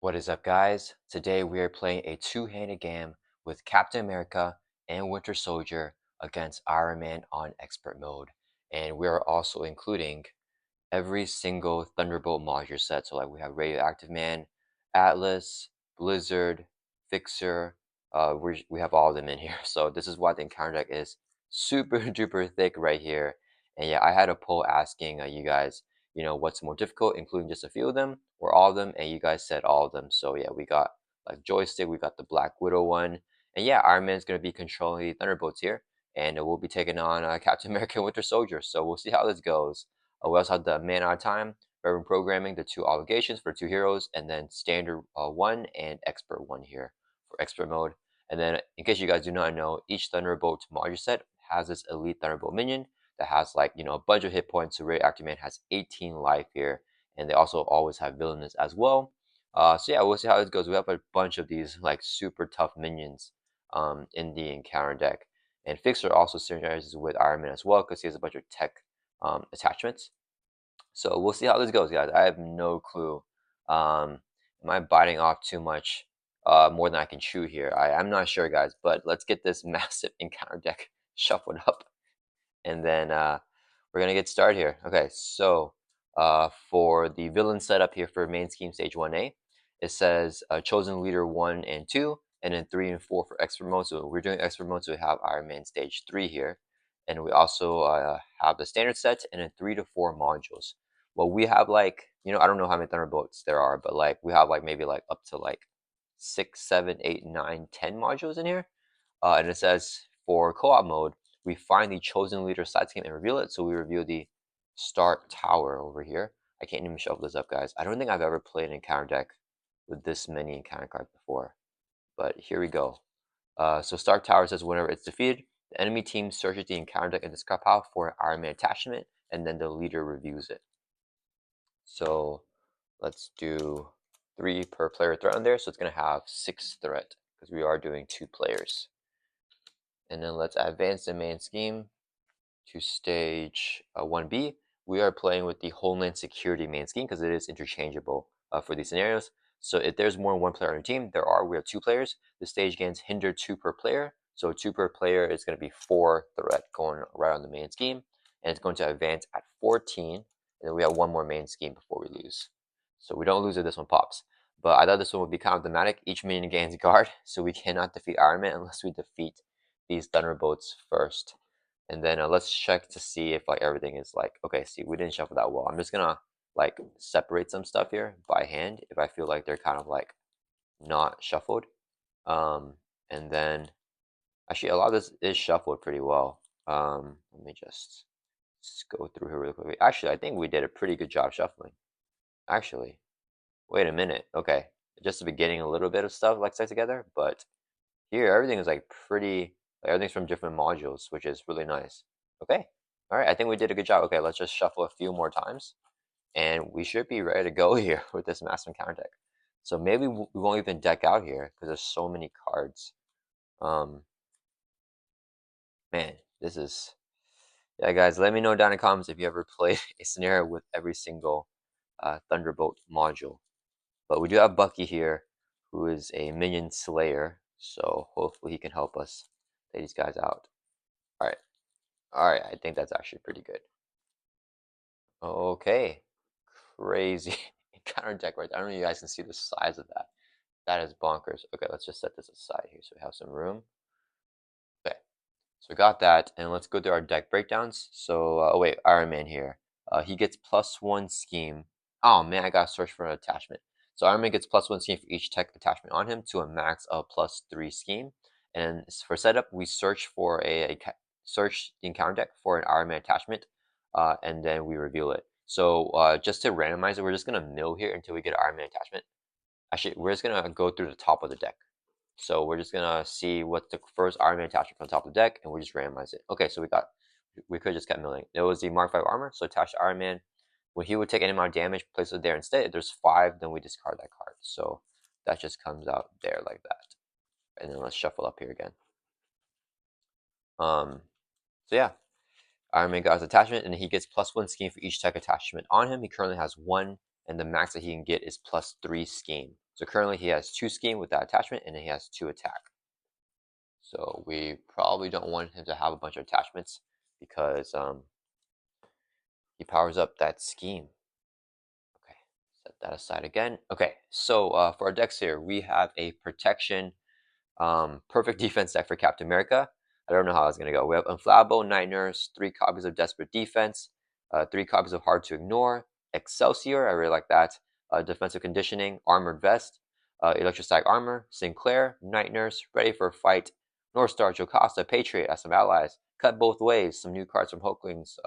What is up, guys? Today we are playing a two-handed game with Captain America and Winter Soldier against Iron Man on Expert Mode. And we are also including every single Thunderbolt module set. So like we have Radioactive Man, Atlas, Blizzard, Fixer. We have all of them in here. So this is why the encounter deck is super duper thick right here. And yeah, I had a poll asking you guys, what's more difficult, including just a few of them or all of them, and you guys said all of them. So yeah, we got like Joystick, we got the Black Widow one, and yeah, Iron Man's gonna be controlling the Thunderbolts here, and we'll be taking on Captain America and Winter Soldier. So we'll see how this goes. We also have the Man Out of Time, Veteran Programming, the two obligations for two heroes, and then Standard 1 and Expert 1 here for Expert Mode. And then, in case you guys do not know, each Thunderbolt module set has this Elite Thunderbolt minion that has like, a bunch of hit points. So Radioactive Man has 18 life here, and they also always have villainous as well. So yeah, we'll see how this goes. We have a bunch of these like super tough minions in the encounter deck. And Fixer also synergizes with Iron Man as well because he has a bunch of tech attachments. So we'll see how this goes, guys. I have no clue. Am I biting off too much, more than I can chew here? I'm not sure, guys, but let's get this massive encounter deck shuffled up, and then we're gonna get started here. Okay, so for the villain setup here for main scheme stage 1A, it says chosen leader 1 and 2, and then 3 and 4 for expert mode. So we're doing expert mode, so we have Iron Man stage 3 here, and we also have the standard set and then 3 to 4 modules. Well, we have like, I don't know how many Thunderbolts there are, but like we have like maybe like up to like 6, 7, 8, 9, 10 modules in here. And it says for co-op mode, we find the chosen leader side scheme and reveal it. So we reveal the start tower over here. I can't even shuffle this up, guys. I don't think I've ever played an encounter deck with this many encounter cards before, but here we go. So start tower says whenever it's defeated, the enemy team searches the encounter deck and discard pile for an Iron Man attachment, and then the leader reviews it. So let's do 3 per player threat on there. So it's going to have 6 threat because we are doing 2 players. And then let's advance the main scheme to stage 1B. We are playing with the Homeland Security main scheme because it is interchangeable for these scenarios. So if there's more than 1 player on your team, we have 2 players. The stage gains hinder 2 per player. So 2 per player is going to be 4 threat going right on the main scheme. And it's going to advance at 14. And then we have 1 more main scheme before we lose. So we don't lose if this one pops. But I thought this one would be kind of thematic. Each minion gains guard, so we cannot defeat Iron Man unless we defeat these Thunderbolts first. And then let's check to see if like everything is like, okay, see, we didn't shuffle that well. I'm just gonna like separate some stuff here by hand if I feel like they're kind of like not shuffled. And then actually a lot of this is shuffled pretty well. Let me just go through here really quickly. Actually, I think we did a pretty good job shuffling. Actually, wait a minute. Okay, just the beginning, a little bit of stuff like set together, but here everything is like pretty, like everything's from different modules, which is really nice. Okay, all right, I think we did a good job. Okay, let's just shuffle a few more times, and we should be ready to go here with this massive counter deck. So maybe we won't even deck out here because there's so many cards. Man, this is, yeah, guys. Let me know down in the comments if you ever played a scenario with every single Thunderbolt module. But we do have Bucky here, who is a minion slayer, so hopefully he can help us take these guys out. All right, I think that's actually pretty good. Okay, crazy encounter deck right there. I don't know if you guys can see the size of that. That is bonkers. Okay, let's just set this aside here so we have some room. Okay, so we got that, and let's go through our deck breakdowns. So, oh wait, Iron Man here. He gets +1 scheme. Oh man, I gotta search for an attachment. So Iron Man gets +1 scheme for each tech attachment on him to a max of +3 scheme. And for setup, we search for search the encounter deck for an Iron Man attachment, and then we reveal it. So just to randomize it, we're just gonna mill here until we get an Iron Man attachment. Actually, we're just gonna go through the top of the deck. So we're just gonna see what's the first Iron Man attachment from the top of the deck, and we just randomize it. Okay, so we could just kept milling. It was the Mark 5 armor, so attached to Iron Man. When he would take any amount of damage, place it there instead. If there's 5, then we discard that card. So that just comes out there like that. And then let's shuffle up here again. So yeah, Iron Man got his attachment, and he gets +1 scheme for each tech attachment on him. He currently has 1, and the max that he can get is +3 scheme. So currently he has 2 scheme with that attachment, and then he has 2 attack. So we probably don't want him to have a bunch of attachments because he powers up that scheme. Okay, set that aside again. Okay, so for our decks here, we have a protection, perfect defense deck for Captain America. I don't know how that's going to go. We have Inflammable, Night Nurse, 3 copies of Desperate Defense, 3 copies of Hard to Ignore, Excelsior, I really like that, Defensive Conditioning, Armored Vest, Electrostatic Armor, Sinclair, Night Nurse, Ready for a Fight, North Star, Jocasta, Patriot as some allies, Cut Both Ways, some new cards from Hulkling's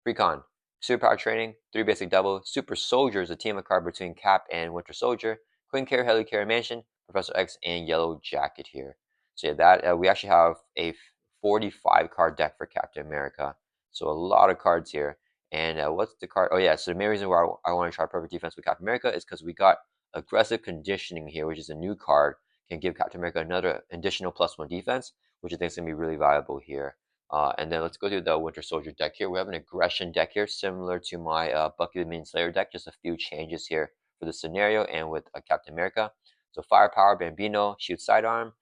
Precon, Superpower Training, 3 basic double, Super Soldiers, a team of card between Cap and Winter Soldier, Queen Carrier, Helicarrier Mansion, Professor X, and Yellow Jacket here. So yeah, that we actually have a 45 card deck for Captain America. So a lot of cards here. And what's the card? Oh yeah, so the main reason why I want to try perfect defense with Captain America is because we got aggressive conditioning here, which is a new card, can give Captain America another additional +1 defense, which I think is going to be really valuable here. And then let's go through the Winter Soldier deck here. We have an aggression deck here, similar to my Bucky the Minion Slayer deck. Just a few changes here for the scenario and with Captain America. So Firepower, Bambino, Shoot Sidearm,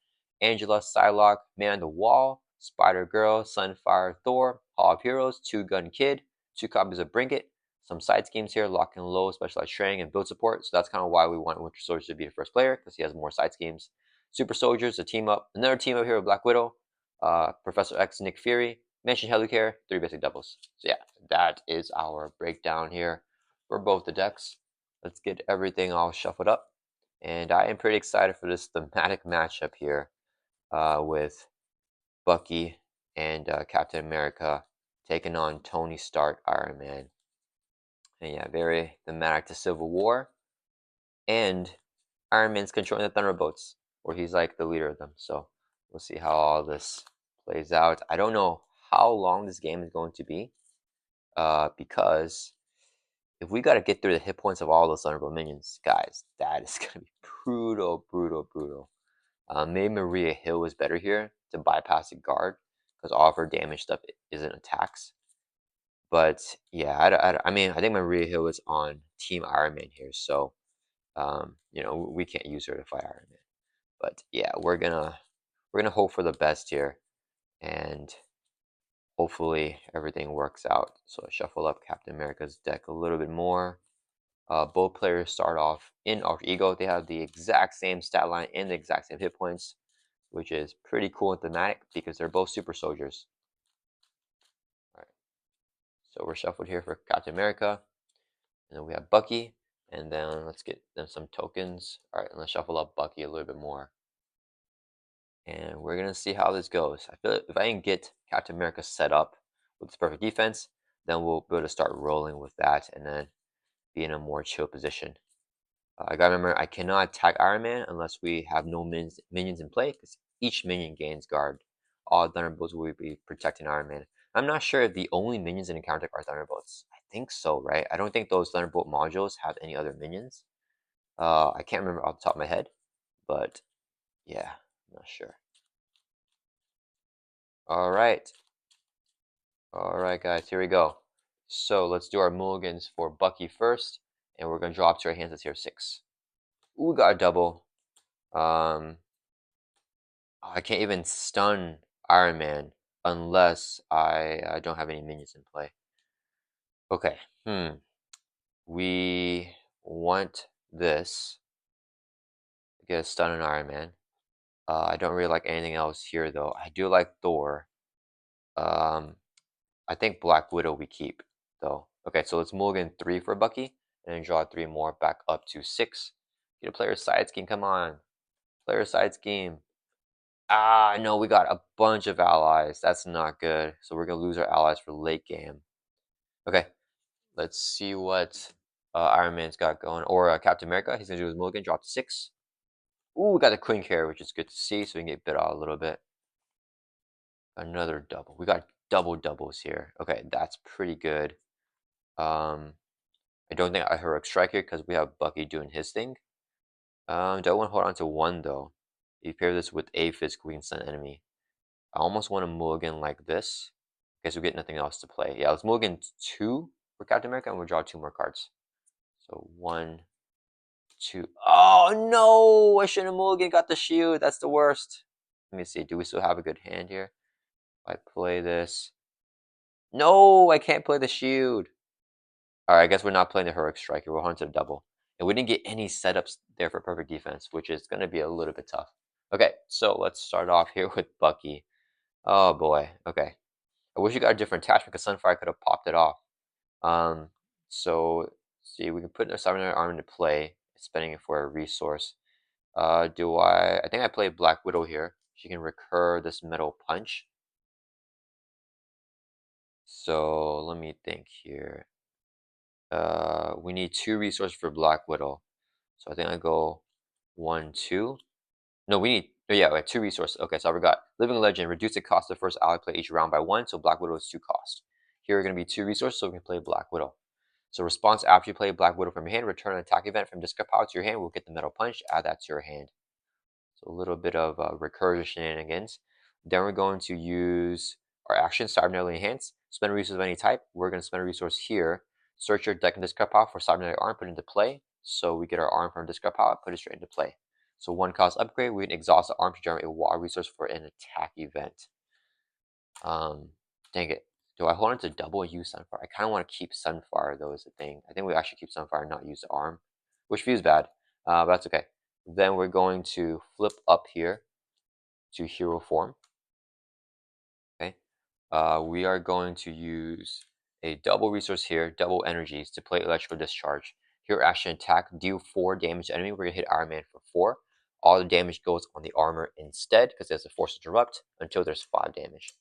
Angela, Psylocke, Man the Wall, Spider-Girl, Sunfire, Thor, Hall of Heroes, 2-Gun Kid, 2 copies of Brinket, some side schemes here, Lock and Low, Specialized Training, and Build Support. So that's kind of why we want Winter Soldier to be the first player, because he has more side schemes. Super Soldiers, a team up, another team up here with Black Widow, Professor X, Nick Fury, Mansion Helicarrier, 3 basic doubles. So yeah, that is our breakdown here for both the decks. Let's get everything all shuffled up. And I am pretty excited for this thematic matchup here with Bucky and Captain America taking on Tony Stark, Iron Man. And yeah, very thematic to Civil War. And Iron Man's controlling the Thunderbolts, where he's like the leader of them. So we'll see how all this plays out. I don't know how long this game is going to be, because if we got to get through the hit points of all those Thunderbolt minions, guys, that is going to be brutal, brutal, brutal. Maybe Maria Hill is better here to bypass the guard, because all of her damage stuff isn't attacks. But yeah, I mean, I think Maria Hill is on Team Iron Man here, so you know, we can't use her to fight Iron Man. But yeah, we're gonna hope for the best here, and hopefully everything works out. So I shuffle up Captain America's deck a little bit more. Both players start off in Alter Ego. They have the exact same stat line and the exact same hit points, which is pretty cool and thematic because they're both super soldiers. All right, so we're shuffled here for Captain America, and then we have Bucky, and then let's get them some tokens. All right, and let's shuffle up Bucky a little bit more. And we're going to see how this goes. I feel like if I can get Captain America set up with this perfect defense, then we'll be able to start rolling with that and then be in a more chill position. I gotta remember, I cannot attack Iron Man unless we have no minions in play, because each minion gains guard. All Thunderbolts will be protecting Iron Man. I'm not sure if the only minions in Encounter deck are Thunderbolts. I think so, right? I don't think those Thunderbolt modules have any other minions. I can't remember off the top of my head, but yeah, I'm not sure. All right, guys, here we go. So let's do our mulligans for Bucky first, and we're gonna drop to our hands at tier 6. Ooh, we got a double. I can't even stun Iron Man unless I don't have any minions in play. Okay, we want this. Get a stun on Iron Man. I don't really like anything else here though. I do like Thor. I think Black Widow we keep though. Okay, so let's mulligan 3 for Bucky and then draw 3 more back up to 6. Get a player side scheme, come on. Player side scheme. Ah, no, we got a bunch of allies. That's not good. So we're going to lose our allies for late game. Okay, let's see what Iron Man's got going. Or Captain America. He's going to do his mulligan, drop to 6. Ooh, we got the Queen Carrier, which is good to see. So we can get bit out a little bit. Another double. We got double doubles here. Okay, that's pretty good. I don't think I heroic strike here because we have Bucky doing his thing. Don't want to hold on to 1 though. You pair this with Aphis, Queen Sun enemy. I almost want to mulligan like this. Okay, so we get nothing else to play. Yeah, let's mulligan 2 for Captain America and we'll draw 2 more cards. So 1, 2. Oh no! I shouldn't have Mulligan got the shield. That's the worst. Let me see. Do we still have a good hand here? If I play this. No, I can't play the shield. Alright, I guess we're not playing the heroic striker. We're hunting a double. And we didn't get any setups there for perfect defense, which is going to be a little bit tough. Okay, so let's start off here with Bucky. Oh boy. Okay. I wish you got a different attachment because Sunfire could have popped it off. Um, so see, we can put a Cybernetic Arm into play, spending it for a resource. I think I play Black Widow here. She can recur this Metal Punch. So let me think here. We need 2 resources for Black Widow. So I think I go 1, 2. No, we need, oh yeah, we have 2 resources. Okay, so I forgot. Living Legend, reduce the cost of first ally play each round by 1, so Black Widow is 2 cost. Here are going to be 2 resources, so we can play Black Widow. So response after you play Black Widow from your hand, return an attack event from discard pile to your hand. We'll get the Metal Punch, add that to your hand. So a little bit of recursion shenanigans. Then we're going to use our action, Cybernetically Enhance. Spend a resource of any type. We're going to spend a resource here. Search your deck and discard pile for Cybernetic Arm, put it into play. So we get our arm from discard pile, put it straight into play. So 1 cost upgrade, we can exhaust the arm to generate a wild resource for an attack event. Dang it. Do I hold on to double and use Sunfire? I kind of want to keep Sunfire, though, is the thing. I think we actually keep Sunfire and not use the arm, which feels bad, but that's okay. Then we're going to flip up here to hero form. Okay. We are going to use a double resource here, double energies, to play Electrical Discharge. Hero action attack, deal 4 damage to enemy. We're going to hit Iron Man for 4. All the damage goes on the armor instead, because there's a Force Interrupt, until there's 5 damage.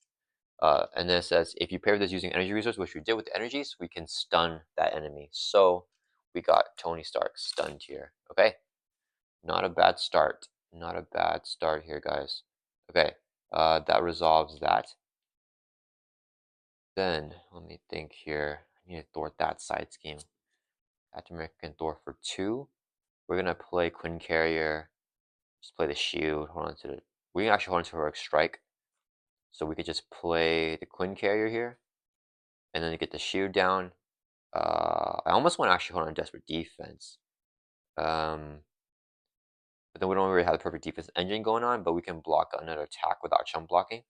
And then it says, if you pair this using energy resource, which we did with the energies, we can stun that enemy. So we got Tony Stark stunned here. Okay, not a bad start. Not a bad start here, guys. Okay, that resolves that. Then, let me think here. I need to thwart that side scheme. Captain America can thwart for 2. We're going to play Quinn Carrier. Just play the shield. Hold on to the... We can actually hold on to Heroic Strike. So we could just play the Quinn Carrier here. And then get the shield down. I almost want to actually hold on to Desperate Defense. But then we don't really have the perfect defense engine going on, but we can block another attack without chump blocking.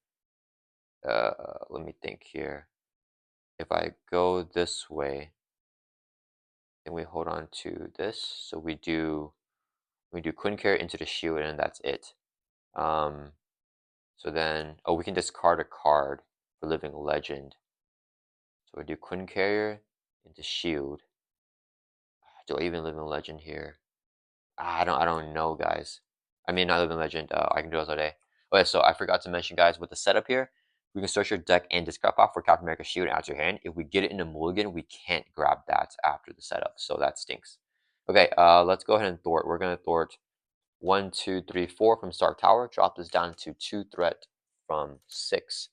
Let me think here. If I go this way, then we hold on to this. So we do Quinn Carrier into the shield, and that's it. So then, oh, we can discard a card for Living Legend. So we do Quinn Carrier into shield. Do I even Living Legend here? I don't know, guys. I mean, not Living Legend. I can do those all day. Okay, so I forgot to mention, guys, with the setup here, we can search your deck and discard pile for Captain America Shield and add to your hand. If we get it in a Mulligan, we can't grab that after the setup, so that stinks. Okay, let's go ahead and thwart. We're gonna thwart 1, 2, 3, 4 from Stark Tower. Drop this down to 2 threat from 6,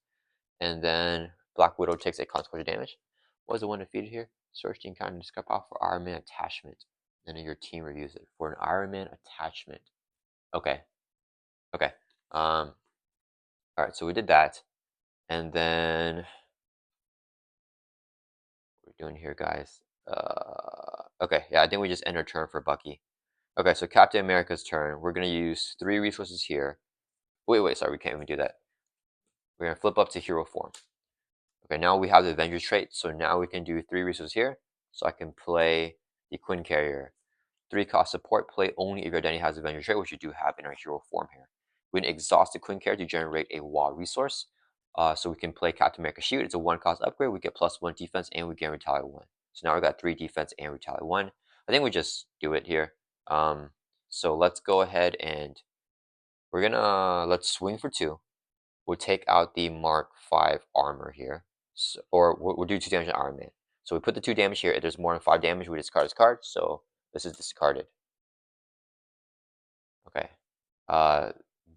and then Black Widow takes a consequential damage. What was the one defeated here? Search the encounter and discard pile for Iron Man attachment. Then your team reviews it for an Iron Man attachment. Okay. Okay. All right. So we did that, and then what we're doing here, guys. Okay. Yeah, I think we just end our turn for Bucky. Okay. So Captain America's turn. We're gonna use 3 resources here. Wait. Sorry, we can't even do that. We're gonna flip up to hero form. Okay. Now we have the Avengers trait, so now we can do 3 resources here. So I can play the Quinn Carrier. 3 cost support, play only if your identity has Avenger trait, which you do have in our hero form here. We can exhaust the Quinn Carrier to generate a WA resource. So we can play Captain America Shield. It's a 1 cost upgrade. We get +1 defense and we get retaliate 1. So now we got 3 defense and retaliate 1. I think we just do it here. So let's go ahead and let's swing for 2. We'll take out the Mark 5 armor here. So, or we'll do 2 damage on Iron Man. So we put the 2 damage here. If there's more than 5 damage, we discard this card. So this is discarded. Okay.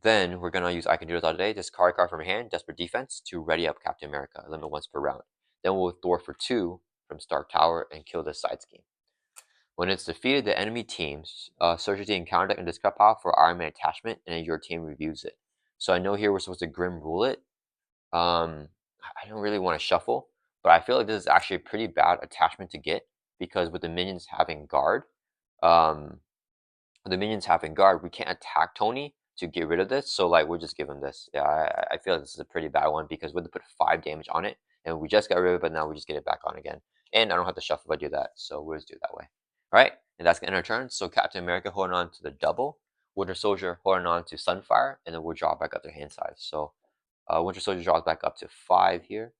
Then we're gonna use I can do this all day. Discard a card from your hand, Desperate Defense, to ready up Captain America. Limit once per round. Then we'll thwart for 2 from Stark Tower and kill this side scheme. When it's defeated, the enemy team searches the encounter deck and discard pile for Iron Man attachment, and then your team reviews it. So I know here we're supposed to Grim Rule it. I don't really want to shuffle, but I feel like this is actually a pretty bad attachment to get because with the minions having guard, The minions having guard, we can't attack Tony to get rid of this. So like we'll just give him this. Yeah, I feel like this is a pretty bad one because we have to put 5 damage on it, and we just got rid of it, but now we just get it back on again. And I don't have to shuffle if I do that, so we'll just do it that way. All right, and that's gonna end our turn. So Captain America holding on to the double, Winter Soldier holding on to Sunfire, and then we'll draw back up their hand size. So Winter Soldier draws back up to 5 here.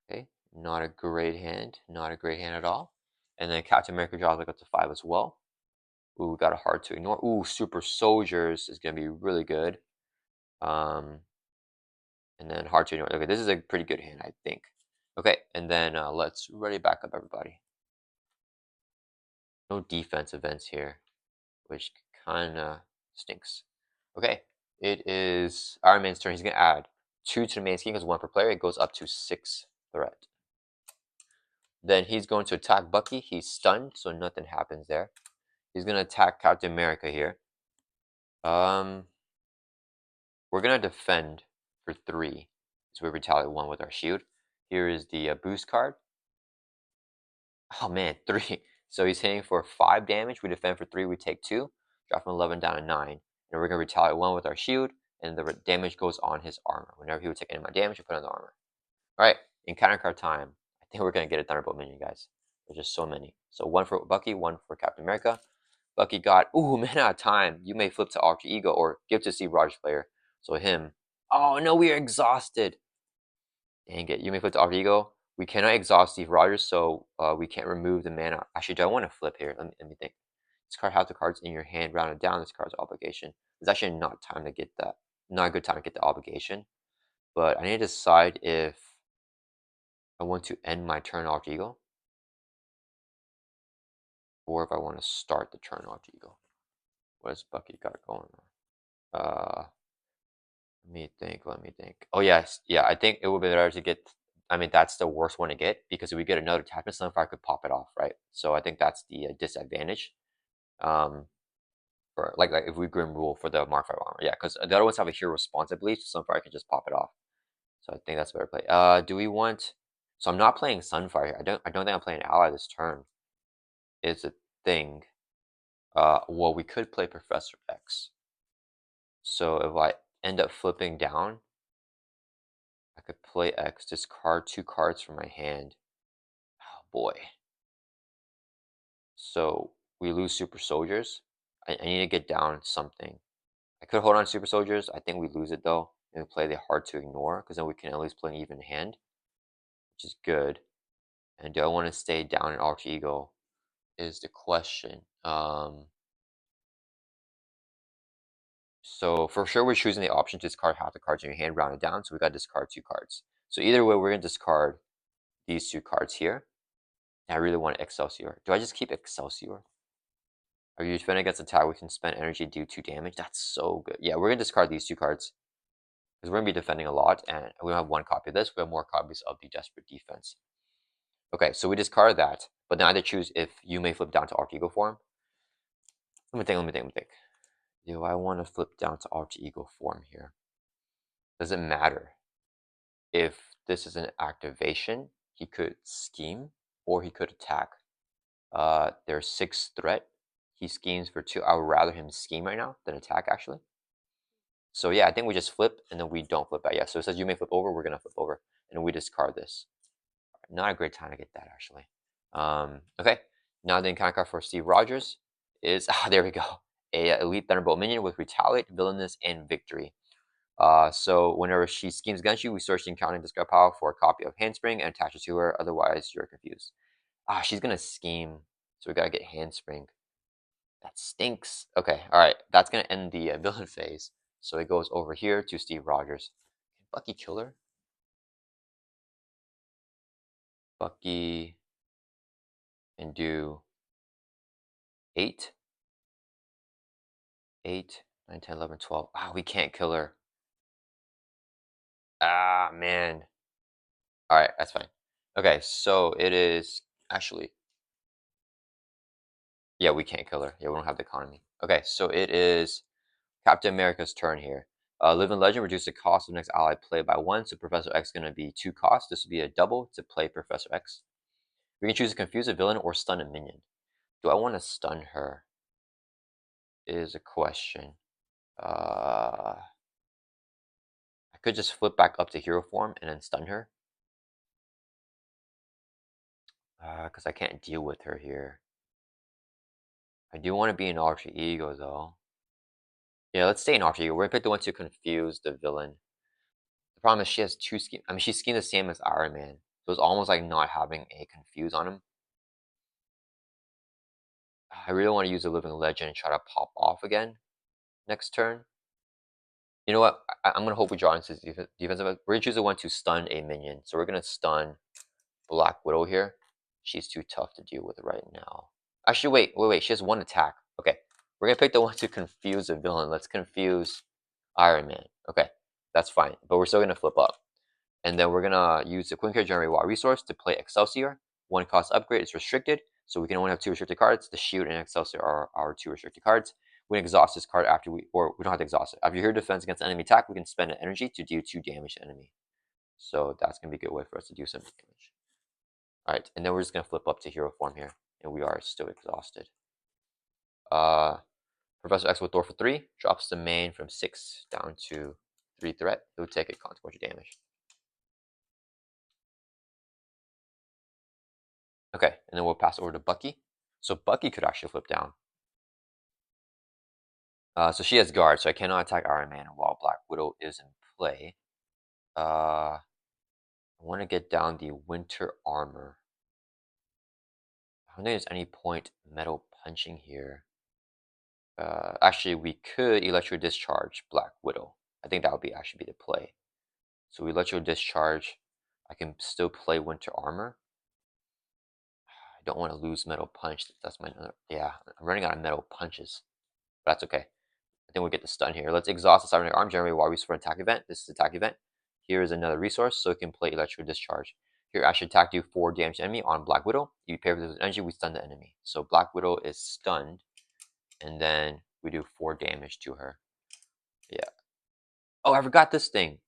Okay, not a great hand, not a great hand at all. And then Captain America draws back up to 5 as well. Ooh, we got a hard to ignore. Ooh, Super Soldiers is gonna be really good. Um, and then hard to ignore. Okay, this is a pretty good hand, I think. Okay, and then let's ready back up, everybody. No defense events here, which kind of stinks. Okay, it is Iron Man's turn. He's gonna add 2 to the main scheme because 1 per player. It goes up to 6 threat. Then he's going to attack Bucky. He's stunned, so nothing happens there. He's gonna attack Captain America here. We're gonna defend for 3, so we retaliate 1 with our shield. Here is the boost card. Oh man, 3. So he's hitting for 5 damage. We defend for 3. We take 2. Drop from 11 down to 9. And we're gonna retaliate 1 with our shield, and the damage goes on his armor. Whenever he would take any of my damage, we put on the armor. All right, in counter card time, I think we're gonna get a Thunderbolt minion, guys. There's just so many. So 1 for Bucky, 1 for Captain America. Bucky got, ooh, man out of time. You may flip to Alter Ego or give to Steve Rogers player. So him. Oh no, we are exhausted. Dang it. You may flip to Alter Ego. We cannot exhaust Steve Rogers, so we can't remove the mana. Actually, do I want to flip here? Let me think. Discard half the cards in your hand, rounded down this card's obligation. It's actually not time to get that. Not a good time to get the obligation. But I need to decide if I want to end my turn Alter Ego, or if I want to start the turn Alter Ego. What has Bucky got going on? Let me think. Let me think. Oh yes, yeah. I think it would be better to get. I mean, that's the worst one to get because if we get another attachment, Sunfire could pop it off, right? So I think that's the disadvantage. Um, for like if we Grim Rule for the Mark 5 armor, yeah, because the other ones have a hero response, I believe, so Sunfire can just pop it off. So I think that's a better play. Do we want? So I'm not playing Sunfire here. I don't think I'm playing Ally this turn. It's a thing. Well, we could play Professor X. So if I end up flipping down, I could play X, discard 2 cards from my hand. Oh boy. So we lose Super Soldiers. I need to get down something. I could hold on to Super Soldiers. I think we lose it though. And we play the hard to ignore because then we can at least play an even hand, which is good. And do I want to stay down in Alter Ego is the question. So for sure we're choosing the option to discard half the cards in your hand, rounded down. So we got to discard 2 cards. So either way, we're going to discard these 2 cards here. And I really want Excelsior. Do I just keep Excelsior? Are you defending against attack? We can spend energy, do 2 damage. That's so good. Yeah, we're going to discard these 2 cards. Because we're going to be defending a lot. And we don't have 1 copy of this. We have more copies of the Desperate Defense. Okay, so we discard that. But now I have to choose if you may flip down to Alter Ego form. Let me think. Do I want to flip down to Alter Ego form here? Does it matter? If this is an activation, he could scheme or he could attack. There's 6 threat. He schemes for 2. I would rather him scheme right now than attack, actually. So yeah, I think we just flip and then we don't flip back. Yeah, so it says you may flip over. We're gonna flip over and we discard this. Not a great time to get that, actually. Okay, now the encounter card for Steve Rogers is there we go. A Elite Thunderbolt minion with Retaliate, Villainous, and Victory. So whenever she schemes against you, we search the encounter discard power for a copy of Handspring and attach it to her. Otherwise, you're confused. She's gonna scheme, so we gotta get Handspring. That stinks. Okay, all right. That's gonna end the villain phase. So it goes over here to Steve Rogers. Can Bucky kill her? Bucky can do 8, 8, 9, 10, 11, 12. We can't kill her. Man. All right, that's fine. Okay, so it is actually. Yeah, we can't kill her. Yeah, we don't have the economy. Okay, so it is Captain America's turn here. Living Legend, reduce the cost of the next ally played by 1. So Professor X is going to be 2 costs. This would be a double to play Professor X. We can choose to confuse a villain or stun a minion. Do I want to stun her? Is a question. I could just flip back up to hero form and then stun her. Because I can't deal with her here. I do want to be an alter ego though. Yeah, let's stay in alter ego. We're gonna pick the one to confuse the villain. The problem is she has two schemes. I mean, she's schemed the same as Iron Man. So it's almost like not having a confuse on him. I really want to use a living legend and try to pop off again next turn. You know what? I'm gonna hope we draw into defensive. We're gonna choose the one to stun a minion. So we're gonna stun Black Widow here. She's too tough to deal with right now. Actually, wait. She has one attack. Okay, we're gonna pick the one to confuse a villain. Let's confuse Iron Man. Okay, that's fine. But we're still gonna flip up. And then we're gonna use the Quick Care Generate Wild Resource to play Excelsior. One cost upgrade is restricted, so we can only have 2 restricted cards. The Shield and Excelsior are our 2 restricted cards. We can exhaust this card after we don't have to exhaust it. After your defense against enemy attack, we can spend an energy to do 2 damage to enemy. So that's gonna be a good way for us to do some damage. Alright, and then we're just gonna flip up to hero form here, and we are still exhausted. Professor X with Thor for 3, drops the main from 6 down to 3 threat. It would take a consequential damage. Okay, and then we'll pass over to Bucky. So Bucky could actually flip down. So she has guard, so I cannot attack Iron Man while Black Widow is in play. I want to get down the winter armor. I don't think there's any point metal punching here. Actually, we could electro discharge Black Widow. I think that would actually be the play. So we electro discharge. I can still play winter armor. I don't want to lose metal punch. That's my yeah. I'm running out of metal punches, but that's okay. I think we'll get the stun here. Let's exhaust the Cybernetic Arm, generate Wild Resource for an attack event. This is attack event. Here is another resource, so it can play Electrical Discharge. Here, I should attack do 4 damage to enemy on Black Widow. You pair with energy, we stun the enemy. So Black Widow is stunned, and then we do 4 damage to her. Yeah. Oh, I forgot this thing.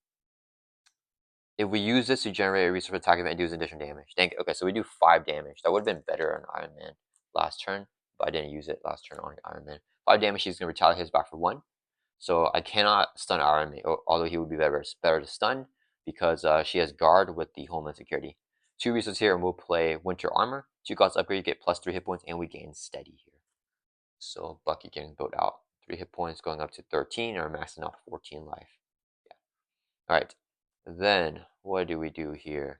If we use this to generate a resource for attack event, it does additional damage. Thank you. Okay, so we do 5 damage. That would have been better on Iron Man last turn, but I didn't use it last turn on Iron Man. 5 damage, she's going to retaliate his back for 1. So I cannot stun Iron Man, although he would be better to stun because she has guard with the Homeland Security. 2 resources here, and we'll play Winter Armor. 2 costs upgrade, you get plus 3 hit points, and we gain steady here. So Bucky getting built out. 3 hit points going up to 13, or maxing out 14 life. Yeah. Alright. Then, what do we do here?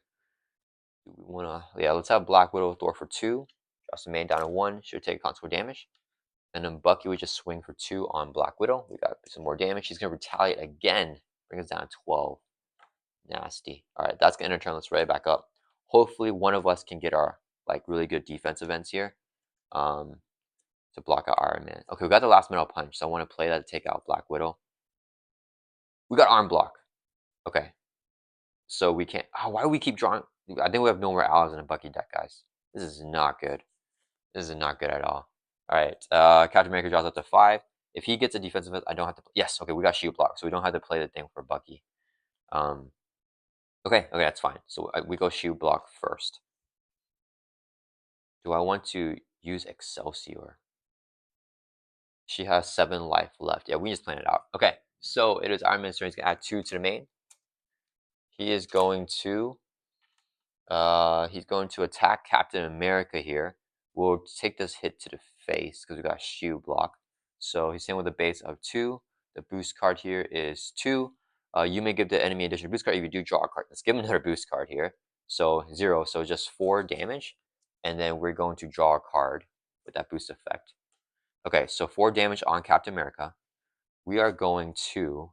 Do we wanna let's have Black Widow Thor for 2. Drops the main down to 1, should take consequential damage. And then Bucky would just swing for 2 on Black Widow. We got some more damage. She's going to retaliate again. Bring us down to 12. Nasty. Alright, that's going to end our turn. Let's right back up. Hopefully one of us can get our really good defense events here. To block out Iron Man. Okay, we got the last metal punch, so I want to play that to take out Black Widow. We got arm block. Okay. So we can't... why do we keep drawing... I think we have no more allies in a Bucky deck, guys. This is not good. This is not good at all. Alright, Captain America draws up to 5. If he gets a defensive, I don't have to... Yes, okay, we got shield block, so we don't have to play the thing for Bucky. Okay, that's fine. So we go shield block first. Do I want to use Excelsior? She has 7 life left. Yeah, we just plan it out. Okay, so it is Iron Man's turn. He's going to add 2 to the main. He is going to... he's going to attack Captain America here. We'll take this hit to the face because we got shield block. So he's staying with a base of 2. The boost card here is 2. You may give the enemy additional boost card if you do draw a card. Let's give him another boost card here. So 0, so just 4 damage. And then we're going to draw a card with that boost effect. Okay, so 4 damage on Captain America. We are going to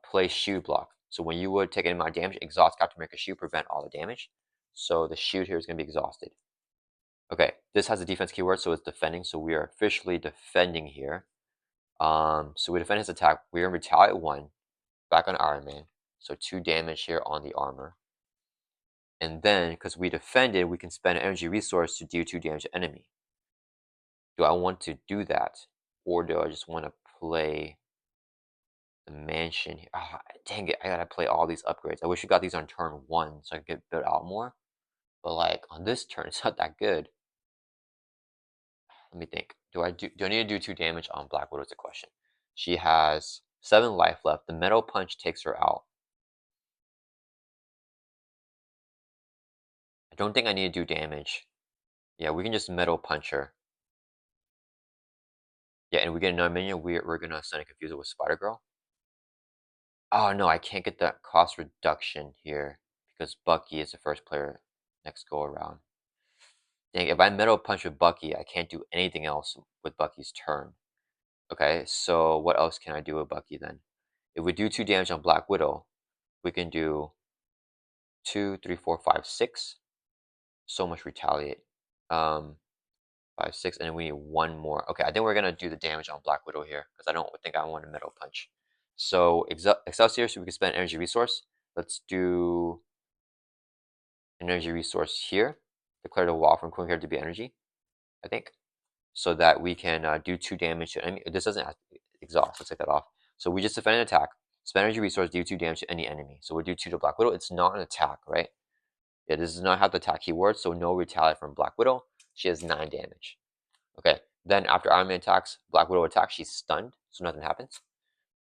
play shield block. So when you would take any amount of damage, exhaust Captain America's shield, prevent all the damage. So the shield here is going to be exhausted. Okay, this has a defense keyword, so it's defending. So we are officially defending here. So we defend his attack. We're going to retaliate 1 back on Iron Man. So 2 damage here on the armor. And then, because we defended, we can spend an energy resource to do 2 damage to enemy. Do I want to do that? Or do I just want to play the mansion here? Dang it, I gotta play all these upgrades. I wish we got these on turn 1 so I could get built out more. But like on this turn, it's not that good. Let me think. Do I need to do 2 damage on Black Widow? Is the question. She has 7 life left. The metal punch takes her out. I don't think I need to do damage. Yeah, we can just metal punch her. Yeah, and we get another minion. We're gonna send a confuse it with Spider Girl. Oh no, I can't get that cost reduction here because Bucky is the first player next go around. Dang, if I metal punch with Bucky, I can't do anything else with Bucky's turn. Okay, so what else can I do with Bucky then? If we do 2 damage on Black Widow, we can do 2, 3, 4, 5, 6. So much retaliate. 5, 6, and then we need 1 more. Okay, I think we're gonna do the damage on Black Widow here because I don't think I want a metal punch. So Excelsior, so we can spend energy resource. Let's do energy resource here. Declare the wall from quick here to be energy, I think, so that we can do 2 damage to enemy. This doesn't have exhaust. Let's take that off. So we just defend an attack. Spend energy resource, do 2 damage to any enemy. So we'll do 2 to Black Widow. It's not an attack, right? Yeah, this does not have the attack keyword, so no retaliate from Black Widow. She has 9 damage. Okay, then after Iron Man attacks, Black Widow attacks, she's stunned, so nothing happens.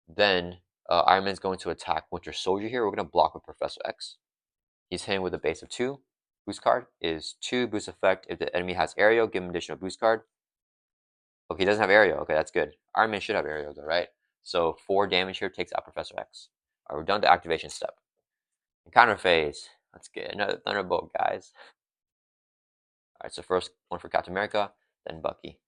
Then Iron Man's going to attack Winter Soldier here. We're going to block with Professor X. He's hitting with a base of 2. Boost card is 2 boost effect. If the enemy has aerial, give him additional boost card. Okay, he doesn't have aerial. Okay, that's good. Iron Man should have aerial though, right? So 4 damage here takes out Professor X. All right, we're done the activation step. Encounter phase. Let's get another Thunderbolt, guys. All right, so first one for Captain America, then Bucky.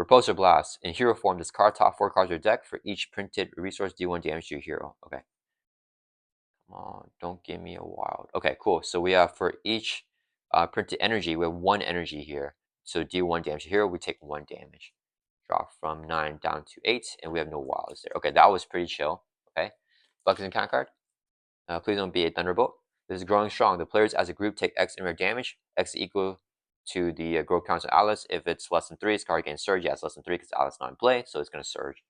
Repulsor Blast. In hero form, discard top 4 cards of your deck. For each printed resource, do 1 damage to your hero. Okay. Come on, don't give me a wild. Okay, cool. So we have for each printed energy, we have 1 energy here. So deal 1 damage to hero, we take 1 damage. Drop from 9 down to 8, and we have no wilds there. Okay, that was pretty chill. Okay. Bucky's encounter card. Please don't be a Thunderbolt. This is growing strong. The players as a group take X in rare damage. X is equal to the growth count of Alice. If it's less than 3, its card gains surge. Yeah, it's less than 3 because Alice is not in play, so it's going to surge.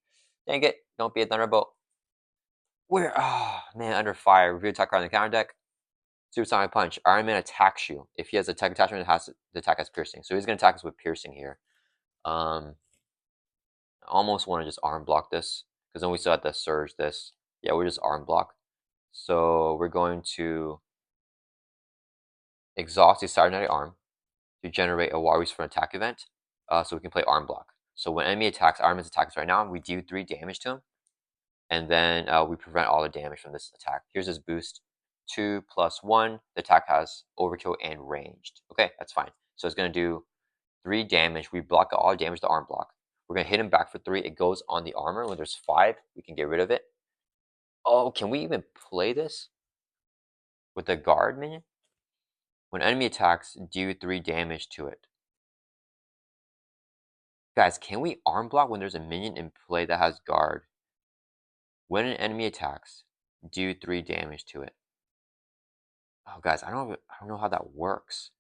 Dang it. Don't be a Thunderbolt. Where? Oh, man, under fire. Review attack card on the counter deck. Supersonic Punch. Iron Man attacks you. If he has attack attachment, the attack has piercing. So he's going to attack us with piercing here. I almost want to just arm block this because then we still have to surge this. Yeah, we're just arm block. So we're going to exhaust the cybernetic arm to generate a Warriors for an attack event, so we can play arm block. So when enemy attacks, Iron Man's attacks right now, we do 3 damage to him, and then we prevent all the damage from this attack. Here's his boost. 2 plus 1. The attack has overkill and ranged. Okay, that's fine. So it's going to do 3 damage. We block all damage to arm block. We're going to hit him back for 3. It goes on the armor. When there's 5, we can get rid of it. Oh, can we even play this with the guard minion? When enemy attacks, do 3 damage to it. Guys, can we arm block when there's a minion in play that has guard? When an enemy attacks, do 3 damage to it. Oh, guys, I don't know how that works.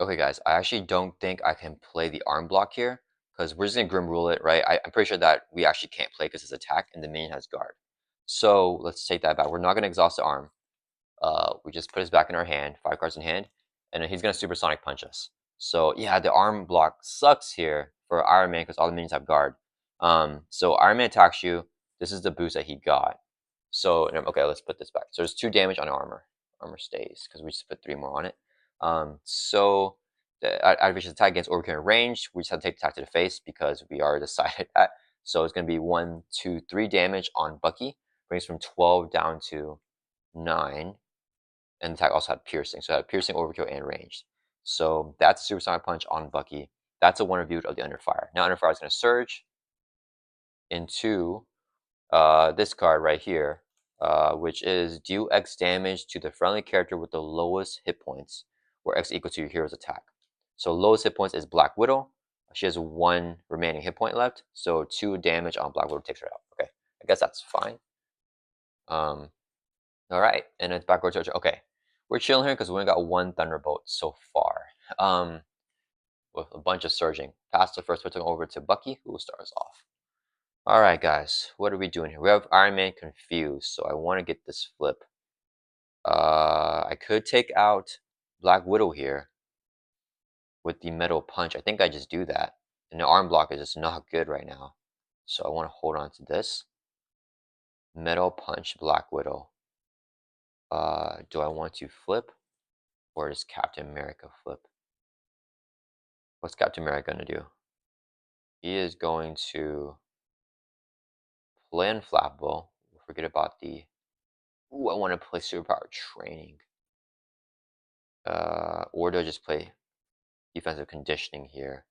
Okay, guys, I actually don't think I can play the arm block here because we're just gonna Grim Rule it, right? I'm pretty sure that we actually can't play because it's attack and the minion has guard. So let's take that back. We're not gonna exhaust the arm. We just put his back in our hand, 5 cards in hand, and then he's gonna supersonic punch us. So yeah, the arm block sucks here for Iron Man because all the minions have guard. So Iron Man attacks you. This is the boost that he got. So okay, let's put this back. So there's 2 damage on armor. Armor stays because we just put 3 more on it. So the activation attack against overkill range. We just have to take the attack to the face because we already decided that. So it's gonna be 1, 2, 3 damage on Bucky. Brings from 12 down to 9. And the attack also had piercing. So it had piercing, overkill, and range. So that's a supersonic punch on Bucky. That's a 1 reviewed of the Under Fire. Now Under Fire is going to surge into this card right here, which is deal X damage to the friendly character with the lowest hit points, where X equal to your hero's attack. So lowest hit points is Black Widow. She has 1 remaining hit point left, so 2 damage on Black Widow takes her out. Okay, I guess that's fine. All right, and it's backward charge. Okay, we're chilling here because we only got 1 Thunderbolt so far. With a bunch of surging. Pass the first button over to Bucky, who will start us off. Alright, guys, what are we doing here? We have Iron Man confused, so I want to get this flip. I could take out Black Widow here. with the metal punch. I think I just do that. And the arm block is just not good right now. So I want to hold on to this. Metal punch, Black Widow. Do I want to flip? Or does Captain America flip? What's Captain America gonna do? He is going to play Unflappable. Forget about the... Ooh, I want to play Superpower Training. Or do I just play Defensive Conditioning here?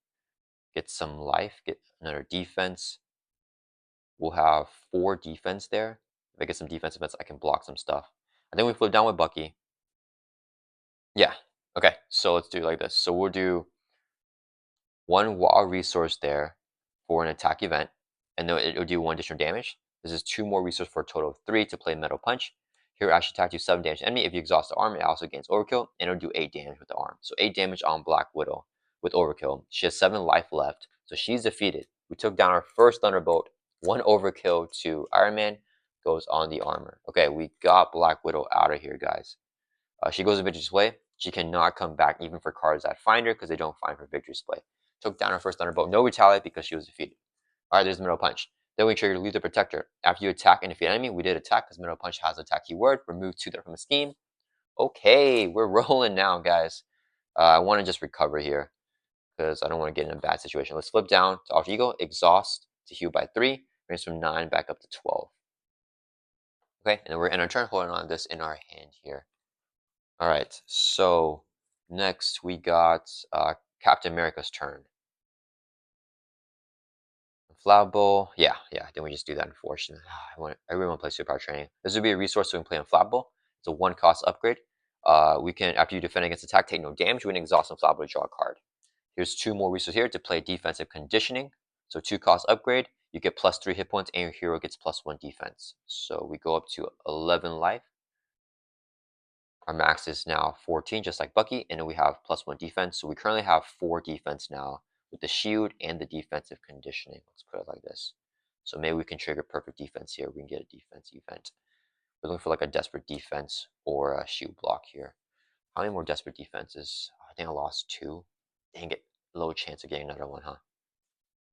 Get some life, get another defense. We'll have 4 defense there. If I get some defense events, I can block some stuff. I think we flip down with Bucky. Yeah. Okay, so let's do it like this. So we'll do 1 wall resource there for an attack event, and then it'll do 1 additional damage. This is 2 more resources for a total of 3 to play Metal Punch. Here, actually attack do 7 damage to enemy. If you exhaust the arm, it also gains Overkill, and it'll do 8 damage with the arm. So 8 damage on Black Widow with Overkill. She has 7 life left, so she's defeated. We took down our first Thunderbolt. 1 Overkill to Iron Man goes on the armor. Okay, we got Black Widow out of here, guys. She goes to Victory Display. She cannot come back even for cards that find her because they don't find her Victory Display. Took down our first Thunderbolt. No retaliate because she was defeated. Alright, there's the Metal Punch. Then we trigger Leave the Protector. After you attack and defeat an enemy, we did attack because Metal Punch has attack keyword. Remove 2 there from the scheme. Okay, we're rolling now, guys. I want to just recover here because I don't want to get in a bad situation. Let's flip down to Alter Ego. Exhaust to heal by 3. Brings from 9 back up to 12. Okay, and then we're in our turn holding on this in our hand here. Alright, so next we got Captain America's turn. Inflammable, yeah, then we just do that, unfortunately. I really want to play Superpower Training. This would be a resource so we can play Inflammable. It's a 1 cost upgrade. We can, after you defend against attack, take no damage. We can exhaust Inflammable to draw a card. Here's 2 more resources here to play Defensive Conditioning. So 2 cost upgrade. You get +3 hit points and your hero gets +1 defense. So we go up to 11 life. Our max is now 14, just like Bucky, and then we have +1 defense. So we currently have 4 defense now with the shield and the defensive conditioning. Let's put it like this. So maybe we can trigger perfect defense here. We can get a defense event. We're looking for like a desperate defense or a shield block here. How many more desperate defenses? I think I lost 2. Dang it, low chance of getting another one, huh?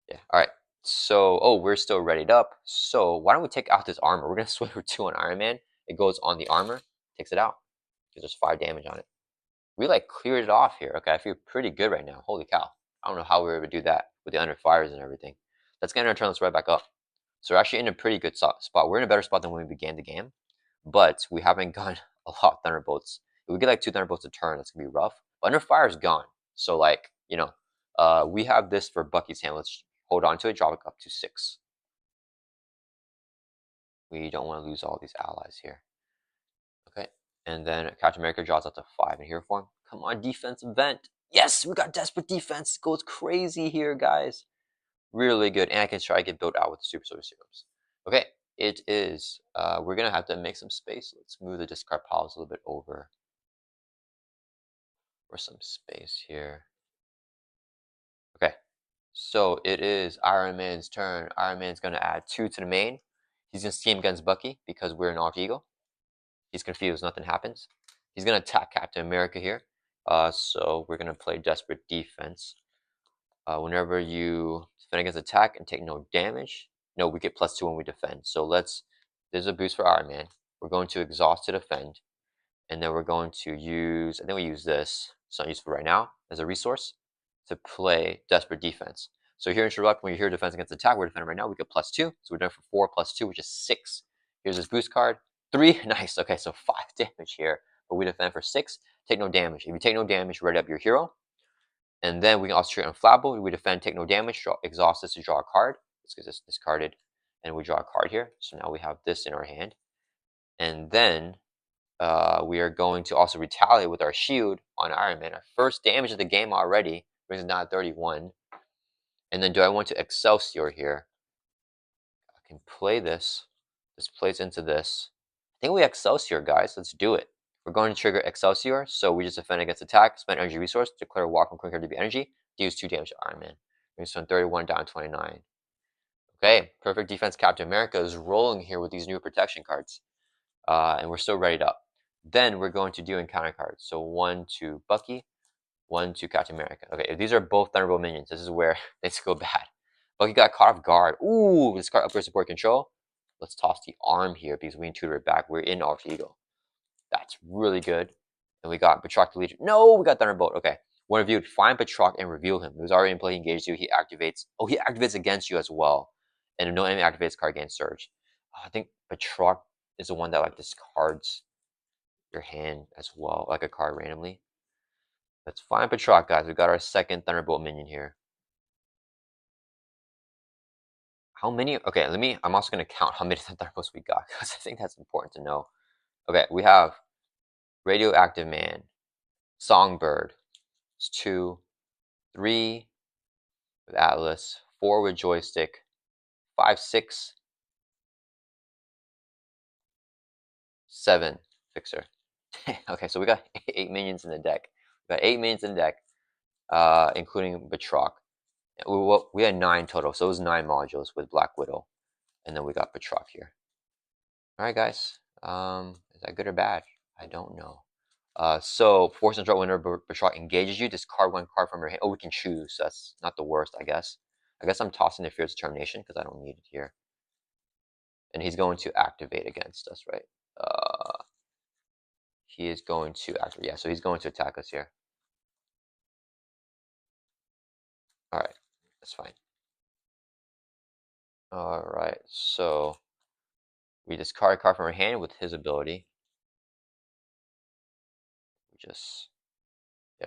Yeah, all right. So, oh, we're still readied up. So why don't we take out this armor? We're gonna swing for 2 on Iron Man. It goes on the armor, takes it out. There's 5 damage on it. We like cleared it off here. Okay, I feel pretty good right now. Holy cow. I don't know how we were able to do that with the under fires and everything. Let's get our turn. Let's right back up. So we're actually in a pretty good spot. We're in a better spot than when we began the game. But we haven't gotten a lot of Thunderbolts. If we get like 2 Thunderbolts a turn, that's going to be rough. But under fire is gone. So like, you know, we have this for Bucky's hand. Let's hold on to it. Drop it up to 6. We don't want to lose all these allies here. Okay. And then Captain America draws out to 5 in hero form. Come on, defense event. Yes, we got desperate defense. It goes crazy here, guys. Really good. And I can try to get built out with the super soldier serums. Okay, it is. We're going to have to make some space. Let's move the discard piles a little bit over. For some space here. Okay, so it is Iron Man's turn. Iron Man's going to add 2 to the main. He's going to scheme against Bucky because we're an Alter Ego. He's confused, nothing happens. He's going to attack Captain America here. So we're going to play Desperate Defense. Whenever you defend against attack and take no damage, no, we get +2 when we defend. So there's a boost for Iron Man. We're going to exhaust to defend. And then we're going to use, I think we use this, it's not useful right now, as a resource to play Desperate Defense. So here in Sherlock, when you hear defense against attack, we're defending right now, we get +2. So we're done for 4 +2, which is 6. Here's this boost card. 3, nice. Okay, so 5 damage here, but we defend for 6. Take no damage. If you take no damage, ready up your hero. And then we can also trigger Unflappable. We defend, take no damage, exhaust this to draw a card. Let's get this discarded, and we draw a card here. So now we have this in our hand. And then we are going to also retaliate with our shield on Iron Man. Our first damage of the game already brings it down to 31. And then do I want to Excelsior here? I can play this. This plays into this. I think we Excelsior, guys. Let's do it. We're going to trigger Excelsior, so we just defend against attack, spend energy resource, declare a walk from quick to be energy, deals 2 damage to Iron Man. Brings from 31 down to 29. Okay, perfect defense. Captain America is rolling here with these new protection cards. And we're still ready up. Then we're going to do encounter cards. So 1 to Bucky. 1, 2, Captain America. Okay, if these are both Thunderbolt minions, this is where things go bad. Bucky got caught off guard. Ooh, this card upgrade support control. Let's toss the arm here because we can tutor it back. We're in Alter Ego. That's really good. And we got Batroc to lead. No, we got Thunderbolt. Okay. When reviewed, find Batroc and reveal him. He was already in play, he engages you, he activates. Oh, he activates against you as well. And if no enemy activates, card gains Surge. I think Batroc is the one that like discards your hand as well, like a card randomly. Let's find Batroc, guys. We got our second Thunderbolt minion here. How many? Okay, I'm also going to count how many Thunderbolts we got because I think that's important to know. Okay, we have Radioactive Man, Songbird, it's 2, 3 with Atlas, 4 with Joystick, 5, 6, 7 Fixer. Okay, so we got 8 minions in the deck. We got 8 minions in the deck, including Batroc. We had 9 total, so it was 9 modules with Black Widow. And then we got Batroc here. Alright, guys. Is that good or bad? I don't know. So, Force and Draw whenever Batroc engages you, discard 1 card from your hand. Oh, we can choose. So that's not the worst, I guess. I guess I'm tossing the Fierce Determination because I don't need it here. And he's going to activate against us, right? He is going to activate. Yeah, so he's going to attack us here. Alright, that's fine. Alright, so we discard a card from our hand with his ability. We just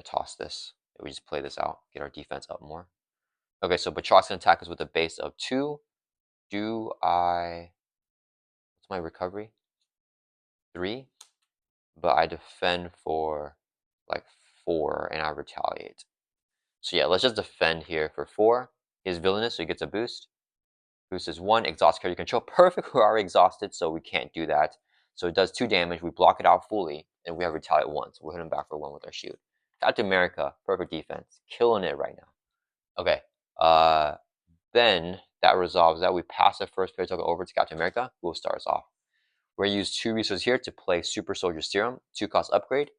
toss this. We just play this out, get our defense up more. Okay, so Batroc's gonna attack us with a base of 2. What's my recovery? 3. But I defend for like 4 and I retaliate. So yeah, let's just defend here for 4. He's villainous, so he gets a boost. Boost is 1, exhaust character control. Perfect, we're already exhausted, so we can't do that. So it does 2 damage, we block it out fully, and we have retaliate 1, so we'll hit him back for 1 with our shield. Captain America, perfect defense. Killing it right now. Okay, then that resolves that. We pass the first player token over to Captain America, who will start us off. We're going to use 2 resources here to play Super Soldier Serum, 2 cost upgrade.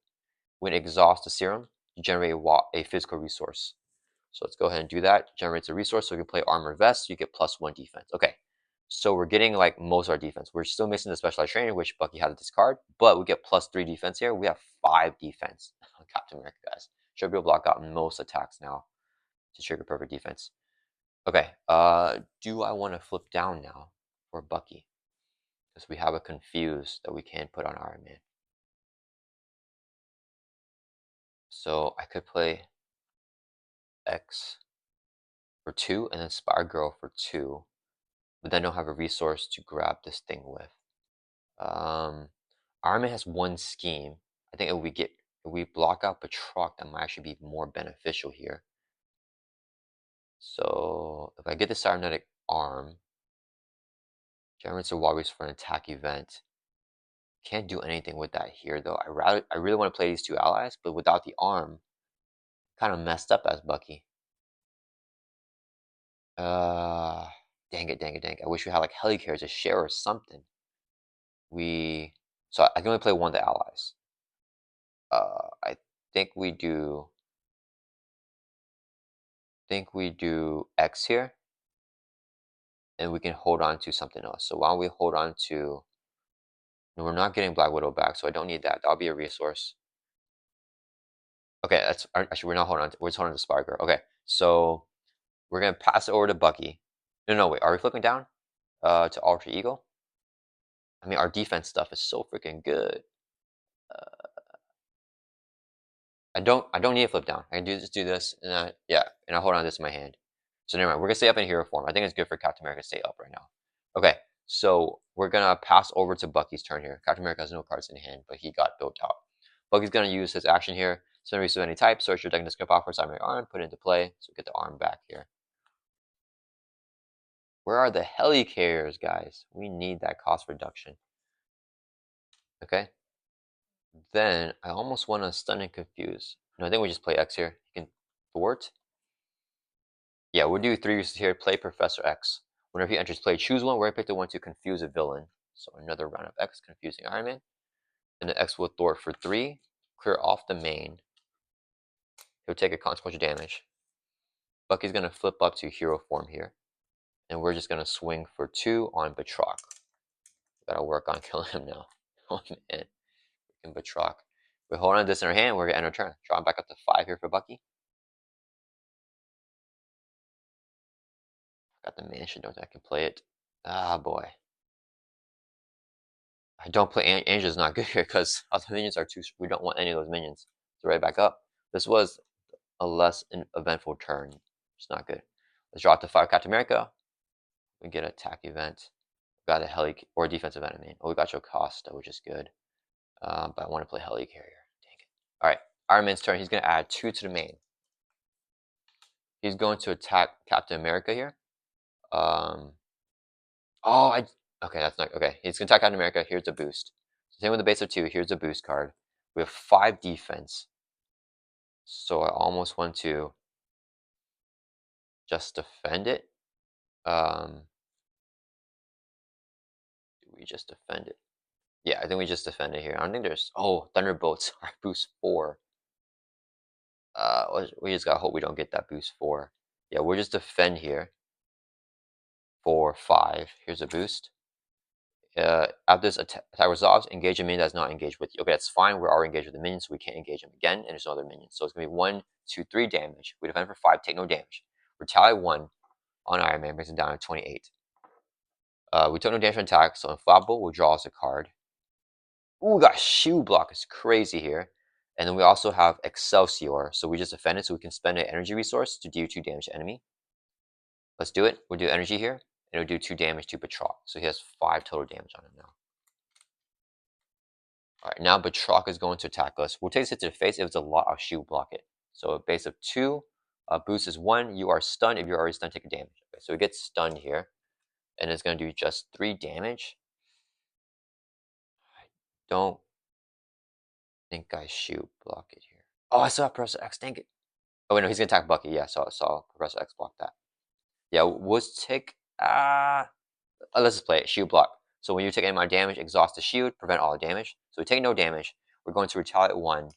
When exhaust the serum, you generate a physical resource. So let's go ahead and do that. Generates a resource, so we can play Armor Vest, so you get +1 defense. Okay, so we're getting like most of our defense. We're still missing the Specialized Training, which Bucky had to discard, but we get +3 defense here. We have 5 defense on Captain America, guys. Should be able to block out most attacks now to trigger perfect defense. Okay, do I want to flip down now for Bucky? Because we have a Confuse that we can put on Iron Man. So I could play X for 2 and then Spire Girl for 2, but then don't have a resource to grab this thing with. Iron Man has 1 scheme. I think if we block out Batroc, that might actually be more beneficial here. So if I get the Cybernetic Arm, generates a Walrus for an attack event. Can't do anything with that here though. I really want to play these 2 allies, but without the arm, kind of messed up as Bucky. Dang it. I wish we had like Helicarriers to share or something. So I can only play 1 of the allies. I think we do X here, and we can hold on to something else. So why don't we hold on to? No, we're not getting Black Widow back, so I don't need that. That'll be a resource. Okay, that's actually we're not holding on. We're just holding on to Spire Girl. Okay, so we're gonna pass it over to Bucky. No, wait. Are we flipping down? To Alter Ego. I mean, our defense stuff is so freaking good. I don't need to flip down. I can just do this, and I hold on to this in my hand. So never mind. We're gonna stay up in hero form. I think it's good for Captain America to stay up right now. Okay, so we're gonna pass over to Bucky's turn here. Captain America has no cards in hand, but he got built out. Bucky's gonna use his action here. Spend resource of any type. Search your deck and discard off for Cybernetic Arm. Put it into play. So get the arm back here. Where are the Helicarriers, guys? We need that cost reduction. Okay. Then I almost want to stun and confuse. No, I think we just play X here. You can thwart. Yeah, we'll do 3 uses here. Play Professor X. Whenever he enters play, choose one where I pick the one to confuse a villain. So another round of X, confusing Iron Man. And the X will thwart for 3. Clear off the main. He'll take a consequential damage. Bucky's gonna flip up to hero form here. And we're just gonna swing for 2 on Batroc. Gotta work on killing him now. Oh man, freaking Batroc. We hold on this in our hand, we're gonna end our turn. Draw him back up to 5 here for Bucky. Got the mansion, don't I can play it. Ah boy. I don't play Angel's not good here because other minions are too. We don't want any of those minions. So right back up. This was a less eventful turn. It's not good. Let's draw it to 5 Captain America. We get an attack event. We got a heli or defensive enemy. Oh, we got Jocasta, which is good. But I want to play heli carrier. Dang it. All right, Iron Man's turn. He's gonna add 2 to the main. He's going to attack Captain America here. Oh, okay, that's not okay. He's gonna attack Captain America. Here's a boost. Same with the base of 2. Here's a boost card. We have 5 defense. So I almost want to just defend it. Do we just defend it? Yeah, I think we just defend it here. I don't think there's. Oh, Thunderbolts are boost 4. We just gotta hope we don't get that boost 4. Yeah, we'll just defend here for 5. Here's a boost. After this attack resolves, engage a minion that's not engaged with you. Okay, that's fine. We're already engaged with the minion, so we can't engage him again, and there's no other minions. So it's gonna be 1, 2, 3 damage. We defend for 5, take no damage. Retaliate 1 on Iron Man, brings him down to 28. We took no damage from attack, so Inflammable will draw us a card. Ooh, we got Shield Block, is crazy here. And then we also have Excelsior, so we just defend it so we can spend an energy resource to do 2 damage to enemy. Let's do it. We'll do energy here, and it'll do 2 damage to Batroc. So he has 5 total damage on him now. Alright, now Batroc is going to attack us. We'll take this hit to the face if it's a lot of Shield Block it. So a base of 2, boost is 1. You are stunned. If you're already stunned, take a damage. Okay, so it gets stunned here, and it's going to do just 3 damage. I don't think I Shield Block it here. Oh, I saw Professor X. Dang it. Oh, wait, no, he's going to attack Bucky. Yeah, so I saw Professor X block that. Yeah, we'll take. Let's just play it. Shield block. So when you take any amount of damage, exhaust the shield, prevent all damage. So we take no damage. We're going to retaliate 1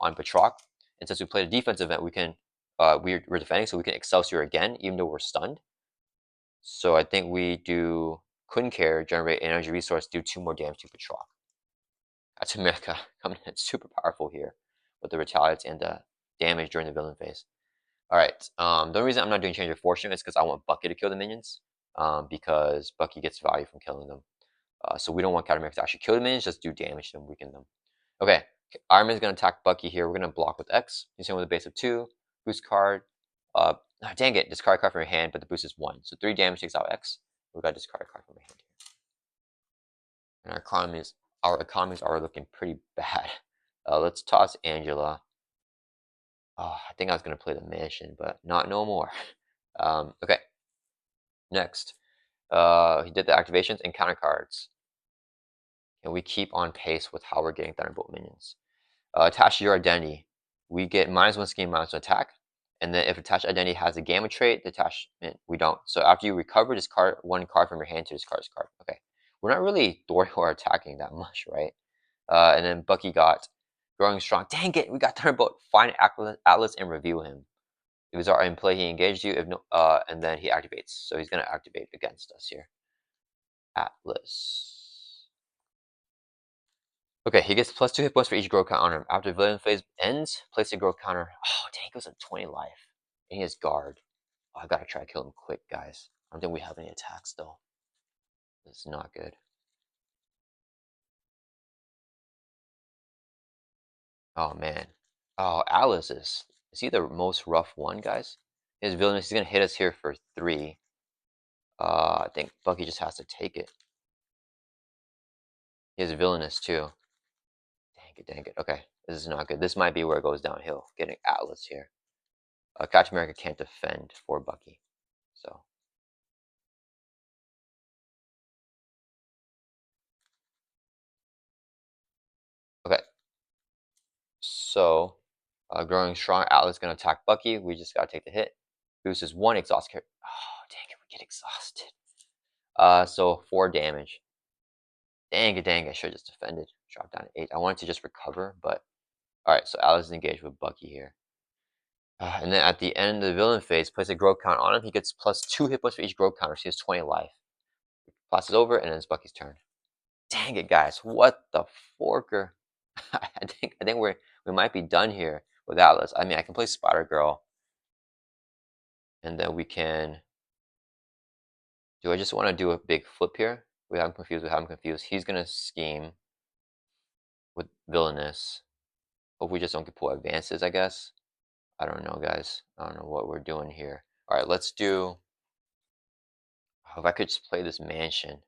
on Batroc. And since we played a defense event, we can. We're defending, so we can Excelsior again, even though we're stunned. So I think we do couldn't care, generate energy resource, do 2 more damage to Batroc. That's America coming in super powerful here with the retaliates and the damage during the villain phase. Alright, the only reason I'm not doing Change of Fortune is because I want Bucky to kill the minions, because Bucky gets value from killing them. So we don't want Captain America to actually kill the minions, just do damage to them, weaken them. Okay, Iron Man's going to attack Bucky here. We're going to block with X. He's going with a base of 2. Boost card. Dang it, discard a card from your hand, but the boost is 1. So 3 damage takes out X. We've got to discard a card from your hand here. And our economies are looking pretty bad. Let's toss Angela. Oh, I think I was going to play the mansion, but not no more. Okay. Next. He did the activations and counter cards. Can we keep on pace with how we're getting Thunderbolt minions? Attach your identity. We get -1 scheme, -1 attack. And then if attached identity has a gamma trait, the attachment, we don't. So after you recover, discard 1 card from your hand to discard this card. Okay. We're not really throwing or attacking that much, right? And then Bucky got Growing Strong. Dang it, we got Thunderbolt. Find Atlas and reveal him. If he's already in play, he engaged you. If no, and then he activates. So he's gonna activate against us here. Atlas. Okay, he gets +2 hit points for each growth count on him. After the villain phase ends, place a growth counter. Oh, dang, he goes at 20 life. And he has guard. Oh, I gotta try to kill him quick, guys. I don't think we have any attacks though. This is not good. Oh man. Oh, Alice is he the most rough one, guys? His villainous, he's gonna hit us here for 3. I think Bucky just has to take it. He has villainous too. Dang it. Okay, this is not good. This might be where it goes downhill. Getting Atlas here. Captain America can't defend for Bucky. So. Okay. So, growing strong, Atlas gonna attack Bucky. We just gotta take the hit. Boost is 1, exhaust carry. Oh, dang it, we get exhausted. So 4 damage. Dang it, I should have just defended. Drop down to 8. I wanted to just recover, but alright, so Atlas is engaged with Bucky here. And then at the end of the villain phase, place a growth count on him. He gets plus 2 hit points for each growth counter, so he has 20 life. Passes over, and then it's Bucky's turn. Dang it, guys! What the forker? I think we might be done here with Atlas. I mean, I can play Spider Girl, and then we can. Do I just want to do a big flip here? We have him confused. We have him confused. He's gonna scheme with villainous. Hope we just don't get pull advances, I guess. I don't know, guys. I don't know what we're doing here. All right, let's do. If I could just play this mansion,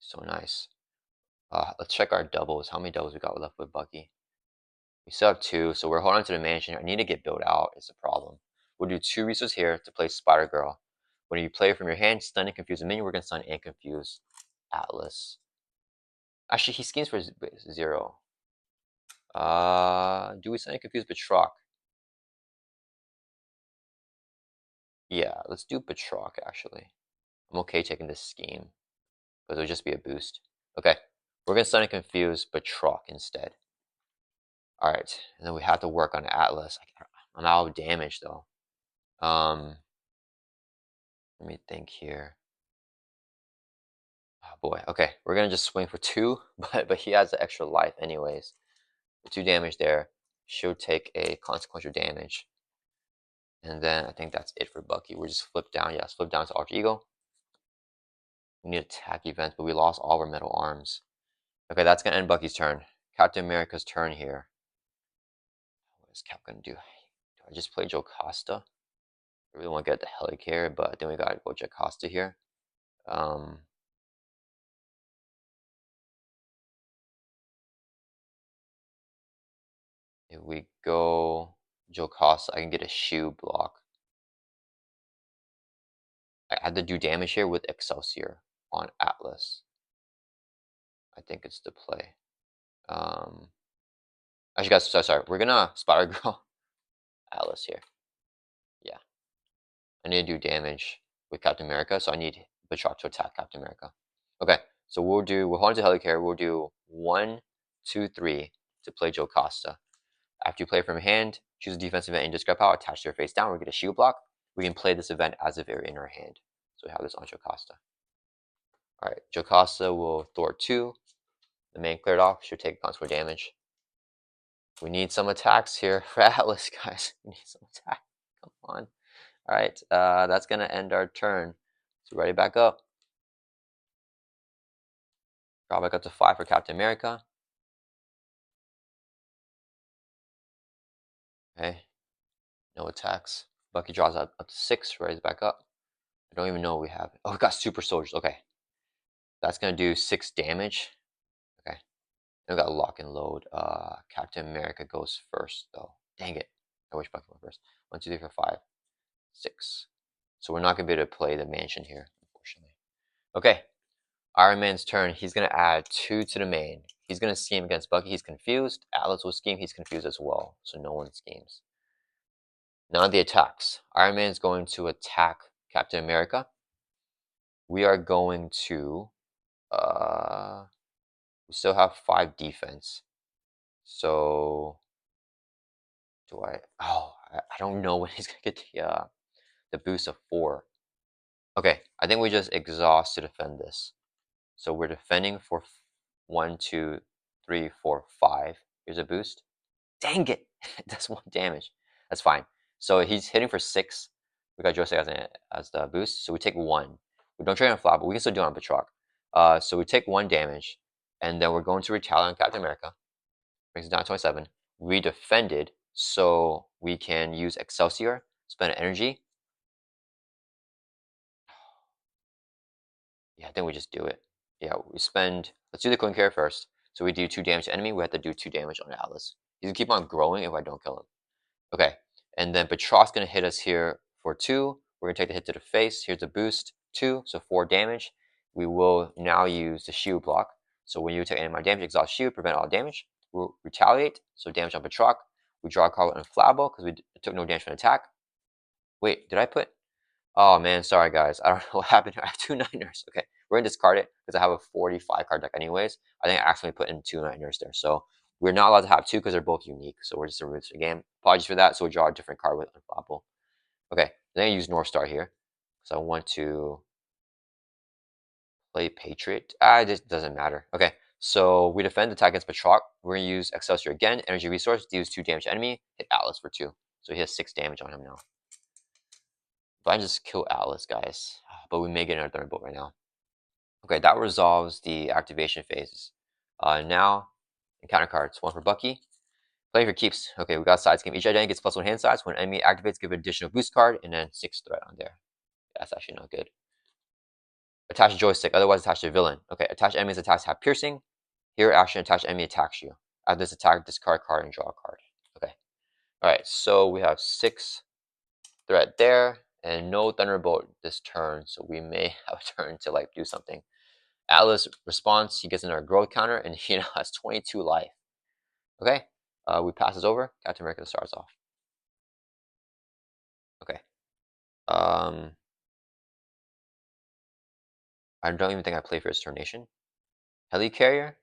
so nice. Let's check our doubles. How many doubles we got left with Bucky? We still have 2, so we're holding on to the mansion. I need to get built out is the problem. We'll do 2 resources here to play Spider Girl. When you play from your hand, stun and confuse a minion, we're going to stun and confuse Atlas. Actually, he schemes for 0. Do we stun and confuse Batroc? Yeah, let's do Batroc, actually. I'm okay taking this scheme, because it'll just be a boost. Okay, we're going to stun and confuse Batroc instead. Alright, and then we have to work on Atlas. I'm out of damage, though. Let me think here. Oh boy, okay, we're gonna just swing for 2, but he has the extra life anyways. 2 damage there. She'll take a consequential damage. And then I think that's it for Bucky. We're just flip down. Yes, flip down to Alter Ego. We need attack events, but we lost all of our metal arms. Okay, that's gonna end Bucky's turn. Captain America's turn here. What is Cap gonna do? Do I just play Jocasta? I really want to get the Helicarrier, but I think we gotta go Jocasta here. If we go Jocasta, I can get a shield block. I had to do damage here with Excelsior on Atlas. I think it's the play. Actually, guys, sorry. We're gonna Spider Girl Atlas here. Yeah. I need to do damage with Captain America, so I need Batroc to attack Captain America. Okay, so we'll hold on to Helicarrier. We'll do 1, 2, 3 to play Jocasta. After you play from hand, choose a defensive event and discard power, attach to your face down, we get a shield block. We can play this event as if they're in our hand. So we have this on Jocasta. Alright, Jocasta will thwart 2. The main cleared off, should take consequential damage. We need some attacks here for Atlas, guys. We need some attack. Come on. Alright, that's gonna end our turn. So ready back up. Draw back up to 5 for Captain America. Okay. No attacks. Bucky draws up to 6, ready back up. I don't even know what we have. Oh, we got super soldiers. Okay. That's gonna do 6 damage. Okay. And we got lock and load. Captain America goes first though. Dang it. I wish Bucky went first. 1, 2, 3, 4, 5, 6. So we're not gonna be able to play the mansion here, unfortunately. Okay. Iron Man's turn. He's gonna add 2 to the main. He's gonna scheme against Bucky. He's confused. Atlas will scheme. He's confused as well. So no one schemes. Now the attacks. Iron Man is going to attack Captain America. We are going to we still have 5 defense. So do I don't know when he's gonna get the boost of 4. Okay, I think we just exhaust to defend this. So we're defending for 1, 2, 3, 4, 5. Here's a boost. Dang it! That's 1 damage. That's fine. So he's hitting for 6. We got Jose as the boost. So we take 1. We don't trade on Flat, but we can still do it on Batroc. So we take 1 damage, and then we're going to retaliate on Captain America. Brings it down to 27. We defended, so we can use Excelsior, spend energy. Yeah, I think we just do it. Yeah, we spend. Let's do the clone carrier first. So we do 2 damage to enemy. We have to do 2 damage on Atlas. He's gonna keep on growing if I don't kill him. Okay, and then Batroc's gonna hit us here for 2. We're gonna take the hit to the face. Here's a boost, 2, so 4 damage. We will now use the shield block. So when you take any more damage, exhaust shield, prevent all damage. We'll retaliate, so damage on Batroc. We draw a card with Inflammable because we took no damage from an attack. Wait, did I put? Oh man, sorry guys. I don't know what happened here. I have 2 Nightmares. Okay, we're gonna discard it because I have a 45 card deck anyways. I think I accidentally put in 2 Nightmares there. So We're not allowed to have two because they're both unique, so we're just gonna remove the game. Apologies for that. So we'll draw a different card with Unflappable. Okay, then I use North Star here. So I want to play Patriot. It just doesn't matter. Okay, so we defend, attack against Patrock. We're gonna use Excelsior again. Energy resource, deals 2 damage to enemy. Hit Atlas for 2. So he has 6 damage on him now. But I just kill Atlas, guys. But we may get another Thunderbolt right now. Okay, that resolves the activation phases. Now, encounter cards. 1 for Bucky. Play for keeps. Okay, we got side scheme. Each identity gets +1 hand size. When enemy activates, give an additional boost card, and then 6 threat on there. That's actually not good. Attach joystick, otherwise attached to villain. Okay, attach enemy's attacks have piercing. Here, action, attach enemy attacks you. After this attack, discard card and draw a card. Okay. Alright, so we have 6 threat there, and no Thunderbolt this turn, so we may have a turn to like do something. Atlas response, he gets another growth counter, and he now has 22 life. Okay, we pass this over. Captain America starts off. Okay. I don't even think I play for his Nation. Helicarrier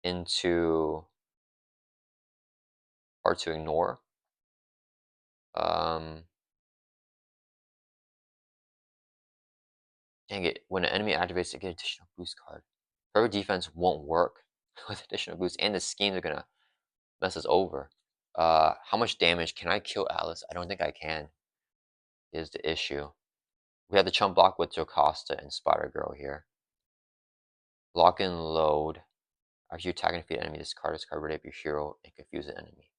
into hard to ignore. Dang it, when an enemy activates to get additional boost card. Her defense won't work with additional boost, and the schemes are gonna mess us over. How much damage can I kill Alice? I don't think I can, is the issue. We have the chump block with Jocasta and Spider Girl here. Lock and load. After you attack and defeat an enemy, discard ready up your hero and confuse the enemy.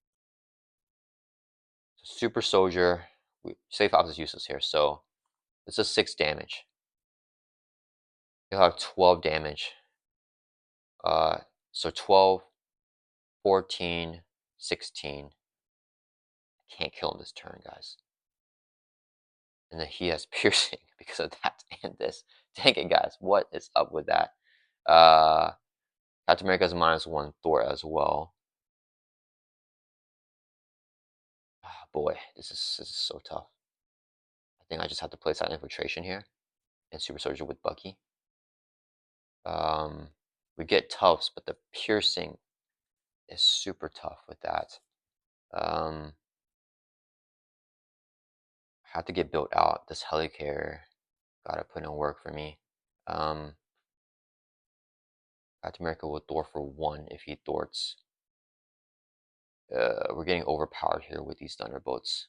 So Super Soldier, Safe Ops is useless here, so this is 6 damage. He'll have 12 damage. So 12, 14, 16. I can't kill him this turn, guys. And then he has piercing because of that and this. Dang it, guys. What is up with that? Captain America has -1, Thor as well. Oh, boy, this is so tough. I think I just have to play Silent Infiltration here and Super Soldier with Bucky. We get toughs, but the piercing is super tough with that. I have to get built out. This Helicarrier gotta put in work for me. Captain America will Thor for 1 if he thwarts. We're getting overpowered here with these Thunderbolts.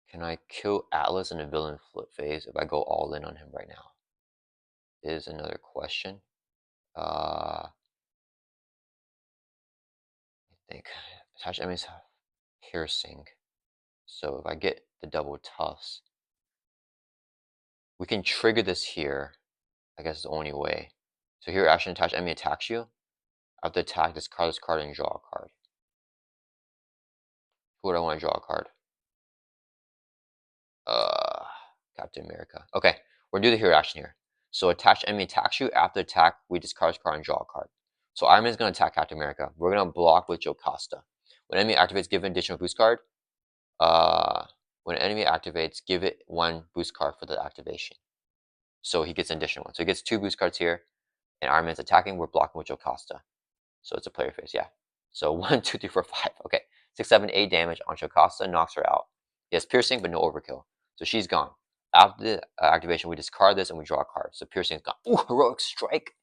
Can I kill Atlas in a villain flip phase if I go all in on him right now? Is another question. I think attached enemies have piercing. So if I get the double toughs, we can trigger this here. I guess it's the only way. So here, action attached enemy attacks you. After attack, discard this card and draw a card. Who would I want to draw a card? Captain America. Okay, we're gonna do the hero action here. So attached enemy attacks you. After attack, we discard this card and draw a card. So Iron Man is gonna attack Captain America. We're gonna block with Jocasta. When enemy activates, give an additional boost card. When enemy activates, give it 1 boost card for the activation. So he gets an additional 1. So he gets 2 boost cards here. And Iron Man's attacking. We're blocking with Jocasta. So it's a player phase, yeah. So 1, 2, 3, 4, 5. Okay, 6, 7, 8 damage on Jocasta. Knocks her out. He has piercing, but no overkill. So she's gone. After the activation, we discard this and we draw a card. So piercing is gone. Ooh, heroic strike.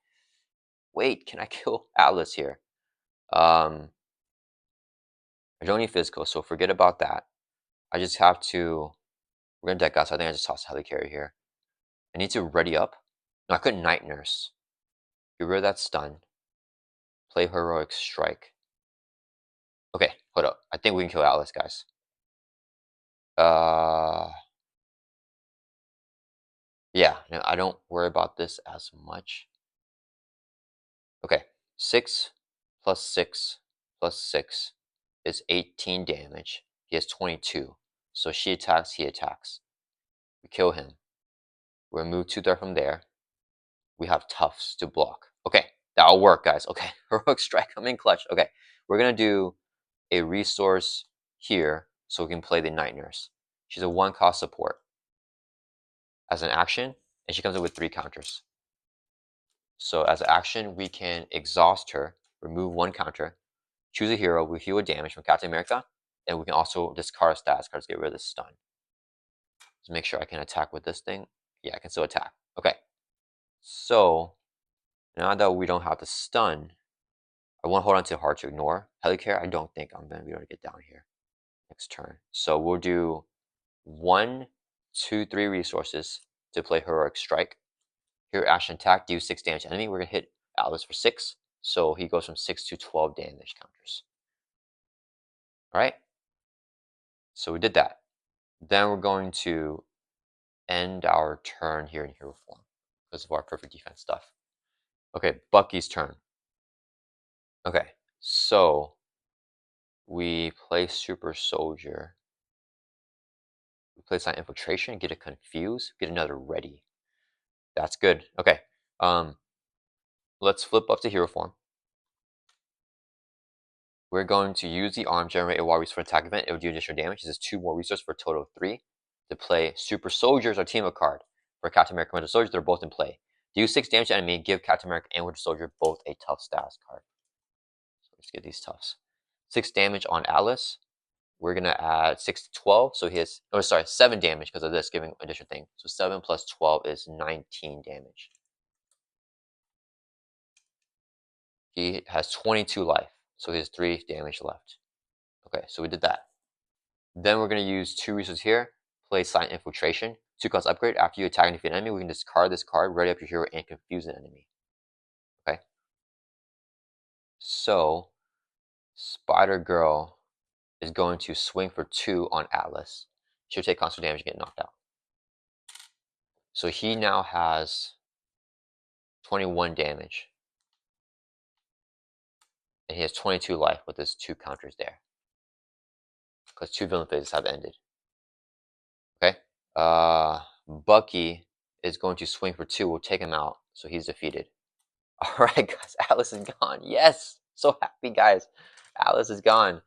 Wait, can I kill Atlas here? I don't need physical, so forget about that. I just have to. We're gonna deck out, so I think I just toss Helicarrier here. I need to ready up. No, I couldn't Night Nurse. Get rid of that stun. Play heroic strike. Okay, hold up. I think we can kill Atlas, guys. Yeah, no, I don't worry about this as much. Okay, 6 plus 6 plus 6 is 18 damage. He has 22. So she attacks, he attacks. We kill him. We remove 2 threat from there. We have toughs to block. Okay, that'll work, guys. Okay, heroic strike, I'm in clutch. Okay, we're gonna do a resource here so we can play the Night Nurse. She's a 1-cost support as an action, and she comes in with 3 counters. So as an action, we can exhaust her, remove one counter, choose a hero, we heal damage from Captain America, and we can also discard stats cards to get rid of the stun. Let's make sure I can attack with this thing. Yeah, I can still attack. Okay. So now that we don't have the stun, I want to hold on to hard to ignore. Helicare, I don't think I'm going to be able to get down here next turn. So we'll do 1, 2, 3 resources to play Heroic Strike. Hero action attack, do 6 damage to enemy. We're going to hit Atlas for 6. So he goes from 6 to 12 damage counters. Alright? So we did that. Then we're going to end our turn here in hero form because of our perfect defense stuff. Okay, Bucky's turn. Okay, so we play Super Soldier. We play Silent Infiltration, get it confused, get another ready. That's good. Okay, let's flip up to hero form. We're going to use the arm, generate a wild resource for attack event. It will do additional damage. This is 2 more resources for a total of 3. To play Super Soldiers or Team Up card. For Captain America and Winter Soldier, they're both in play. Do 6 damage to enemy, give Captain America and Winter Soldier both a tough status card. So let's get these toughs. 6 damage on Atlas. We're going to add 6 to 12. So he has, 7 damage because of this, giving additional thing. So 7 plus 12 is 19 damage. He has 22 life. So he has 3 damage left. Okay, so we did that. Then we're going to use 2 resources here. Play Silent Infiltration. 2 cost upgrade. After you attack and defeat an enemy, we can discard this card, ready up your hero, and confuse an enemy. Okay. So, Spider-Girl is going to swing for 2 on Atlas. She'll take constant damage and get knocked out. So he now has 21 damage. And he has 22 life with his 2 counters there. Because 2 villain phases have ended. Okay. Bucky is going to swing for 2. We'll take him out. So he's defeated. Alright, guys. Atlas is gone. Yes! So happy, guys. Atlas is gone.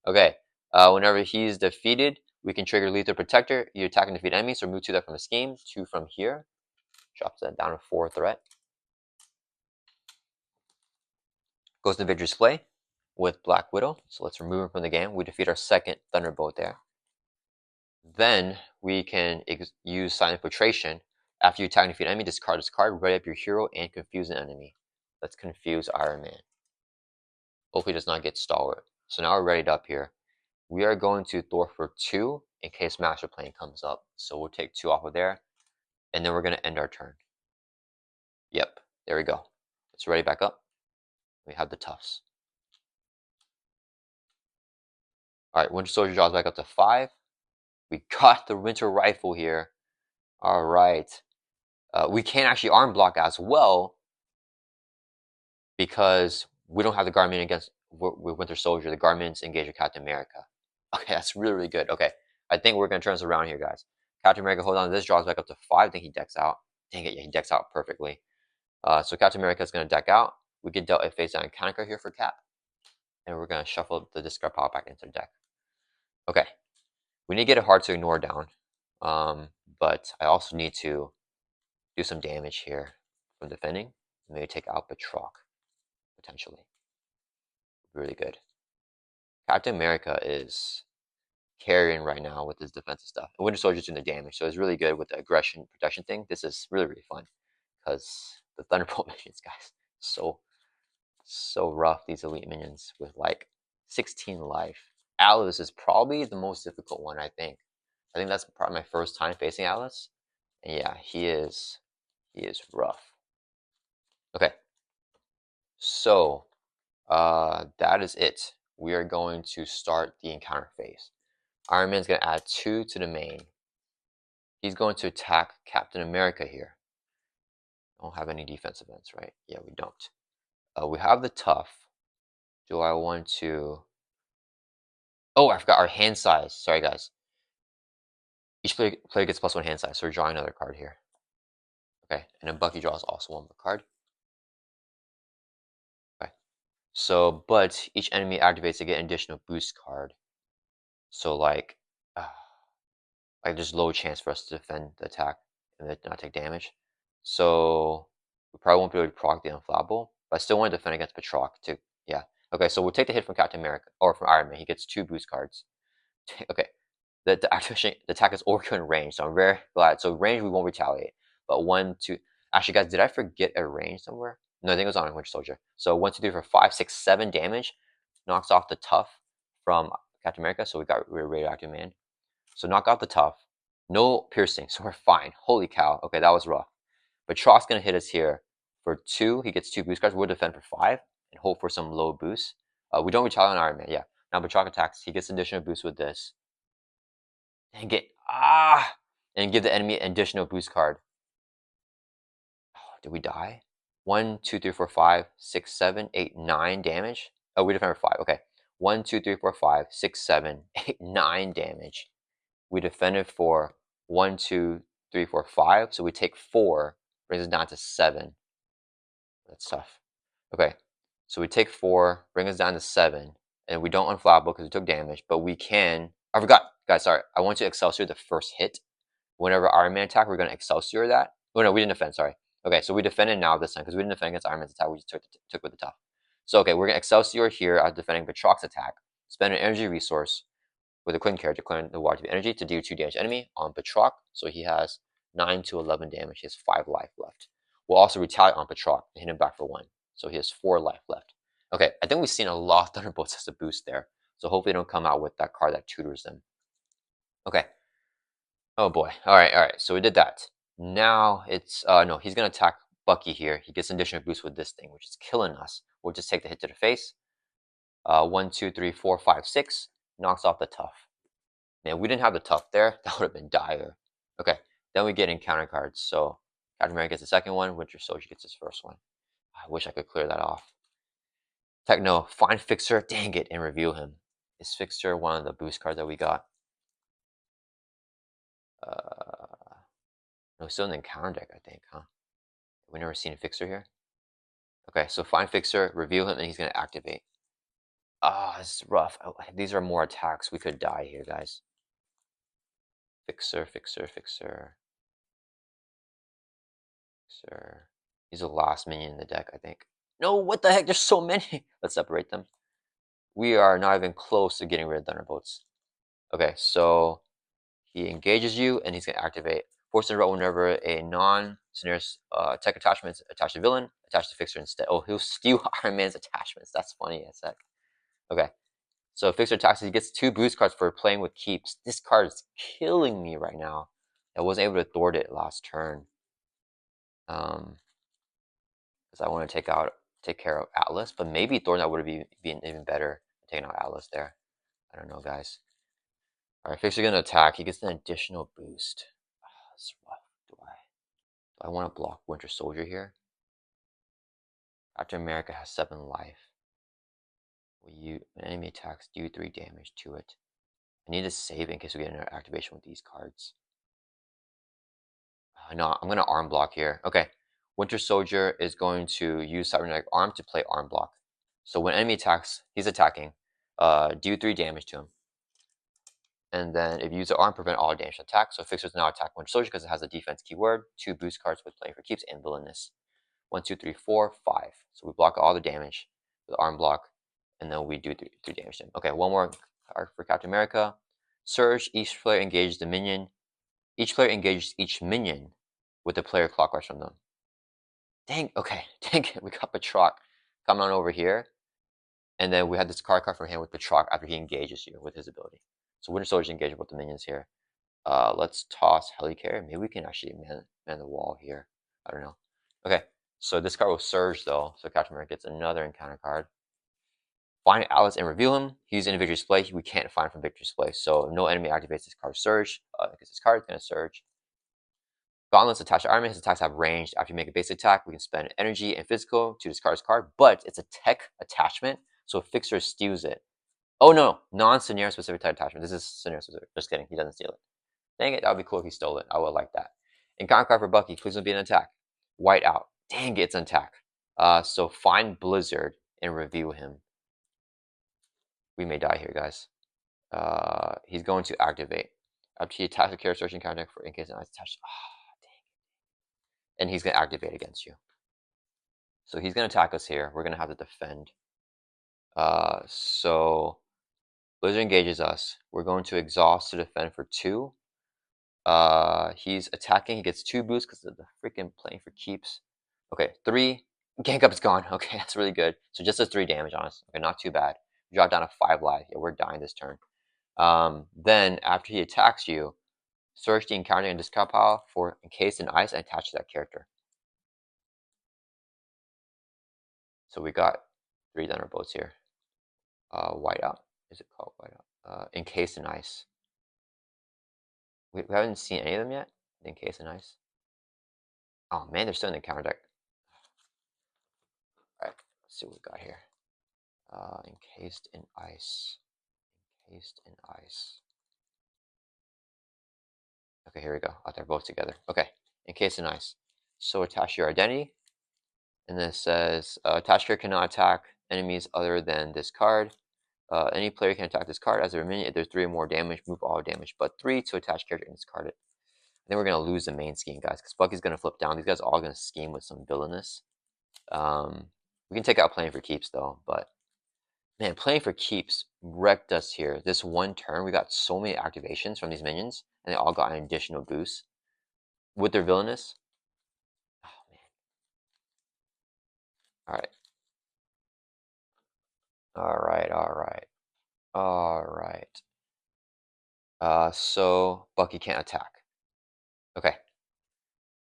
Okay. Whenever he's defeated, we can trigger Lethal Protector. You attack and defeat enemies. So remove 2 that from a scheme. 2 from here. Drops that down to 4 threat. Goes to Victory Display with Black Widow. So let's remove him from the game. We defeat our second Thunderbolt there. Then we can use Silent Infiltration. After you attack and defeat an enemy, discard this card, ready up your hero, and confuse an enemy. Let's confuse Iron Man. Hopefully does not get Stalwart. So now we're readied up here. We are going to Thor for 2 in case Master Plan comes up. So we'll take 2 off of there. And then we're going to end our turn. Yep, there we go. Let's ready back up. We have the Tufts. Alright, Winter Soldier draws back up to 5. We got the Winter Rifle here. Alright. We can actually arm block as well because we don't have the Guardian against with Winter Soldier. The Guardians engage with Captain America. Okay, that's really, really good. Okay, I think we're going to turn this around here, guys. Captain America, hold on to this, draws back up to 5. I think he decks out. Dang it, yeah, he decks out perfectly. So Captain America is going to deck out. We get dealt a face down counter here for Cap. And we're going to shuffle the discard power back into the deck. Okay, we need to get it hard to ignore down. But I also need to do some damage here from defending. Maybe take out Batroc, potentially. Really good. Captain America is carrying right now with his defensive stuff. And Winter Soldier's doing the damage, so it's really good with the aggression protection thing. This is really, really fun because the Thunderbolt minions, guys, so rough. These elite minions with like 16 life. Atlas is probably the most difficult one, I think. I think that's probably my first time facing Atlas. And yeah, he is rough. Okay. So that is it. We are going to start the encounter phase. Iron Man's going to add 2 to the main. He's going to attack Captain America here. Don't have any defense events, right? Yeah, we don't. We have the tough. Do I want to... Oh, I forgot our hand size. Sorry, guys. Each player gets +1 hand size, so we're drawing another card here. Okay, and then Bucky draws also 1 more card. Okay. So, but each enemy activates to get an additional boost card. So, like there's low chance for us to defend the attack and not take damage. So We probably won't be able to proc the Unflappable, but I still want to defend against Patroc to, yeah. Okay, so we'll take the hit from Captain America, or from Iron Man. He gets 2 boost cards. Okay, the activation, the attack is overkill in range, so I'm very glad. So range, we won't retaliate. But 1, 2, actually, guys, did I forget a range somewhere? No, I think it was on Winter Soldier. So 1, 2, 3, 4, 5, 6, 7 damage, knocks off the tough from Captain America. So we're radioactive man. So knock out the tough, no piercing, so we're fine. Holy cow! Okay, that was rough. But Trot's gonna hit us here for 2. He gets 2 boost cards. We'll defend for 5 and hope for some low boost. We don't retaliate on Iron Man. Yeah. Now Batroc attacks. He gets additional boost with this. And get and give the enemy an additional boost card. Oh, did we die? 1, 2, 3, 4, 5, 6, 7, 8, 9 damage. Oh, we defend for 5. Okay. 1, 2, 3, 4, 5, 6, 7, 8, 9 damage. We defended for 1, 2, 3, 4, 5. So we take 4, brings us down to 7. That's tough. Okay, so we take 4, bring us down to 7, and we don't unflappable because we took damage, but we can. I forgot, guys. Sorry, I want to Excelsior the first hit. Whenever Iron Man attack, we're gonna Excelsior that. Oh no, we didn't defend. Sorry. Okay, so we defended now this time because we didn't defend against Iron Man's attack. We just took with the tough. So okay, we're gonna Excelsior here after defending Batroc's attack. Spend an energy resource with a Quinn character, declaring the water to be energy to do 2 damage enemy on Batroc. So he has 9 to 11 damage. He has 5 life left. We'll also retaliate on Batroc and hit him back for 1. So he has 4 life left. Okay, I think we've seen a lot of Thunderbolts as a boost there. So hopefully they don't come out with that card that tutors them. Okay. Oh boy. Alright. So we did that. Now it's, no, he's going to attack Bucky here. He gets an additional boost with this thing, which is killing us. We'll just take the hit to the face. 1, 2, 3, 4, 5, 6. Knocks off the tough. Man, we didn't have the tough there. That would have been dire. Okay, then we get encounter cards. So Captain America gets the second one. Winter Soldier gets his first one. I wish I could clear that off. Techno, find Fixer, dang it, and reveal him. Is Fixer one of the boost cards that we got? No, still in the encounter deck, I think, huh? We never seen a Fixer here. Okay, so find Fixer, reveal him, and he's gonna activate. This is rough. These are more attacks. We could die here, guys. Fixer. He's the last minion in the deck, I think. No, what the heck? There's so many. Let's separate them. We are not even close to getting rid of Thunderbolts. Okay, so he engages you, and he's going to activate. Force interrupt whenever a non-scenario tech attachment is attached to villain, attach to Fixer instead. Oh, he'll steal Iron Man's attachments. That's funny as heck. Okay, so Fixer attacks. He gets 2 boost cards for playing with keeps. This card is killing me right now. I wasn't able to thwart it last turn. Because I want to take care of Atlas, but maybe Thornite would have been even better taking out Atlas there. I don't know, guys. All right, Fixer gonna attack. He gets an additional boost. That's rough. Do I want to block Winter Soldier here? Captain America has 7 life. When enemy attacks, do 3 damage to it. I need to save in case we get another activation with these cards. No, I'm gonna arm block here. Okay. Winter Soldier is going to use Cybernetic Arm to play arm block. So when enemy attacks, he's attacking, do 3 damage to him. And then if you use the arm, prevent all damage attack. So Fixer's now attack Winter Soldier because it has a defense keyword, 2 boost cards with playing for keeps and villainous. 1, 2, 3, 4, 5. So we block all the damage with arm block, and then we do 3 damage to him. Okay, one more card for Captain America. Surge, each player engages the minion. Each player engages each minion with the player clockwise from them. Dang, okay, dang it, we got Batroc coming on over here. And then we had this card from him with Batroc after he engages you with his ability. So Winter Soldier's engaged with the minions here. Let's toss Helicarrier. Maybe we can actually man the wall here. I don't know. Okay, so this card will Surge though. So Captain America gets another encounter card. Find Atlas and reveal him. He's in Victory Display. We can't find from Victory Display. So no enemy activates this card Surge. Because this card is going to Surge. Gauntlets attached to Iron Man. His attacks have ranged. After you make a basic attack, we can spend energy and physical to discard his card, but it's a tech attachment, so Fixer steals it. Oh no, non-scenario specific type attachment. This is scenario specific. Just kidding, he doesn't steal it. Dang it, that would be cool if he stole it. I would like that. Encounter card for Bucky. Please don't be an attack. White out. Dang it, it's an attack. So find Blizzard and reveal him. We may die here, guys. He's going to activate. After he attacks a character searching counter for in case an ice attached. And he's going to activate against you. So he's gonna attack us here. We're gonna have to defend. So Blizzard engages us. We're going to exhaust to defend for 2. He's attacking. He gets 2 boosts because of the freaking playing for keeps. Okay, 3. Gank up is gone. Okay, that's really good. So just does 3 damage on us. Okay, not too bad. We drop down to 5 life. Yeah, we're dying this turn. Then after he attacks you, search the encounter in discard pile for encased in ice and attach to that character. So we got 3 Thunderbolts here. Whiteout. Is it called whiteout? Encased in ice. We haven't seen any of them yet. Encased in ice. Oh man, they're still in the counter deck. Alright, let's see what we got here. Encased in ice. Encased in ice. Okay, here we go. Oh, they're both together. Okay, encased in ice. So attach your identity. And then it says, attached character cannot attack enemies other than this card. Any player can attack this card as a minion. If there's 3 or more damage, move all damage but 3 to attach character and discard it. I think we're going to lose the main scheme, guys, because Bucky's going to flip down. These guys are all going to scheme with some villainous. We can take out playing for keeps, though, but man, playing for keeps wrecked us here. This one turn, we got so many activations from these minions, and they all got an additional boost with their villainous. Oh, man. Alright. Alright. So Bucky can't attack. Okay.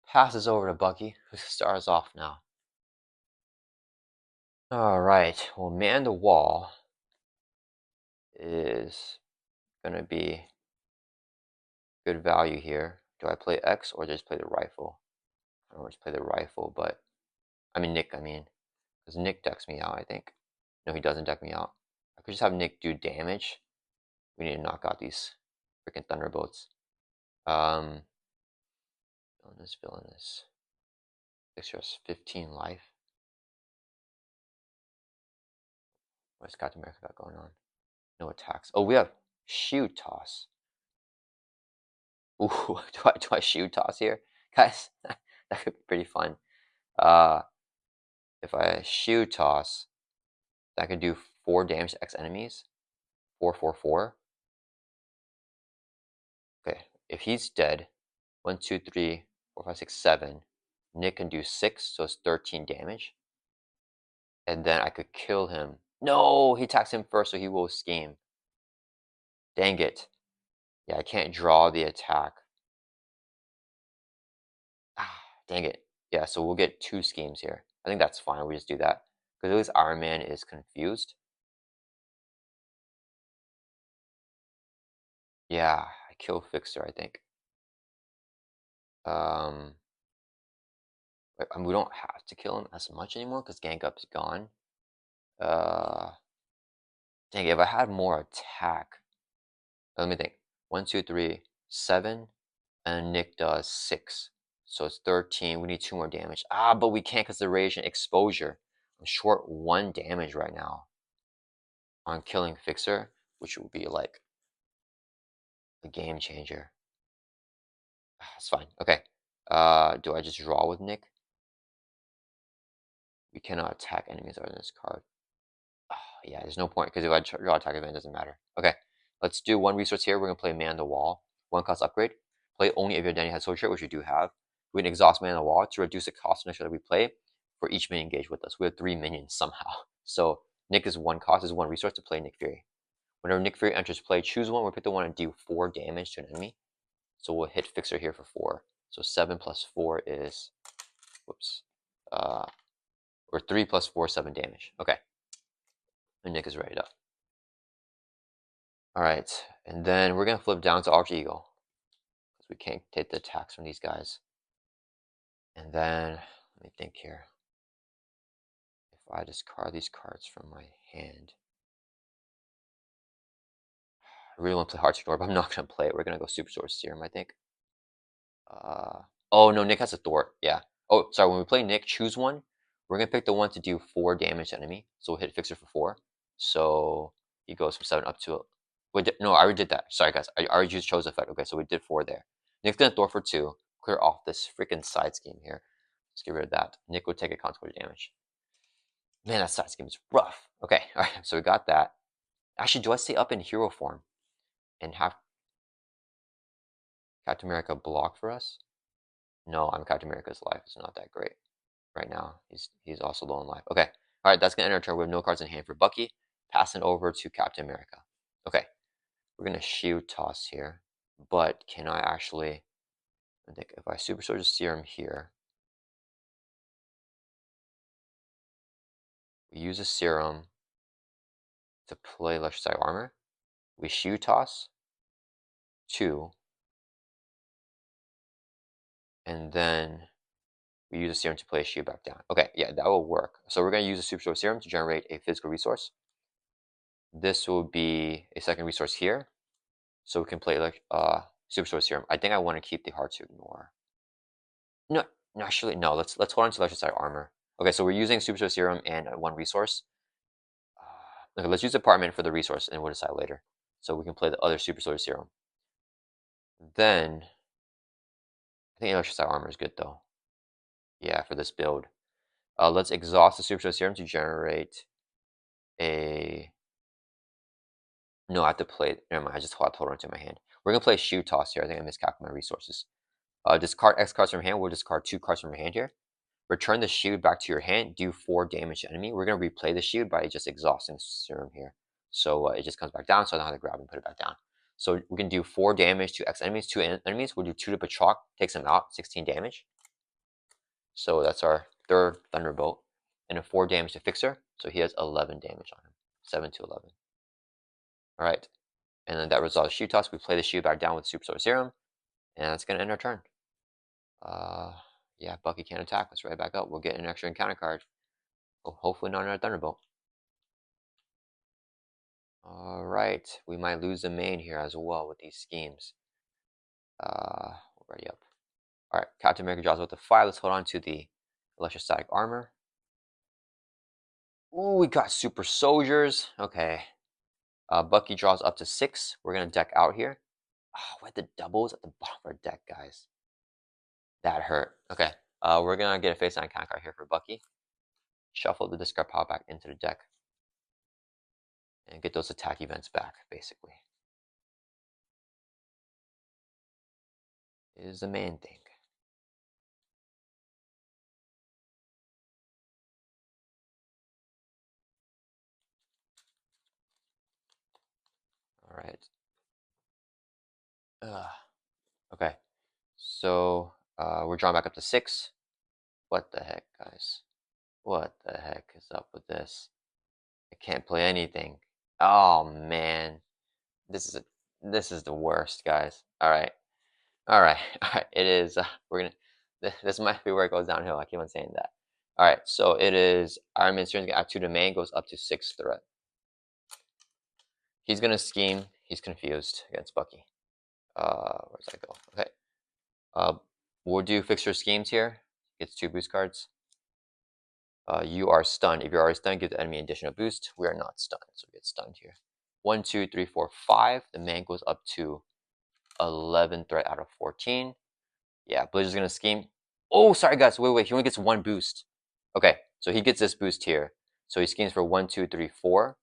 Passes over to Bucky, who starts off now. Alright, well, man the wall is gonna be good value here. Do I play X or just play the rifle? I don't just play the rifle, but Nick, because Nick decks me out, I think. No, he doesn't deck me out. I could just have Nick do damage. We need to knock out these freaking Thunderbolts. Villainous. Extras 15 life. What's Captain America got going on? No attacks. Oh, we have Shield Toss. Ooh, do I Shield Toss here? Guys, that could be pretty fun. If I Shield Toss, that could do 4 damage to X enemies. 4, 4, 4. Okay, if he's dead, 1, 2, 3, 4, 5, 6, 7. Nick can do 6, so it's 13 damage. And then I could kill him. No, he attacks him first, so he will scheme. Dang it. Yeah, I can't draw the attack. Ah, dang it. Yeah, so we'll get 2 schemes here. I think that's fine. We just do that. Because at least Iron Man is confused. Yeah, I kill Fixer, I think. We don't have to kill him as much anymore because Gank Up is gone. Dang it, if I had more attack. Let me think. 1, 2, 3, 7. And Nick does 6. So it's 13. We need 2 more damage. But we can't because the radiation exposure. I'm short 1 damage right now on killing Fixer, which would be like a game changer. It's fine. Okay. Do I just draw with Nick? We cannot attack enemies other than this card. Yeah, there's no point because if I draw attack event, it doesn't matter. Okay, let's do 1 resource here. We're gonna play Man the Wall. 1 cost upgrade. Play only if your identity has soldier, which we do have. We can exhaust Man the Wall to reduce the cost of that we play for each minion engaged with us. We have 3 minions somehow. So Nick is 1 cost, is 1 resource to play Nick Fury. Whenever Nick Fury enters play, choose one. We'll pick the one and do 4 damage to an enemy. So we'll hit Fixer here for 4. So 7 plus 4 is, whoops, or 3 plus 4, 7 damage. Okay. And Nick is ready to. Alright, and then we're going to flip down to Arch Eagle. Because we can't take the attacks from these guys. And then, let me think here. If I discard these cards from my hand. I really want to play Hearts Ignore, but I'm not going to play it. We're going to go Super Sword Serum, I think. Oh, no, Nick has a Thwart. Yeah. Oh, sorry, when we play Nick, choose one. We're going to pick the one to do 4 damage to enemy. So we'll hit Fixer for 4. So he goes from 7 up to... Wait, no, I already did that. Sorry, guys. I already chose effect. Okay, so we did 4 there. Nick's going to Thwart for 2. Clear off this freaking side scheme here. Let's get rid of that. Nick would take a consequence damage. Man, that side scheme is rough. Okay, all right, so we got that. Actually, do I stay up in hero form and have Captain America block for us? No, I'm Captain America's life is not that great right now. He's also low in life. Okay, all right, that's gonna end our turn. We have no cards in hand for Bucky. Passing over to Captain America. Okay, we're gonna shield toss here, but can I actually? I think if I Super Soldier Serum here, we use a serum to play Electric Armor. We shield toss 2, and then we use a serum to play a shield back down. Okay, yeah, that will work. So we're going to use a Super Soldier Serum to generate a physical resource. This will be a second resource here. So we can play like Super Soldier Serum. I think I want to keep the Hard to Ignore. No, actually, no. Let's hold on to Electric Armor. Okay, so we're using Super Soldier Serum and one resource. Okay, let's use Apartment for the resource, and we'll decide later. So we can play the other Super Soldier Serum. Then, I think Electric Armor is good though. Yeah, for this build. Let's exhaust the Super Soldier Serum to generate a... No, I have to play... Never mind, I just hold on to my hand. We're going to play Shoe Toss here. I think I miscalculated my resources. Discard X cards from hand. We'll discard 2 cards from your hand here. Return the shield back to your hand. Do 4 damage to enemy. We're going to replay the shield by just exhausting the serum here. So it just comes back down, so I don't have to grab and put it back down. So we can do 4 damage to X enemies, 2 enemies. We'll do 2 to Pachok, takes them out, 16 damage. So that's our third Thunderbolt. And a 4 damage to Fixer, so he has 11 damage on him. 7 to 11. Alright. And then that resolves Shield Toss. We play the shield back down with Super Soldier Serum. And that's going to end our turn. Yeah, Bucky can't attack. Let's right back up. We'll get an extra encounter card. Hopefully not another Thunderbolt. Alright. We might lose the main here as well with these schemes. Ready up. Alright, Captain America draws with the 5. Let's hold on to the Electrostatic Armor. Ooh, we got Super Soldiers. Okay. Bucky draws up to 6. We're going to deck out here. Oh, we had the doubles at the bottom of our deck, guys. That hurt. Okay. We're going to get a face-down encounter card here for Bucky. Shuffle the discard pile back into the deck. And get those attack events back, basically. Is the main thing. Alright. Okay. So, we're drawing back up to 6. What the heck, guys? What the heck is up with this? I can't play anything. Oh, man. This is the worst, guys. Alright. Alright. Alright. It is, we're gonna, this might be where it goes downhill. I keep on saying that. Alright, so it is Iron Man's turn to add 2 to main, goes up to 6 threat. He's gonna scheme. He's confused against Bucky. Where's that go? Okay. We'll do fixture schemes here. Gets 2 boost cards. You are stunned. If you're already stunned, give the enemy an additional boost. We are not stunned, so we get stunned here. 1, 2, 3, 4, 5. The man goes up to 11 threat out of 14. Yeah, Blizzard's gonna scheme. Oh, sorry guys. Wait. He only gets 1 boost. Okay, so he gets this boost here. So he schemes for 1, 2, 3, 4.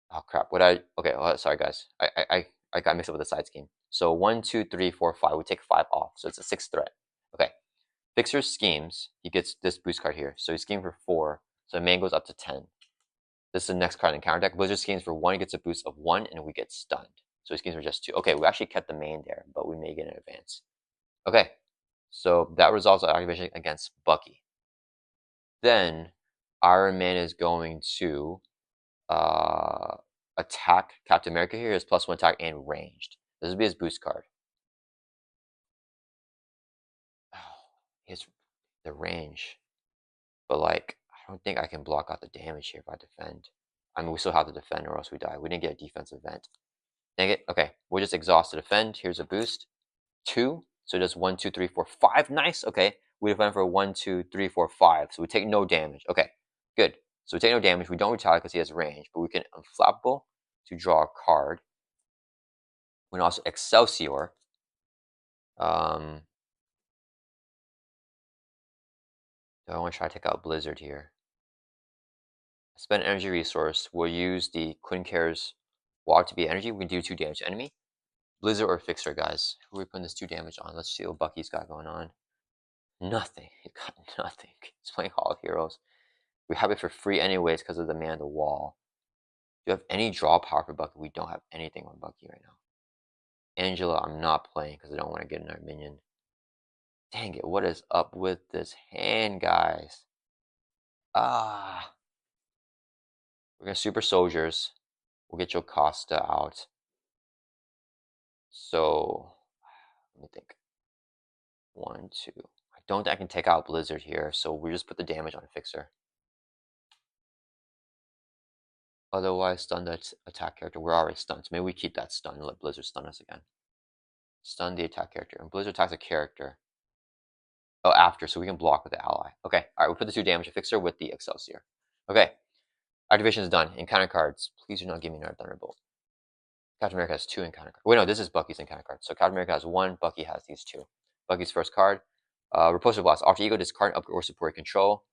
Oh crap! Okay. Sorry guys. I got mixed up with the side scheme. So 1, 2, 3, 4, 5. We take 5 off. So it's a 6 threat. Okay. Fixer schemes. He gets this boost card here. So he schemes for 4. So the man goes up to 10. This is the next card in counter deck. Blizzard schemes for 1. He gets a boost of 1, and we get stunned. So he schemes for just 2. Okay, we actually kept the main there, but we may get an advance. Okay. So that resolves our activation against Bucky. Then Iron Man is going to attack Captain America here. He has +1 attack and ranged. This would be his boost card. Oh, he has the range. But like, I don't think I can block out the damage here if I defend. I mean, we still have to defend or else we die. We didn't get a defensive event. Dang it. Okay, we'll just exhaust to defend. Here's a boost. 2. So just 1, 2, 3, 4, 5. Nice. Okay, we defend for 1, 2, 3, 4, 5. So we take no damage. Okay, good. So we take no damage. We don't retaliate because he has range, but we can unflappable to draw a card. We can also Excelsior. Do I want to try to take out Blizzard here? Spend energy resource. We'll use the Quinn Care's water to be energy. We can do 2 damage to enemy. Blizzard or Fixer, guys. Who are we putting this 2 damage on? Let's see what Bucky's got going on. Nothing. He got nothing. He's playing Hall Heroes. We have it for free anyways because of the man of the wall. Do you have any draw power for Bucky? We don't have anything on Bucky right now. Angela, I'm not playing because I don't want to get another minion. Dang it, what is up with this hand, guys? Ah. We're gonna super soldiers. We'll get Jocasta out. So, let me think. 1, 2. I don't think I can take out Blizzard here, so we just put the damage on Fixer. Otherwise, stun the attack character. We're already stunned, so maybe we keep that stun and let Blizzard stun us again. Stun the attack character, and Blizzard attacks a character. Oh, after, so we can block with the ally. Okay, alright, we put the 2 damage to Fixer with the Excelsior. Okay, activation is done. Encounter cards. Please do not give me another Thunderbolt. Captain America has 2 encounter cards. Wait, no, this is Bucky's encounter card. So Captain America has 1, Bucky has these 2. Bucky's first card. Repulsive Blast. After ego, discard, upgrade, or support control.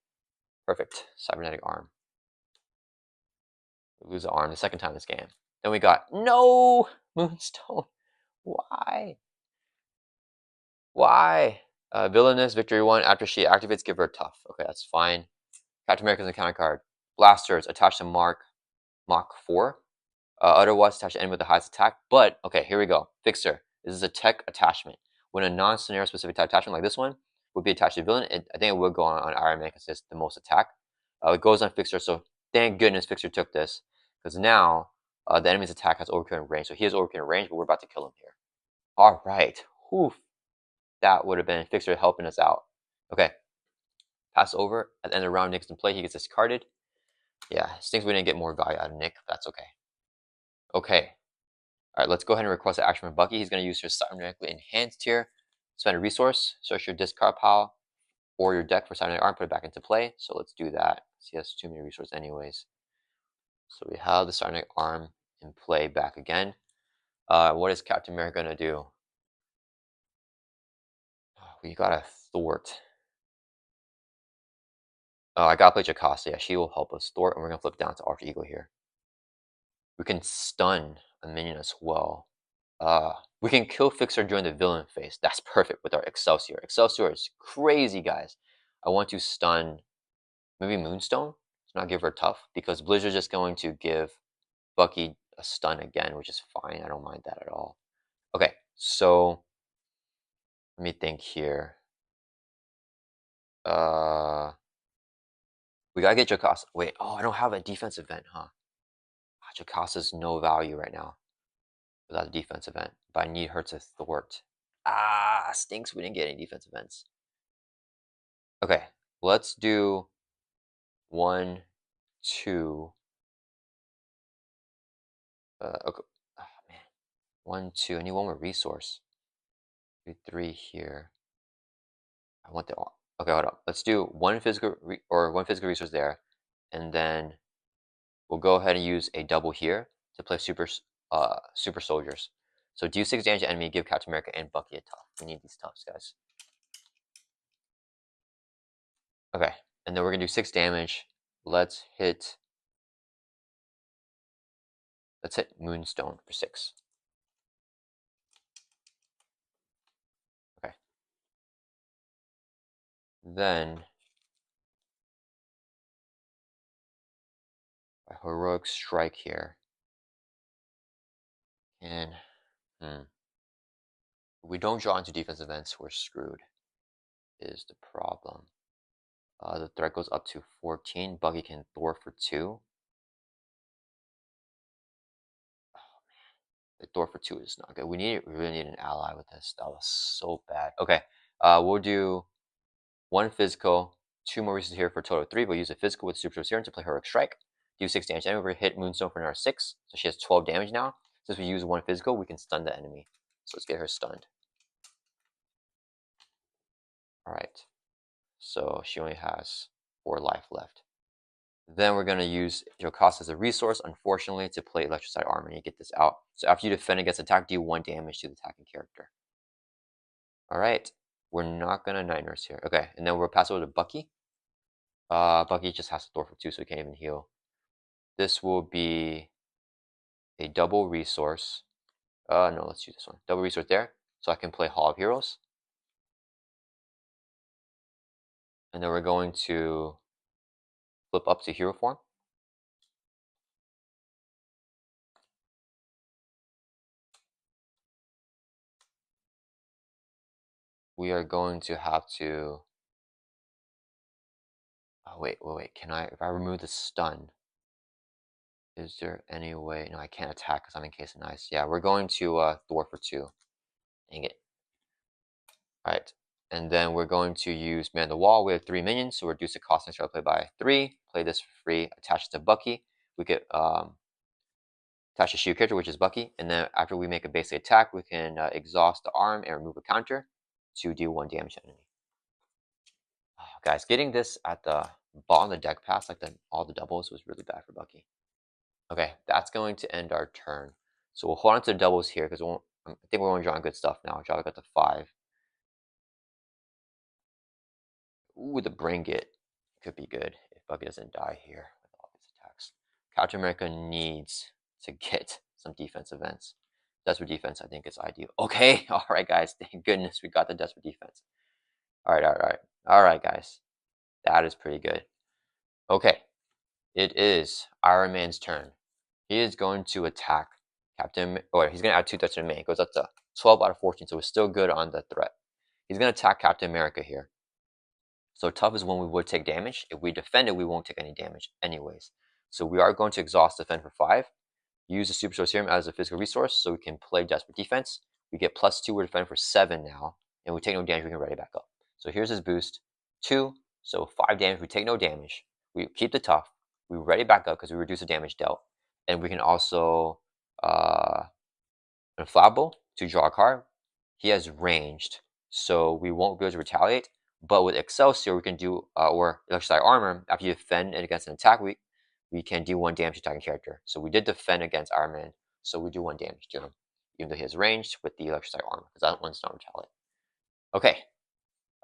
Perfect. Cybernetic Arm. We lose the arm the second time this game. Then we got, no! Moonstone. Why? Why? Villainous, victory 1. After she activates, give her tough. Okay, that's fine. Captain America's encounter card. Blasters. Attach to Mach 4. Otherwise, attach to enemy with the highest attack. But, okay, here we go. Fixer. This is a tech attachment. When a non-scenario specific type attachment like this one would be attached to a villain, I think it would go on Iron Man because it's the most attack. It goes on Fixer, so thank goodness Fixer took this. Because now, the enemy's attack has overkill in range. So he has overkill in range, but we're about to kill him here. Alright. Whew. That would have been Fixer helping us out. Okay. Pass over. At the end of the round, Nick's in play. He gets discarded. Yeah, stinks we didn't get more value out of Nick. That's okay. Okay. Alright, let's go ahead and request an action from Bucky. He's going to use his cybernetically enhanced here. Spend a resource, search your discard pile or your deck for cybernetic arm, put it back into play. So let's do that. He has too many resources anyways. So we have the cybernetic arm in play back again. What is Captain America going to do? We got a thwart. Oh, I got to play Jocasta. Yeah, she will help us thwart, and we're going to flip down to Alter Ego here. We can stun a minion as well. We can kill Fixer during the villain phase. That's perfect with our Excelsior. Excelsior is crazy, guys. I want to stun maybe Moonstone to not give her tough because Blizzard's just going to give Bucky a stun again, which is fine. I don't mind that at all. Okay, so let me think here. We gotta get Jocasta. Wait, oh, I don't have a defense event, huh? Jocasta's no value right now without a defense event, but I need her to thwart. Ah, stinks we didn't get any defense events. Okay, let's do 1, 2. Okay. Oh, man. 1, 2. I need one more resource. 2, 3 here. I want the. Okay, hold up. Let's do one physical resource there, and then we'll go ahead and use a double here to play super soldiers. So do 6 damage to enemy, give Captain America and Bucky a tough. We need these toughs, guys. Okay, and then we're gonna do 6 damage. Let's hit Moonstone for 6. Okay. Then a heroic strike here. And if we don't draw into defense events, we're screwed. Is the problem. The threat goes up to 14. Bucky can thwart for 2. Oh man, the thwart for 2 is not good. We really need an ally with this. That was so bad. Okay, we'll do 1 physical, 2 more resources here for a total of 3. We'll use a physical with Super Serum to play Heroic Strike. Do 6 damage. And we hit Moonstone for another 6. So she has 12 damage now. Since we use 1 physical, we can stun the enemy. So let's get her stunned. Alright. So she only has 4 life left. Then we're going to use Jocasta as a resource, unfortunately, to play Electricide Armor and get this out. So after you defend against attack, do 1 damage to the attacking character. Alright. We're not going to Night Nurse here. Okay, and then we'll pass over to Bucky. Bucky just has to throw for 2, so he can't even heal. This will be a double resource. No, let's use this one. Double resource there, so I can play Hall of Heroes. And then we're going to flip up to hero form. We are going to have to... Oh, wait. Can I... If I remove the stun, is there any way... No, I can't attack because I'm in case of ice. Yeah, we're going to Thor for 2. Dang it. Alright. And then we're going to use Man the Wall. We have 3 minions, so reduce the cost and play by 3. Play this for free. Attach it to Bucky. We get attach a shield character, which is Bucky. And then after we make a basic attack, we can exhaust the arm and remove a counter to deal 1 damage to enemy. Oh, guys, getting this at the bottom of the deck pass, like all the doubles, was really bad for Bucky. Okay, that's going to end our turn. So we'll hold on to the doubles here because I think we're only drawing good stuff now. Draw got the 5. Ooh, the Bring It could be good if Bucky doesn't die here with all these attacks. Captain America needs to get some defense events. Desperate defense, I think, is ideal. Okay, all right, guys. Thank goodness we got the desperate defense. All right, guys. That is pretty good. Okay, it is Iron Man's turn. He is going to attack Captain, or he's going to add 2 touches to man. It goes up to 12 out of 14, so we're still good on the threat. He's going to attack Captain America here. So tough is when we would take damage. If we defend it, we won't take any damage anyways. So we are going to exhaust defend for 5. Use the Super Soul Serum as a physical resource so we can play desperate defense. We get +2, we're defend for 7 now. And we take no damage, we can ready back up. So here's his boost. 2, so 5 damage, we take no damage. We keep the tough. We ready back up because we reduce the damage dealt. And we can also Inflammable to draw a card. He has ranged, so we won't be able to retaliate. But with Excelsior, we can do, or Electrify Armor, after you defend and against an attack, we can do 1 damage to attacking character. So we did defend against Iron Man, so we do 1 damage to him, even though he has ranged with the Electrify Armor, because that one's not retaliate. Okay,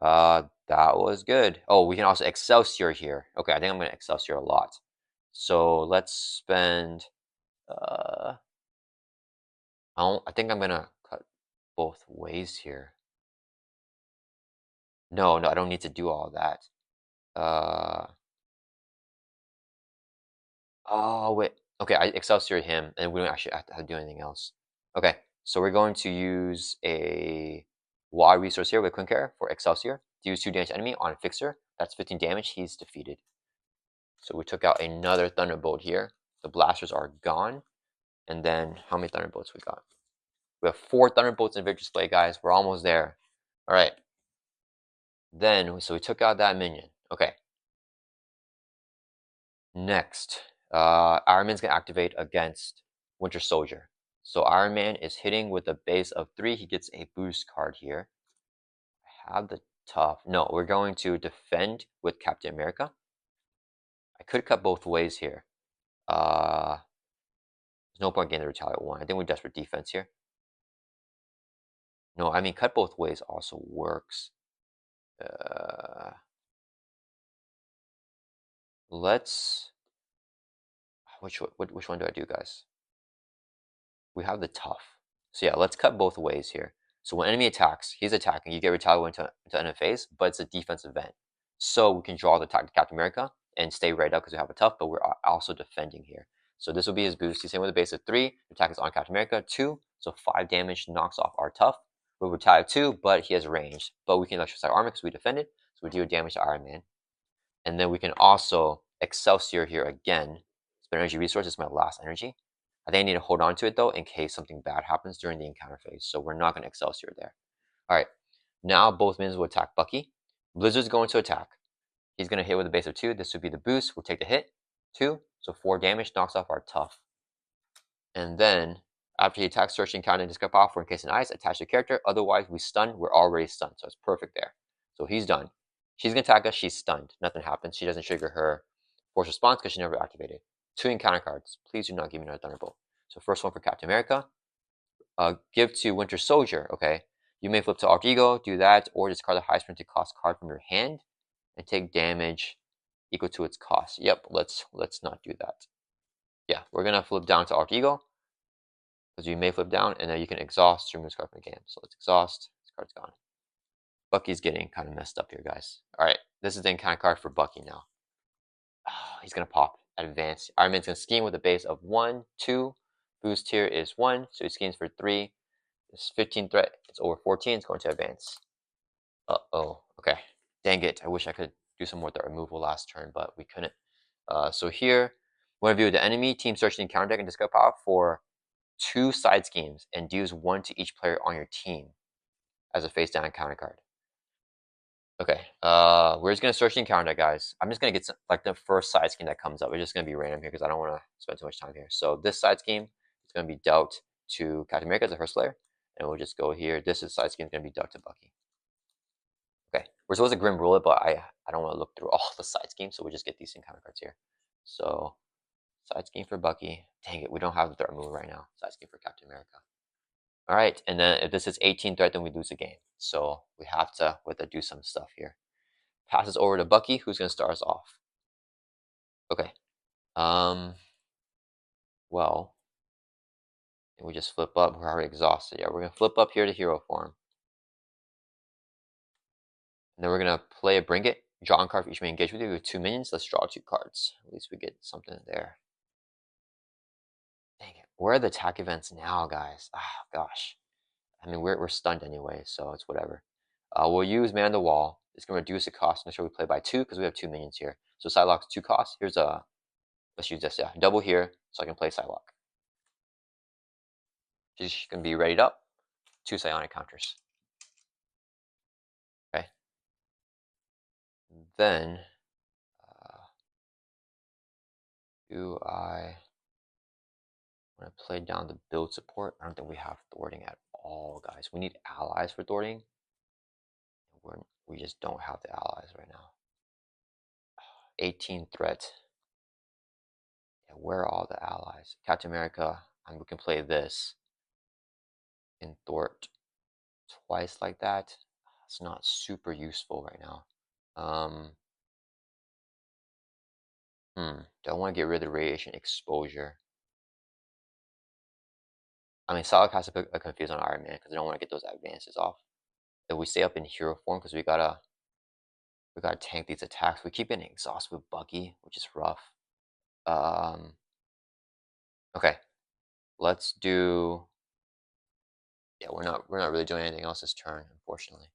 that was good. Oh, we can also Excelsior here. Okay, I think I'm going to Excelsior a lot. So let's spend, I think I'm going to cut both ways here. No, I don't need to do all that. Oh, wait. Okay, I Excelsior him, and we don't actually have to do anything else. Okay, so we're going to use a Y resource here with Quick Care for Excelsior. Deals 2 damage to enemy on Fixer. That's 15 damage. He's defeated. So we took out another Thunderbolt here. The blasters are gone. And then, how many Thunderbolts we got? We have 4 Thunderbolts in Victory Display, guys. We're almost there. All right. Then, so we took out that minion. Okay. Next, Iron Man's gonna activate against Winter Soldier. So Iron Man is hitting with a base of 3. He gets a boost card here. I have the tough. No, we're going to defend with Captain America. I could cut both ways here. There's no point getting the retaliate 1. I think we're desperate defense here. No, I mean cut both ways also works. Let's. Which one do I do, guys? We have the tough. So yeah, let's cut both ways here. So when enemy attacks, he's attacking, you get retaliated into end phase, but it's a defense event. So we can draw the attack to Captain America and stay right up because we have a tough, but we're also defending here. So this will be his boost. He's in with a base of 3. The attack is on Captain America. 2, so 5 damage knocks off our tough. We'll retaliate 2, but he has range. But we can electrify armor because we defended, so we deal damage to Iron Man. And then we can also Excelsior here again. Spend energy resource is my last energy. I think I need to hold on to it though in case something bad happens during the encounter phase. So we're not going to Excelsior there. All right. Now both minions will attack Bucky. Blizzard's going to attack. He's going to hit with a base of 2. This would be the boost. We'll take the hit. 2. So 4 damage knocks off our tough. And then after he attacks, search and counter and discard off for encased in ice, attach the character. Otherwise, we stun. We're already stunned. So it's perfect there. So he's done. She's going to attack us. She's stunned. Nothing happens. She doesn't trigger her force response because she never activated. 2 encounter cards. Please do not give me another Thunderbolt. So first one for Captain America. Give to Winter Soldier. Okay. You may flip to Alter Ego, do that, or discard the highest printed cost card from your hand and take damage equal to its cost. Yep, let's not do that. Yeah, we're gonna flip down to Alter Ego because you may flip down, and then you can exhaust to remove this card from the game. So let's exhaust. This card's gone. Bucky's getting kind of messed up here, guys. All right, this is the encounter card for Bucky now. He's gonna pop at advance. Iron Man's gonna scheme with a base of 1, 2. Boost here is 1, so he schemes for 3. It's 15 threat. It's over 14. It's going to advance. Uh-oh. Okay. Dang it. I wish I could do some more threat removal last turn, but we couldn't. So here, we want to view the enemy team search the encounter deck and discard power for 2 side schemes and deals 1 to each player on your team as a face down counter card. Okay, we're just gonna search the encounter deck, guys. I'm just gonna get some, like the first side scheme that comes up. It's just gonna be random here because I don't want to spend too much time here. So this side scheme is gonna be dealt to Captain America as the first player, and we'll just go here. This is side scheme is gonna be dealt to Bucky. Okay, we're supposed to grim rule it, but I don't want to look through all the side schemes, so we just get these encounter cards here. So side scheme for Bucky. Dang it, we don't have the threat removal right now. Side scheme for Captain America. All right, and then if this is 18 threat, then we lose the game. So we have to do some stuff here. Passes over to Bucky, who's gonna start us off. Okay. Well, we just flip up. We're already exhausted. Yeah, we're gonna flip up here to hero form. And then we're gonna play a Bring It. Draw a card for each main engage with you with 2 minions. Let's draw 2 cards. At least we get something there. Dang it. Where are the attack events now, guys? Ah, gosh. I mean, we're stunned anyway, so it's whatever. We'll use Man the Wall. It's gonna reduce the cost. Make sure we play by 2 because we have 2 minions here. So Psylocke's 2 costs. Here's a, let's use this, yeah. Double here so I can play Psylocke. She's gonna be readied up. 2 psionic counters. Okay. Then do I want to play down the build support? I don't think we have thwarting at all, guys. We need allies for thwarting. We just don't have the allies right now. 18 threat. Yeah, where are all the allies? Captain America, we can play this in thwart twice like that. It's not super useful right now. Do I want to get rid of the radiation exposure? I mean, Psylocke has to put a confuse on Iron Man because I don't want to get those advances off. If we stay up in hero form, because we gotta tank these attacks. We keep getting exhausted with Bucky, which is rough. Okay, let's do. Yeah, we're not really doing anything else this turn, unfortunately.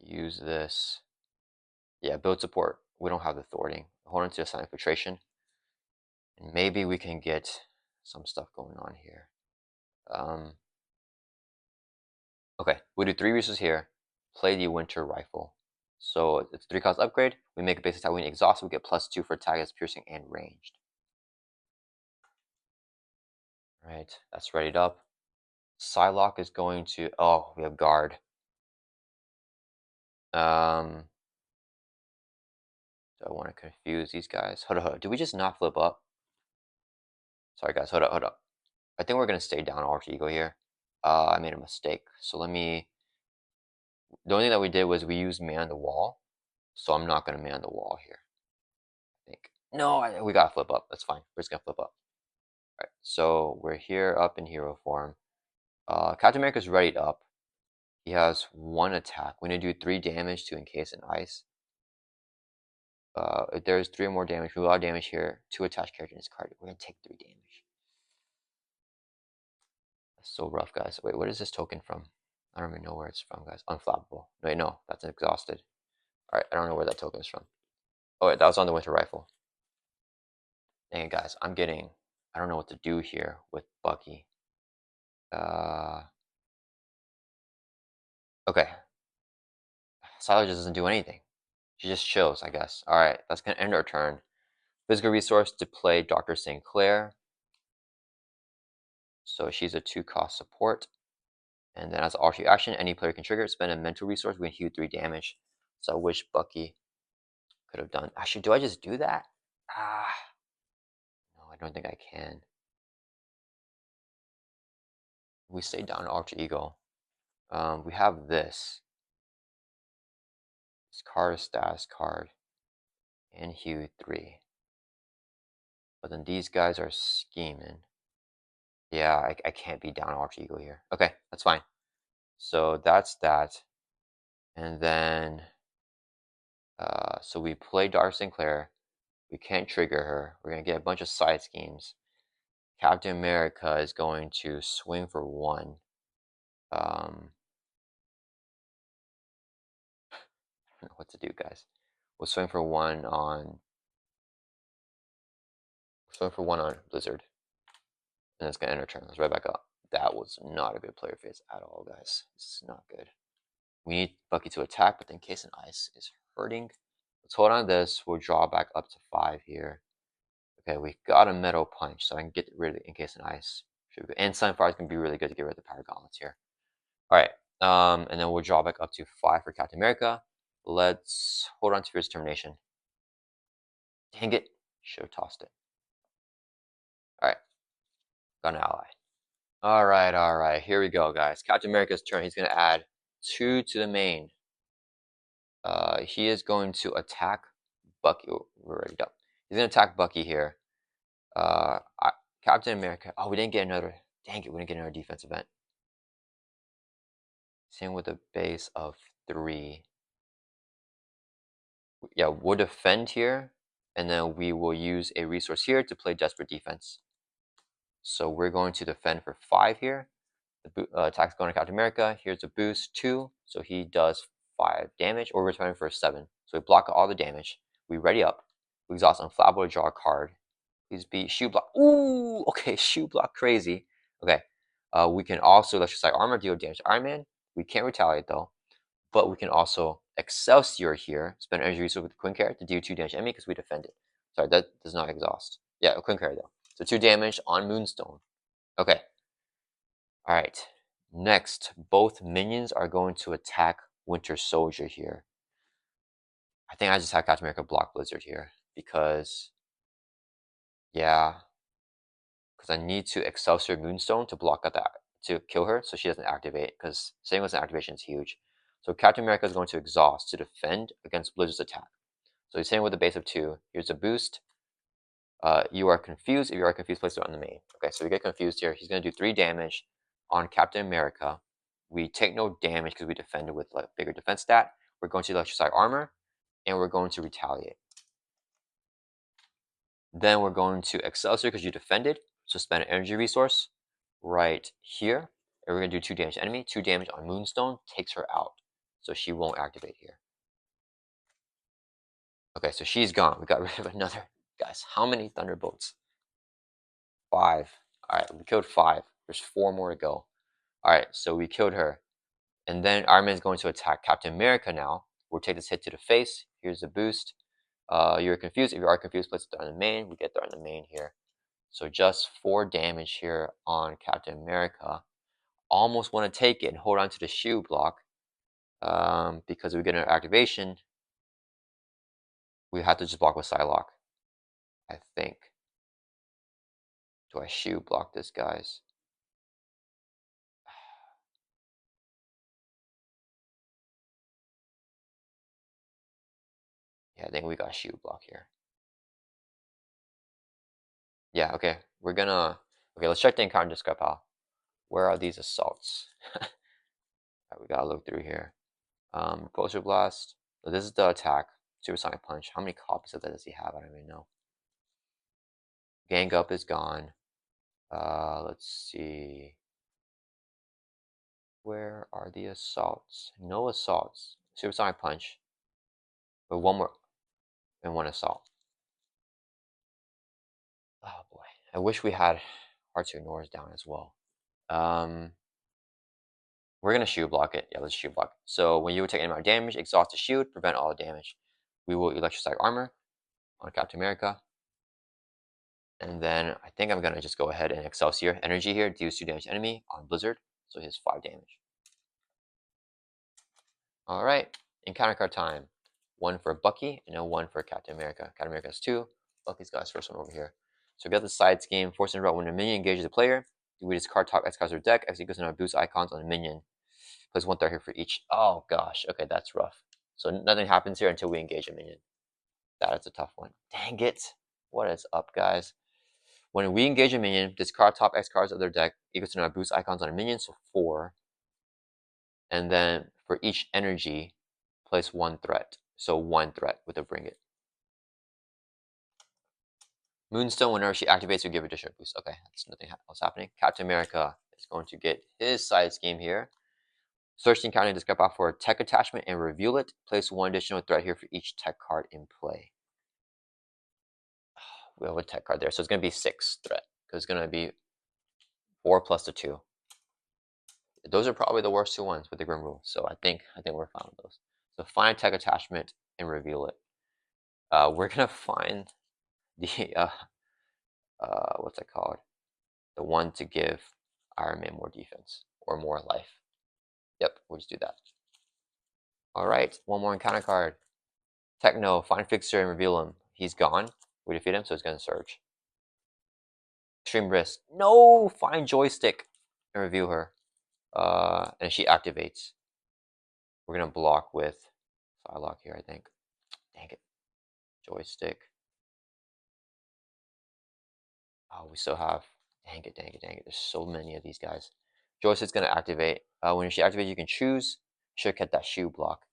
Use this. Yeah, build support. We don't have the thwarting. Hold on to assign infiltration, and maybe we can get some stuff going on here. Okay, we do 3 resources here. Play the Winter Rifle. So it's 3 cost upgrade. We make a base attack. We need exhaust. We get +2 for attack as piercing and ranged. All right, that's readied up. Psylocke is going to. Oh, we have guard. Do I want to confuse these guys? Hold on. Did we just not flip up? Sorry, guys. Hold up. I think we're gonna stay down Alter Ego here. I made a mistake. So let me. The only thing that we did was we used man the wall. So I'm not gonna man the wall here. I think. No, we gotta flip up. That's fine. We're just gonna flip up. All right. So we're here up in hero form. Captain America's readied up. He has 1 attack. We're gonna do 3 damage to encase in ice. If there's 3 or more damage, we allow damage here. 2 attached character in this card. We're gonna take 3 damage. That's so rough, guys. Wait, what is this token from? I don't even know where it's from, guys. Unflappable. Wait, no, that's exhausted. All right, I don't know where that token is from. Oh wait, that was on the Winter Rifle. Dang it, guys. I don't know what to do here with Bucky. Okay. Siler just doesn't do anything. She just chills, I guess. All right, that's gonna end our turn. Physical resource to play Dr. St. Clair. So she's a 2 cost support. And then as an alter action, any player can trigger, spend a mental resource, we can heal 3 damage. So I wish Bucky could have done. Actually, do I just do that? No, I don't think I can. We stay down to alter ego. We have this. This card is status card. and Hue 3. But then these guys are scheming. Yeah, I can't be down Arch Eagle here. Okay, that's fine. So that's that. And then, so we play Dark Sinclair. We can't trigger her. We're going to get a bunch of side schemes. Captain America is going to swing for 1. I don't know what to do, guys. We'll swing for 1 on Blizzard. And it's going to end our turn. Let's right back up. That was not a good player phase at all, guys. This is not good. We need Bucky to attack, but then Case and Ice is hurting. Let's hold on to this. We'll draw back up to 5 here. Okay, we got a Metal Punch, so I can get rid of the Encase and Ice. And Sunfire is going to be really good to get rid of the Power Gauntlets here. Alright, and then we'll draw back up to 5 for Captain America. Let's hold on to Fierce Determination. Dang it. Should have tossed it. Alright, got an ally. Alright, here we go, guys. Captain America's turn. He's going to add 2 to the main. He is going to attack Bucky. Oh, we're ready up. He's going to attack Bucky here. Captain America. Oh, we didn't get another. Dang it, we didn't get another defense event. Same with a base of 3. Yeah, we'll defend here, and then we will use a resource here to play Desperate Defense. So we're going to defend for 5 here. The attack's going to Captain America. Here's a boost 2, so he does 5 damage, or we're defending for 7. So we block all the damage. We ready up. We exhaust Unflappable to draw a card. Please be Shoe Block. Ooh, okay, Shoe Block crazy. Okay, we can also Electrocite Armor, deal damage to Iron Man. We can't retaliate though, but we can also Excelsior here, spend energy resource with Quinn Care to do 2 damage to enemy because we defended. Sorry, that does not exhaust. Yeah, Quinn Care though. So 2 damage on Moonstone. Okay. Alright. Next, both minions are going to attack Winter Soldier here. I think I just have Captain America block Blizzard here because, yeah, because I need to Excelsior Moonstone to block out that to kill her so she doesn't activate, because staying with an activation is huge. So Captain America is going to exhaust to defend against Blizzard's attack. So he's hitting with a base of 2. Here's a boost. You are confused. If you are confused, place it on the main. Okay, so we get confused here. He's going to do 3 damage on Captain America. We take no damage because we defended with like bigger defense stat. We're going to Electrocite Armor, and we're going to retaliate. Then we're going to Excelsior because you defended. So spend an energy resource right here. And we're going to do 2 damage to enemy. 2 damage on Moonstone takes her out. So she won't activate here. Okay, so she's gone. We got rid of another. Guys, how many Thunderbolts? 5. Alright, we killed 5. There's 4 more to go. Alright, so we killed her. And then Iron Man is going to attack Captain America now. We'll take this hit to the face. Here's the boost. You're confused. If you are confused, place it on the main. We get there on the main here. So just 4 damage here on Captain America. Almost want to take it and hold on to the shoe block. Because we get an activation, we have to just block with Psylocke, I think. Do I shoe block this, guys? Yeah, I think we got shoe block here. Yeah, okay. We're gonna... Okay, let's check the encounter discrep pal. Where are these assaults? Right, we gotta look through here. Poster Blast. So this is the attack. Supersonic Punch. How many copies of that does he have? I don't even know. Gang Up is gone. Let's see. Where are the assaults? No assaults. Supersonic Punch. But 1 more. And 1 assault. Oh boy. I wish we had Hard to Ignores down as well. We're gonna shield block it. Yeah, let's shield block. So when you would take any amount of damage, exhaust the shield, prevent all damage. We will Electrocite Armor on Captain America. And then I think I'm gonna just go ahead and Excelsior Energy here, deals 2 damage to enemy on Blizzard. So he has 5 damage. Alright, encounter card time. 1 for Bucky and then 1 for Captain America. Captain America has 2. Bucky's got his first one over here. So we got the side scheme. Force interrupt when a minion engages a player. We discard top X cards or deck. X equals to boost icons on a minion. Place 1 third here for each. Oh gosh, okay, that's rough. So nothing happens here until we engage a minion. That is a tough one. Dang it. What is up, guys? When we engage a minion, discard top X cards of their deck equals to boost icons on a minion, so 4. And then for each energy, place 1 threat. So 1 threat with a Bring It. Moonstone, whenever she activates, you give additional boost. Okay, that's nothing else happening. Captain America is going to get his side scheme here. Search the encounter, discard out for a tech attachment and reveal it. Place 1 additional threat here for each tech card in play. We have a tech card there, so it's going to be 6 threat because it's going to be 4 plus the 2. Those are probably the worst 2 ones with the Grim Rule, so I think we're fine with those. So find a tech attachment and reveal it. We're gonna find the what's it called? The one to give Iron Man more defense or more life. Yep, we'll just do that. All right, one more encounter card. Techno, find Fixer and reveal him. He's gone. We defeat him, so it's gonna surge. Extreme risk. No, find Joystick and reveal her. And she activates. We're gonna block with Psylocke here, I think. Dang it. Joystick. Oh, we still have. Dang it, dang it, dang it. There's so many of these guys. Joystick's gonna activate. When she activates, you can choose. Should get that shoe block.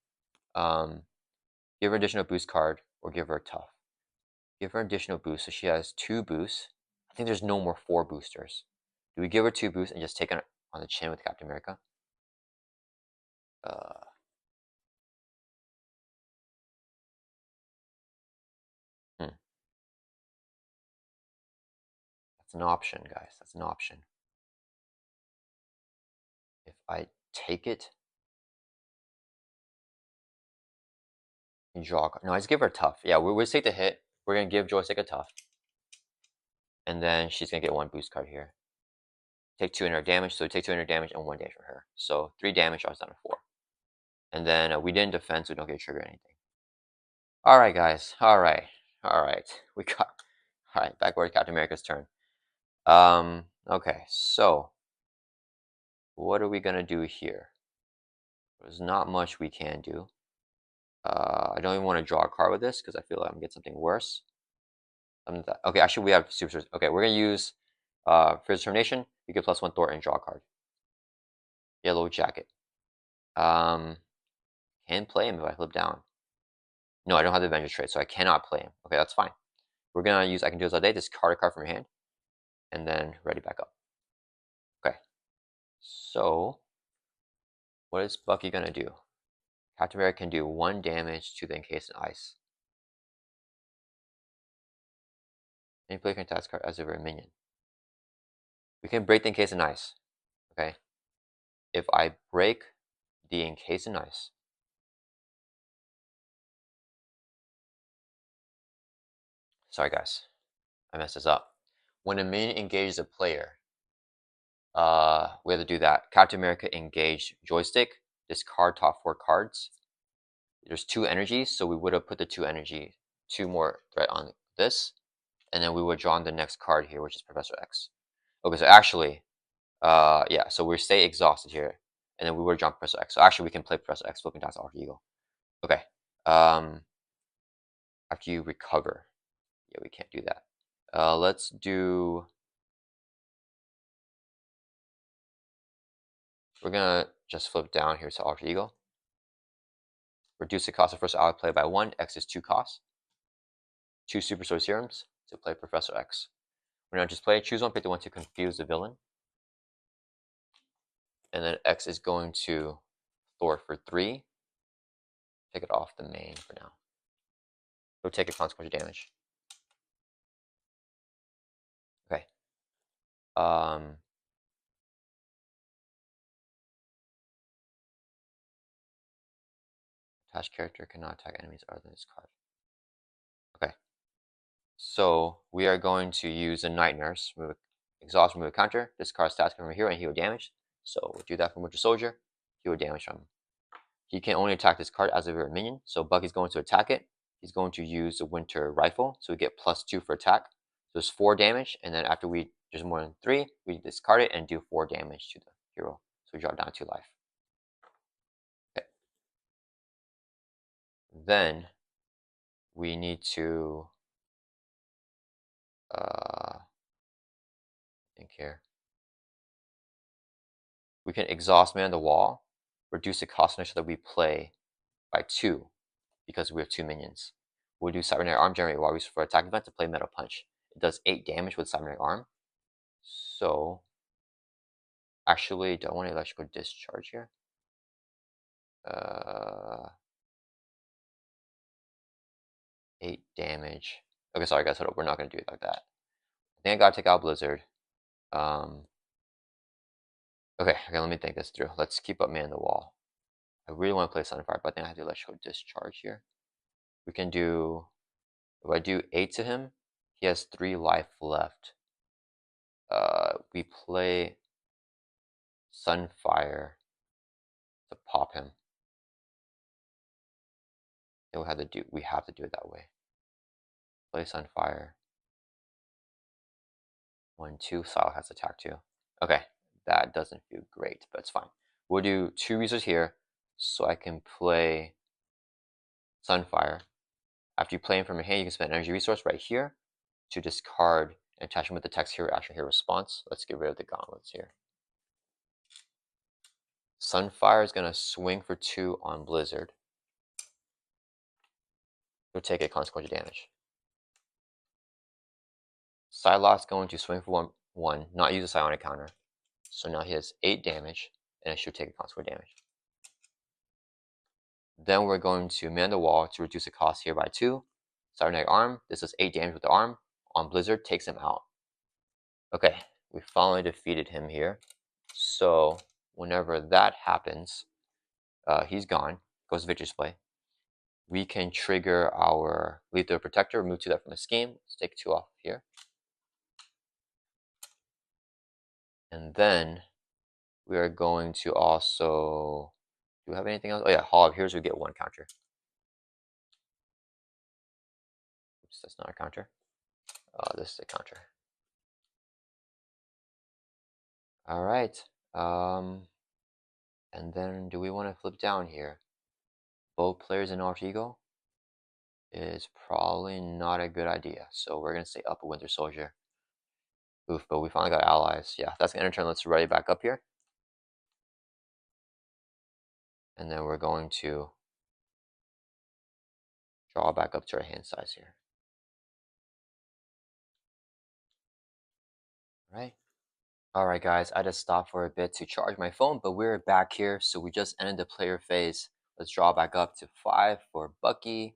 Give her additional boost card or give her a tough. Give her additional boost, so she has 2 boosts. I think there's no more 4 boosters. Do we give her 2 boosts and just take it on the chin with Captain America? Hmm. That's an option, guys. That's an option. If I take it and draw a card. No, I just give her a tough. Yeah, we'll take the hit. We're gonna give Joystick a tough. And then she's gonna get 1 boost card here. Take 200 damage, so we take 200 damage and 1 damage from her. So 3 damage, I was down to 4. And then we didn't defend, so we don't get trigger anything. Alright, guys. Alright. We got. Alright, backboard Captain America's turn. Okay, so what are we gonna do here? There's not much we can do. I don't even want to draw a card with this because I feel like I'm gonna get something worse. Okay, actually we have super. Okay, we're gonna use for determination. You get +1 Thor and draw a card. Yellow Jacket. Can play him if I flip down. No, I don't have the Avengers trait, so I cannot play him. Okay, that's fine. We're gonna use I can do this all day. Discard a card from your hand, and then ready back up. Okay. So, what is Bucky gonna do? Captain America can do 1 damage to the encased in ice. Any player can attack this card as if it were a minion. We can break the encased in ice. Okay. If I break the encased in ice, sorry guys, I messed this up. When a minion engages a player, we have to do that. Captain America engaged Joystick. Discard top 4 cards. There's 2 energies, so we would have put the 2 more threat on this, and then we would draw on the next card here, which is Professor X. Okay, so actually, yeah, so we stay exhausted here, and then we would draw Professor X. So actually, we can play Professor X, flipping down to Alter Ego. Okay, after you recover, yeah, we can't do that. Let's do. We're gonna just flip down here to Alter Ego. Reduce the cost of first ally play by 1. X is 2 costs. 2 Super Sword Serums to play Professor X. We're gonna just play. Choose one. Pick the one to confuse the villain. And then X is going to Thor for 3. Take it off the main for now. Go take a consequential damage. Okay. Attached character cannot attack enemies other than this card. Okay. So we are going to use a Night Nurse. Remove exhaust, remove a counter. This card stats come from here and heal damage. So we'll do that from Winter Soldier. Heal damage from him. He can only attack this card as if it were a minion. So Bucky's going to attack it. He's going to use the Winter Rifle. So we get +2 for attack. So there's 4 damage. And then after there's more than 3, we discard it and do 4 damage to the hero. So we drop down 2 life. Okay. Then we need to think here. We can exhaust man the wall, reduce the cost so that we play by 2 because we have 2 minions. We'll do cybernetic arm generate while we use for attack event to play metal punch. It does 8 damage with cybernetic arm. So actually, do I want electrical discharge here? 8 damage. Okay, sorry guys, hold up. We're not gonna do it like that. I think I gotta take out Blizzard. Okay, let me think this through. Let's keep up man the wall. I really want to play Sunfire, but I think I have to electrical discharge here. We can do, if I do 8 to him, he has 3 life left. We play Sunfire to pop him. Then we have to do it that way. Play Sunfire. 1, 2, Sile has attack too. Okay, that doesn't feel great, but it's fine. We'll do 2 resources here, so I can play Sunfire. After you play him from your hand, you can spend an energy resource right here to discard and attach him with the text hero action hero response. Let's get rid of the gauntlets here. Sunfire is going to swing for 2 on Blizzard. He'll take a consequential damage. Psylocke's going to swing for 1, not use a psionic counter. So now he has 8 damage, and it should take a consequential damage. Then we're going to man the wall to reduce the cost here by 2. Cybernetic arm, this is 8 damage with the arm. On Blizzard, takes him out. Okay, we finally defeated him here. So whenever that happens, he's gone, goes to victory display. We can trigger our Lethal Protector, remove 2 that from the scheme. Let's take 2 off here. And then we are going to also, do we have anything else? Oh yeah, Hall of Heroes, we get 1 counter. Oops, that's not a counter. This is a counter. All right. And then do we want to flip down here? Both players in Alter Ego is probably not a good idea. So we're going to stay up a Winter Soldier. Oof, but we finally got allies. Yeah, that's going to end turn. Let's ready back up here. And then we're going to draw back up to our hand size here. Right. All right, guys, I just stopped for a bit to charge my phone, but we're back here. So we just ended the player phase. Let's draw back up to 5 for Bucky.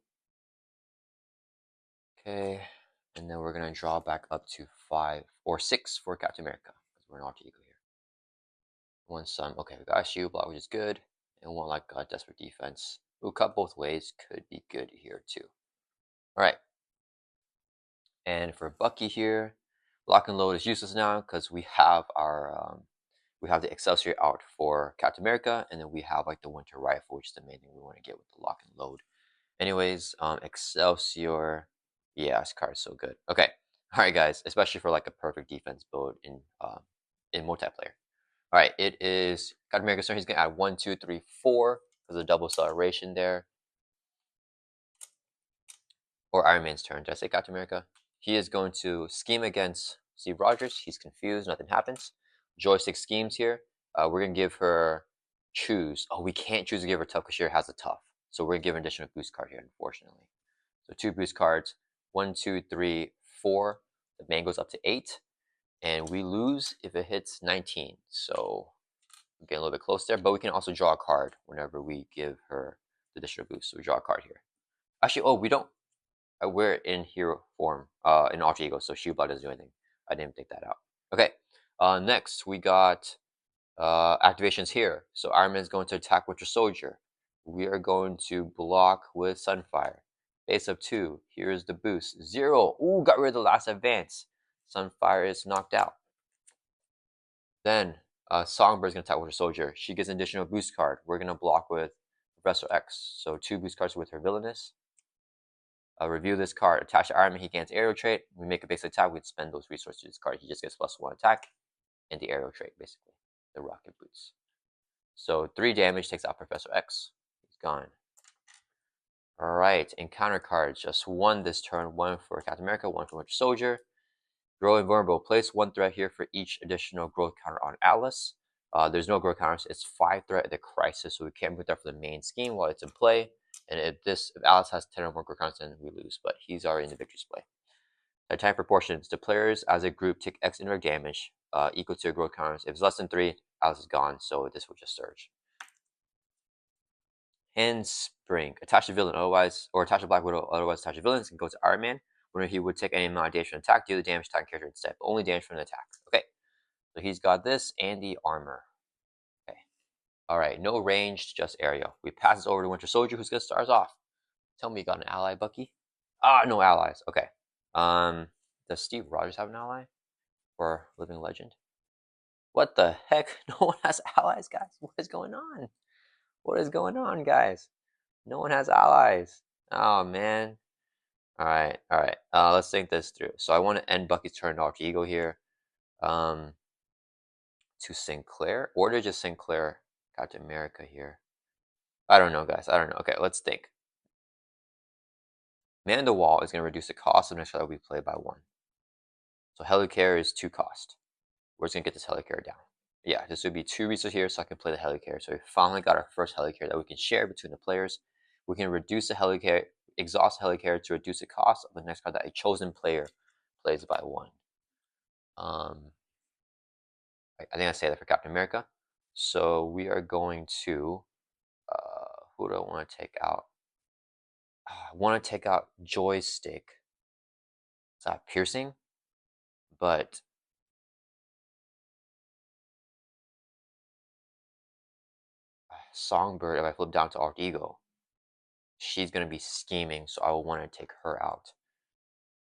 Okay, and then we're gonna draw back up to 5 or 6 for Captain America because we're an alter ego here. 1 sun. Okay, we got a shield block, which is good, and 1 like desperate defense. We'll cut both ways. Could be good here too. All right. And for Bucky here, lock and load is useless now because we have our we have the Excelsior out for Captain America, and then we have like the Winter Rifle, which is the main thing we want to get with the lock and load. Anyways, Excelsior, yeah, this card is so good. Okay, all right, guys, especially for like a perfect defense build in multiplayer. All right, it is Captain America's turn. He's gonna add 1, 2, 3, 4 because of double acceleration there. Or Iron Man's turn. Did I say Captain America? He is going to scheme against Steve Rogers. He's confused. Nothing happens. Joystick schemes here. We're going to give her choose. Oh, we can't choose to give her tough because she has a tough. So we're going to give her an additional boost card here, unfortunately. So 2 boost cards. 1, 2, 3, 4. The man goes up to 8. And we lose if it hits 19. So we get a little bit close there. But we can also draw a card whenever we give her the additional boost. So we draw a card here. Actually, oh, we don't. We're in hero form, in alter ego, so shield block doesn't do anything. I didn't take that out. Okay, next we got activations here. So Iron Man is going to attack Winter Soldier. We are going to block with Sunfire. Base up 2. Here's the boost. 0. Ooh, got rid of the last advance. Sunfire is knocked out. Then Songbird is going to attack Winter Soldier. She gets an additional boost card. We're going to block with Professor X. So 2 boost cards with her Villainous. Review this card. Attach to Iron Man, he gains aerial trait. We make a basic attack, we'd spend those resources to this card. He just gets +1 attack and the aerial trait, basically. The rocket boots. So 3 damage takes out Professor X. He's gone. Alright, encounter cards. Just one this turn. One for Captain America, one for Winter Soldier. Grow invulnerable. Place one threat here for each additional growth counter on Atlas. There's no growth counters. It's 5 threat at the crisis, so we can't put that for the main scheme while it's in play. And if Atlas has 10 or more growth counters, then we lose. But he's already in the victory display. Attack proportions. The players as a group take X indirect damage equal to growth counters. If it's less than 3, Atlas is gone, so this will just surge. Handspring. Attach a villain, otherwise, or attach a Black Widow, otherwise attach a villain. Can go to Iron Man. When he would take any amount of damage from an attack, deal the damage to that character instead. Only damage from an attack. Okay. So he's got this and the armor. Okay. Alright, no ranged, just aerial. We pass this over to Winter Soldier, who's gonna start us off. Tell me you got an ally, Bucky. Ah, no allies. Okay. Does Steve Rogers have an ally? Or Living Legend? What the heck? No one has allies, guys. What is going on? What is going on, guys? No one has allies. Oh man. Alright. Let's think this through. So I want to end Bucky's turn to Alter Ego here. To Sinclair, or to just Sinclair Captain America here. I don't know, guys. I don't know. Okay, let's think. Man the Wall is going to reduce the cost of next card that we play by 1. So Helicarrier is 2 cost. We're just going to get this Helicarrier down. Yeah, this would be 2 resources here, so I can play the Helicarrier. So we finally got our first Helicarrier that we can share between the players. We can reduce the Helicarrier, exhaust Helicarrier to reduce the cost of the next card that a chosen player plays by 1. I think I say that for Captain America. So we are going to, who do I want to take out? I want to take out Joystick. It's not piercing, but Songbird, if I flip down to Alter Ego, she's going to be scheming, so I will want to take her out.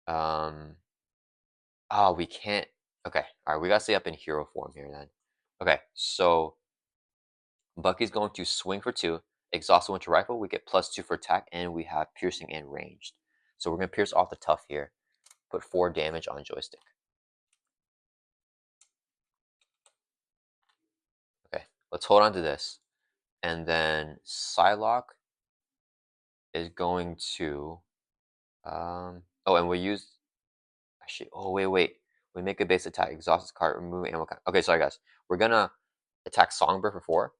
Oh, we can't. Okay, all right, we got to stay up in hero form here then. Okay, so Bucky's going to swing for 2, exhaust the Winter Rifle, we get +2 for attack, and we have piercing and ranged. So we're going to pierce off the tough here, put 4 damage on Joystick. Okay, let's hold on to this. And then Psylocke is going to, oh, and we use, actually, oh, wait. We make a base attack, exhaust this card, remove ammo count. Okay, sorry guys. We're gonna attack Songbird for 4.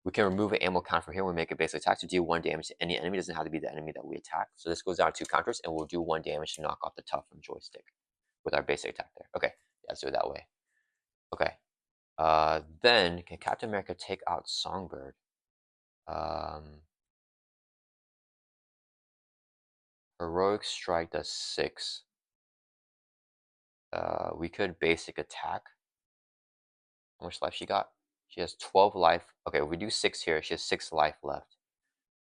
We can remove an ammo count from here. We make a base attack to deal 1 damage to any enemy. It doesn't have to be the enemy that we attack. So this goes down 2 counters, and we'll do 1 damage to knock off the tough from Joystick with our basic attack there. Okay, yeah, let's do it that way. Okay. Then can Captain America take out Songbird? Heroic Strike does 6. We could basic attack. How much life she got? She has 12 life. Okay, if we do 6 here, she has 6 life left.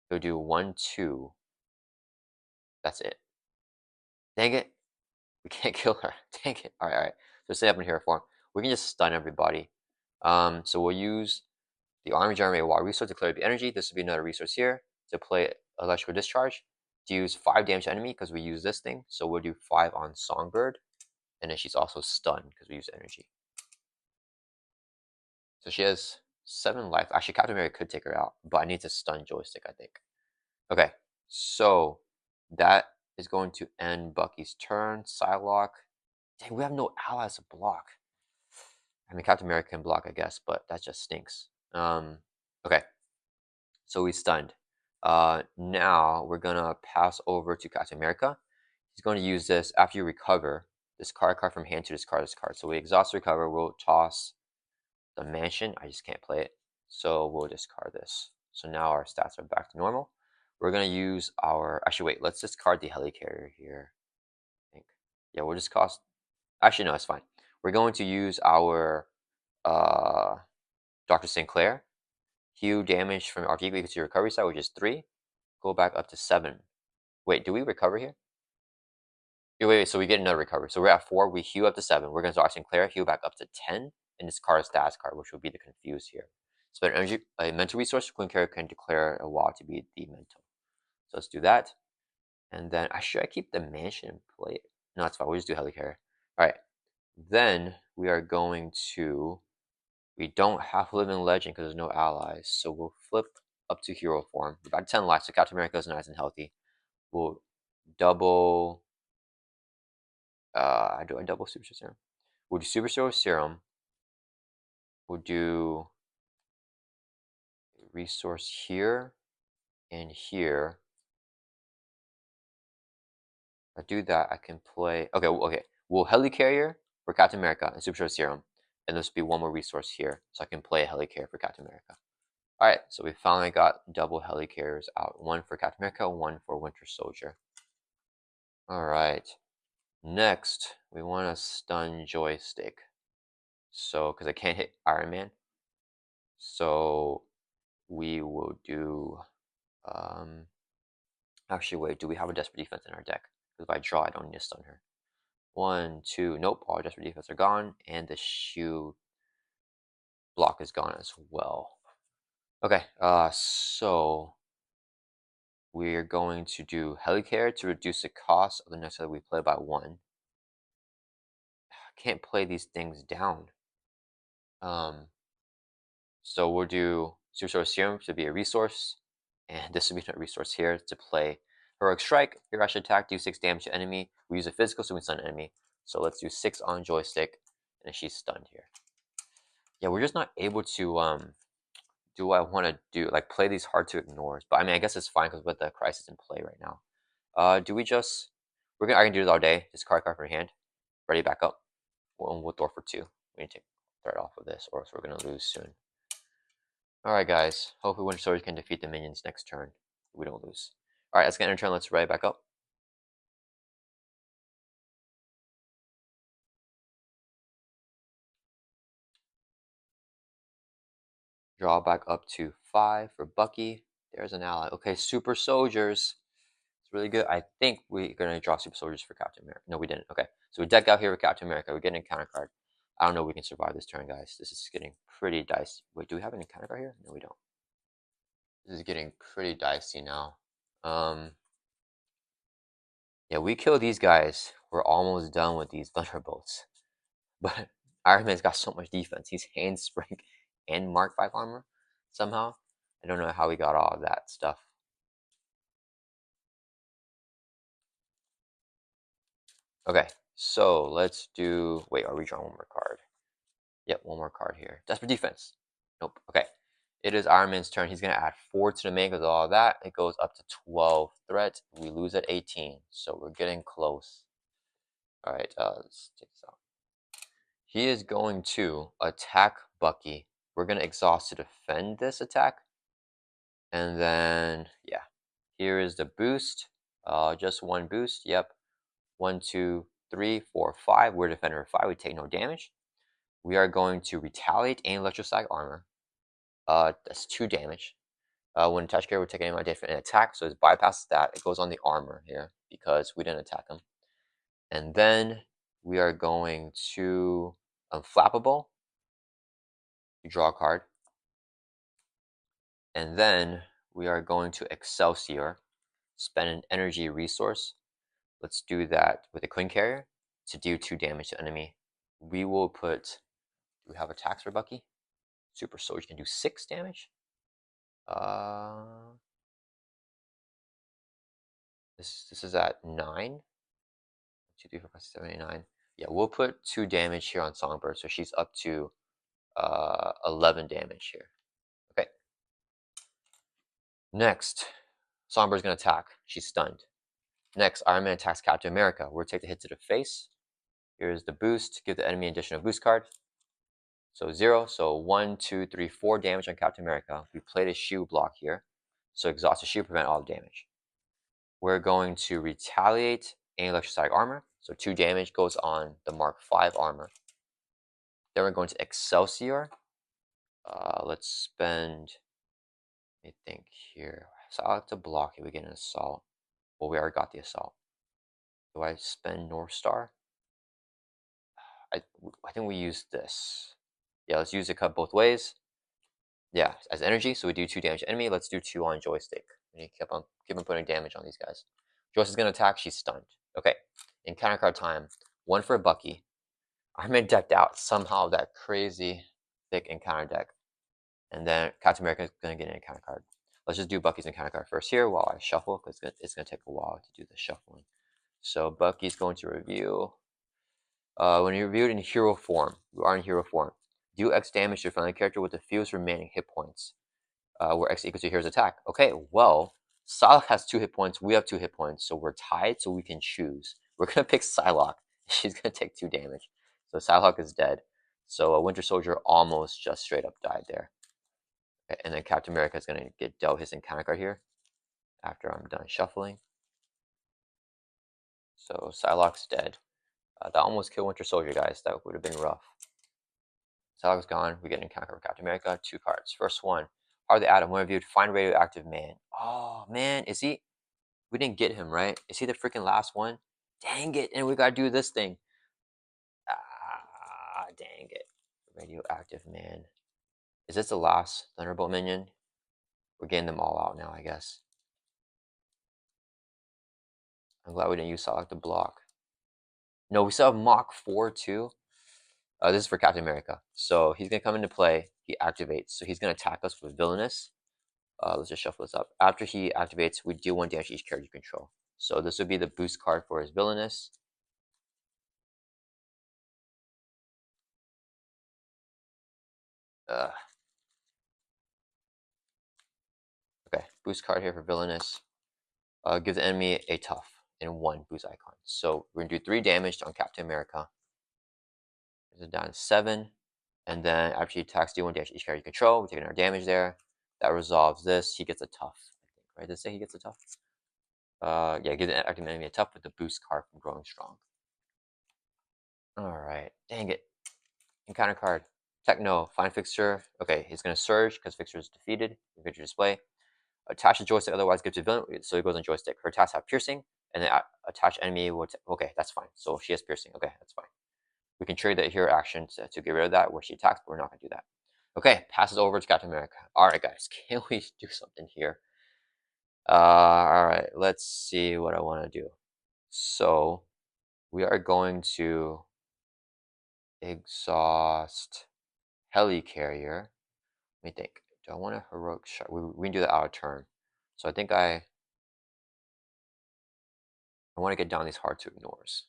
We'll do 1, 2. That's it. Dang it. We can't kill her. Dang it. Alright. So stay up in hero form. We can just stun everybody. So we'll use the army generate while resource declare the energy. This will be another resource here to play electrical discharge. To use 5 damage to enemy because we use this thing. So we'll do 5 on Songbird. And then she's also stunned because we use energy. So she has 7 life. Actually, Captain America could take her out, but I need to stun Joystick, I think. Okay, so that is going to end Bucky's turn. Psylocke. Dang, we have no allies to block. I mean, Captain America can block, I guess, but that just stinks. Okay, so we stunned. Now we're gonna pass over to Captain America. He's going to use this after you recover. Discard card from hand to discard this card. So we exhaust recover. We'll toss the mansion. I just can't play it, so we'll discard this. So now our stats are back to normal. We're gonna use our, actually wait, let's discard the helicarrier here. I think, yeah, we'll just cost, actually no, it's fine. We're going to use our Dr. Sinclair. Heal damage from RT equals to your recovery side, which is 3. Go back up to 7. Wait, do we recover here? Wait, so we get another recovery. So we're at 4, we heal up to 7. We're gonna Dr. Sinclair, heal back up to 10. And discard a stats card, which will be the confuse here. Spend energy, a mental resource. Queen character can declare a wall to be the mental. So let's do that. And then should I keep the mansion and play it? No, it's fine. We'll just do helicarrier. All right. Then we are going to. We don't have Living Legend because there's no allies, so we'll flip up to hero form. We got 10 life, so Captain America is nice and healthy. We'll double. Do I double Super Serum? We'll do Super Serum. We'll do resource here and here. If I do that, I can play. Okay, okay. We'll Helicarrier for Captain America and Super Serum, and this will be one more resource here, so I can play a Helicarrier for Captain America. All right, so we finally got double Helicarriers out. One for Captain America, one for Winter Soldier. All right. Next, we want to stun joystick. So, because I can't hit Iron Man, so we will do. Actually, wait. Do we have a desperate defense in our deck? Because if I draw, I don't need to stun her. 1, 2. Nope. All desperate defense are gone, and the shield block is gone as well. Okay. So we're going to do Helicarrier to reduce the cost of the next that we play by 1. I can't play these things down. So we'll do Super Serum to be a resource, and this will be a resource here to play Heroic Strike. Here I should attack, do 6 damage to enemy. We use a physical, so we stun enemy. So let's do 6 on joystick, and she's stunned here. Yeah, we're just not able to do what I want to do, like play these hard to ignore. But I mean, I guess it's fine because with the crisis in play right now. Do we just? I can do this all day. Just card for hand, ready back up. We'll throw for 2. We need to take threat off of this, or else we're gonna lose soon. Alright guys, hopefully Winter Soldier can defeat the minions next turn. We don't lose. Alright, let's get in turn, let's ready back up. Draw back up to 5 for Bucky. There's an ally. Okay, Super Soldiers. It's really good. I think we're going to draw Super Soldiers for Captain America. No, we didn't. Okay, so we deck out here with Captain America. We're getting a counter card. I don't know if we can survive this turn, guys. This is getting pretty dicey. Wait, do we have any counter card here? No, we don't. This is getting pretty dicey now. Yeah, we kill these guys. We're almost done with these Thunderbolts. But Iron Man's got so much defense. He's handspring and Mark 5 armor somehow. I don't know how he got all of that stuff. Okay, so let's do. Wait, are we drawing one more card? Yep, one more card here. Desperate defense. Nope. Okay. It is Iron Man's turn. He's going to add 4 to the main because of all of that. It goes up to 12 threat. We lose at 18. So we're getting close. Alright, let's take this out. He is going to attack Bucky. We're going to exhaust to defend this attack. And then, yeah, here is the boost. Just 1 boost. Yep. 1, 2, 3, 4, 5. We're defender 5. We take no damage. We are going to retaliate and electrostatic armor. That's 2 damage. When touch carry, we're taking my different attack, so it bypasses that. It goes on the armor here because we didn't attack him. And then we are going to Unflappable. You draw a card. And then we are going to Excelsior, spend an energy resource. Let's do that with a Queen Carrier to do 2 damage to enemy. We will put. Do we have attacks for Bucky? Super Soldier can do 6 damage. This is at 9. 2, 3, 4, 5, 6, 7, 8, 9. Yeah, we'll put 2 damage here on Songbird, so she's up to 11 damage here. Okay. Next, Songbird's gonna attack. She's stunned. Next, Iron Man attacks Captain America. We'll take the hit to the face. Here's the boost. Give the enemy additional boost card. So 0. So 1, 2, 3, 4 damage on Captain America. We played a shield block here. So exhaust the shield, prevent all damage. We're going to retaliate and electrostatic armor. So 2 damage goes on the Mark 5 armor. Then we're going to Excelsior. Let's spend, I think here. So I'll have to block it. We get an assault. Well, we already got the assault. Do I spend North Star? I think we use this. Yeah, let's use it cut both ways. Yeah, as energy, so we do 2 damage to enemy. Let's do 2 on joystick. We need to keep on putting damage on these guys. Joystick's gonna attack, she's stunned. Okay, in counter card time, 1 for Bucky. Iron Man decked out somehow that crazy thick encounter deck. And then Captain America is gonna get an encounter card. Let's just do Bucky's encounter card first here while I shuffle, because it's gonna take a while to do the shuffling. So Bucky's going to review. When you're reviewed in hero form, you are in hero form. Do X damage to your friendly character with the fewest remaining hit points, where X equals to hero's attack. Okay, well, Psylocke has 2 hit points. We have 2 hit points, so we're tied. So we can choose. We're gonna pick Psylocke. She's gonna take 2 damage. So Psylocke is dead. So a Winter Soldier almost just straight up died there. Okay, and then Captain America is gonna get dealt his encounter card here after I'm done shuffling. So Psylocke's dead. That almost killed Winter Soldier, guys. That would have been rough. Psylocke's gone. We get an encounter card with Captain America. 2 cards. First one, Heart of the Atom. When reviewed, find radioactive man. Oh man, is he? We didn't get him, right? Is he the freaking last one? Dang it! And we gotta do this thing. Ah, dang it! Radioactive man. Is this the last Thunderbolt minion? We're getting them all out now, I guess. I'm glad we didn't use Psylocke to block. No, we still have Mach 4 too. This is for Captain America. So he's going to come into play. He activates. So he's going to attack us with Villainous. Let's just shuffle this up. After he activates, we deal 1 damage to each character you control. So this would be the boost card for his Villainous. Okay, boost card here for Villainous. Give the enemy a tough and 1 boost icon. So we're going to do 3 damage on Captain America. This is down to 7. And then after he attacks, deal 1 damage to each character you control. We're taking our damage there. That resolves this. He gets a tough, I think, right? Did it say he gets a tough? Yeah, give the active enemy a tough with the boost card from Growing Strong. Alright, dang it. Encounter card. Techno, find fixture. Okay, he's gonna surge because fixture is defeated. Fixture display. Attach the joystick, otherwise give to villain, so he goes on joystick. Her attacks have piercing, and then attach enemy will. Okay, that's fine. So she has piercing. Okay, that's fine. We can trigger the hero action to get rid of that where she attacks, but we're not gonna do that. Okay, passes over to Captain America. Alright, guys, can we do something here? Alright, let's see what I want to do. So, we are going to exhaust Helicarrier. Let me think. Do I want a heroic shot? We can do that out of turn. So I think I want to get down these hard to ignores.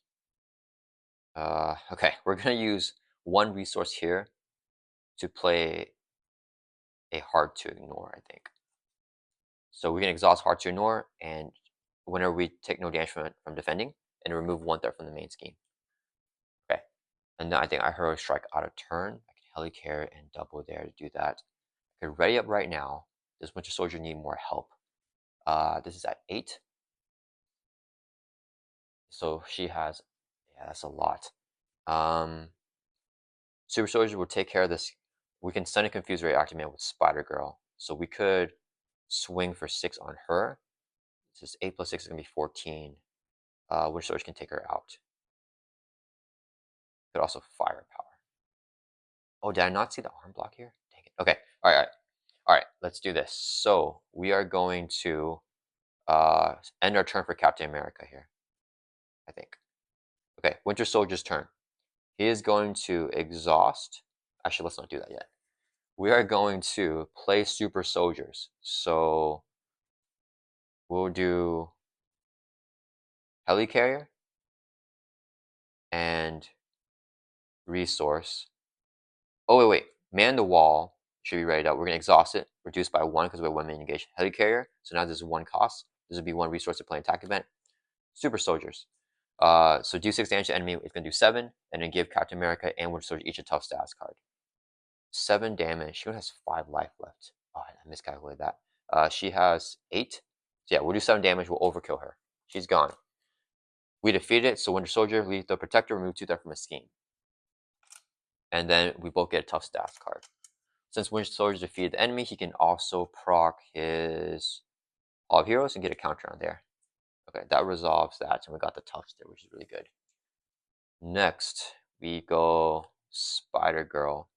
Okay, we're gonna use 1 resource here to play a hard to ignore, I think. So we can exhaust hard to ignore, and whenever we take no damage from defending, and remove 1 threat from the main scheme. Okay, and then I think I heroic strike out of turn. I can Helicarrier and double there to do that. Okay, ready up right now. Does Winter Soldier need more help? This is at 8. So she has, yeah, that's a lot. Super Soldier will take care of this. We can stun and confuse Radioactive Man with Spider Girl. So we could swing for 6 on her. This is 8 plus 6 is going to be 14. Winter Soldier can take her out. Could also firepower. Oh, did I not see the arm block here? Dang it. Okay. All right. All right. Let's do this. So we are going to end our turn for Captain America here, I think. Okay. Winter Soldier's turn. He is going to exhaust. Actually, let's not do that yet. We are going to play Super Soldiers. So we'll do Helicarrier and Resource. Oh, wait. Man the Wall should be ready up. We're going to exhaust it, reduce by 1 because we have 1 minute engaged. Helicarrier. So now this is 1 cost. This would be 1 resource to play an attack event. Super Soldiers. So do 6 damage to enemy. It's going to do 7, and then give Captain America and Winter Soldier each a tough status card. 7 damage. She only has 5 life left. Oh, I miscalculated that. She has 8. So yeah, we'll do 7 damage. We'll overkill her. She's gone. We defeat it. So Winter Soldier, leave the Protector, remove 2 threat from a scheme. And then we both get a tough stats card. Since Winter Soldier defeated the enemy, he can also proc his All of Heroes and get a counter on there. Okay, that resolves that, and we got the toughs there, which is really good. Next, we go Spider Girl.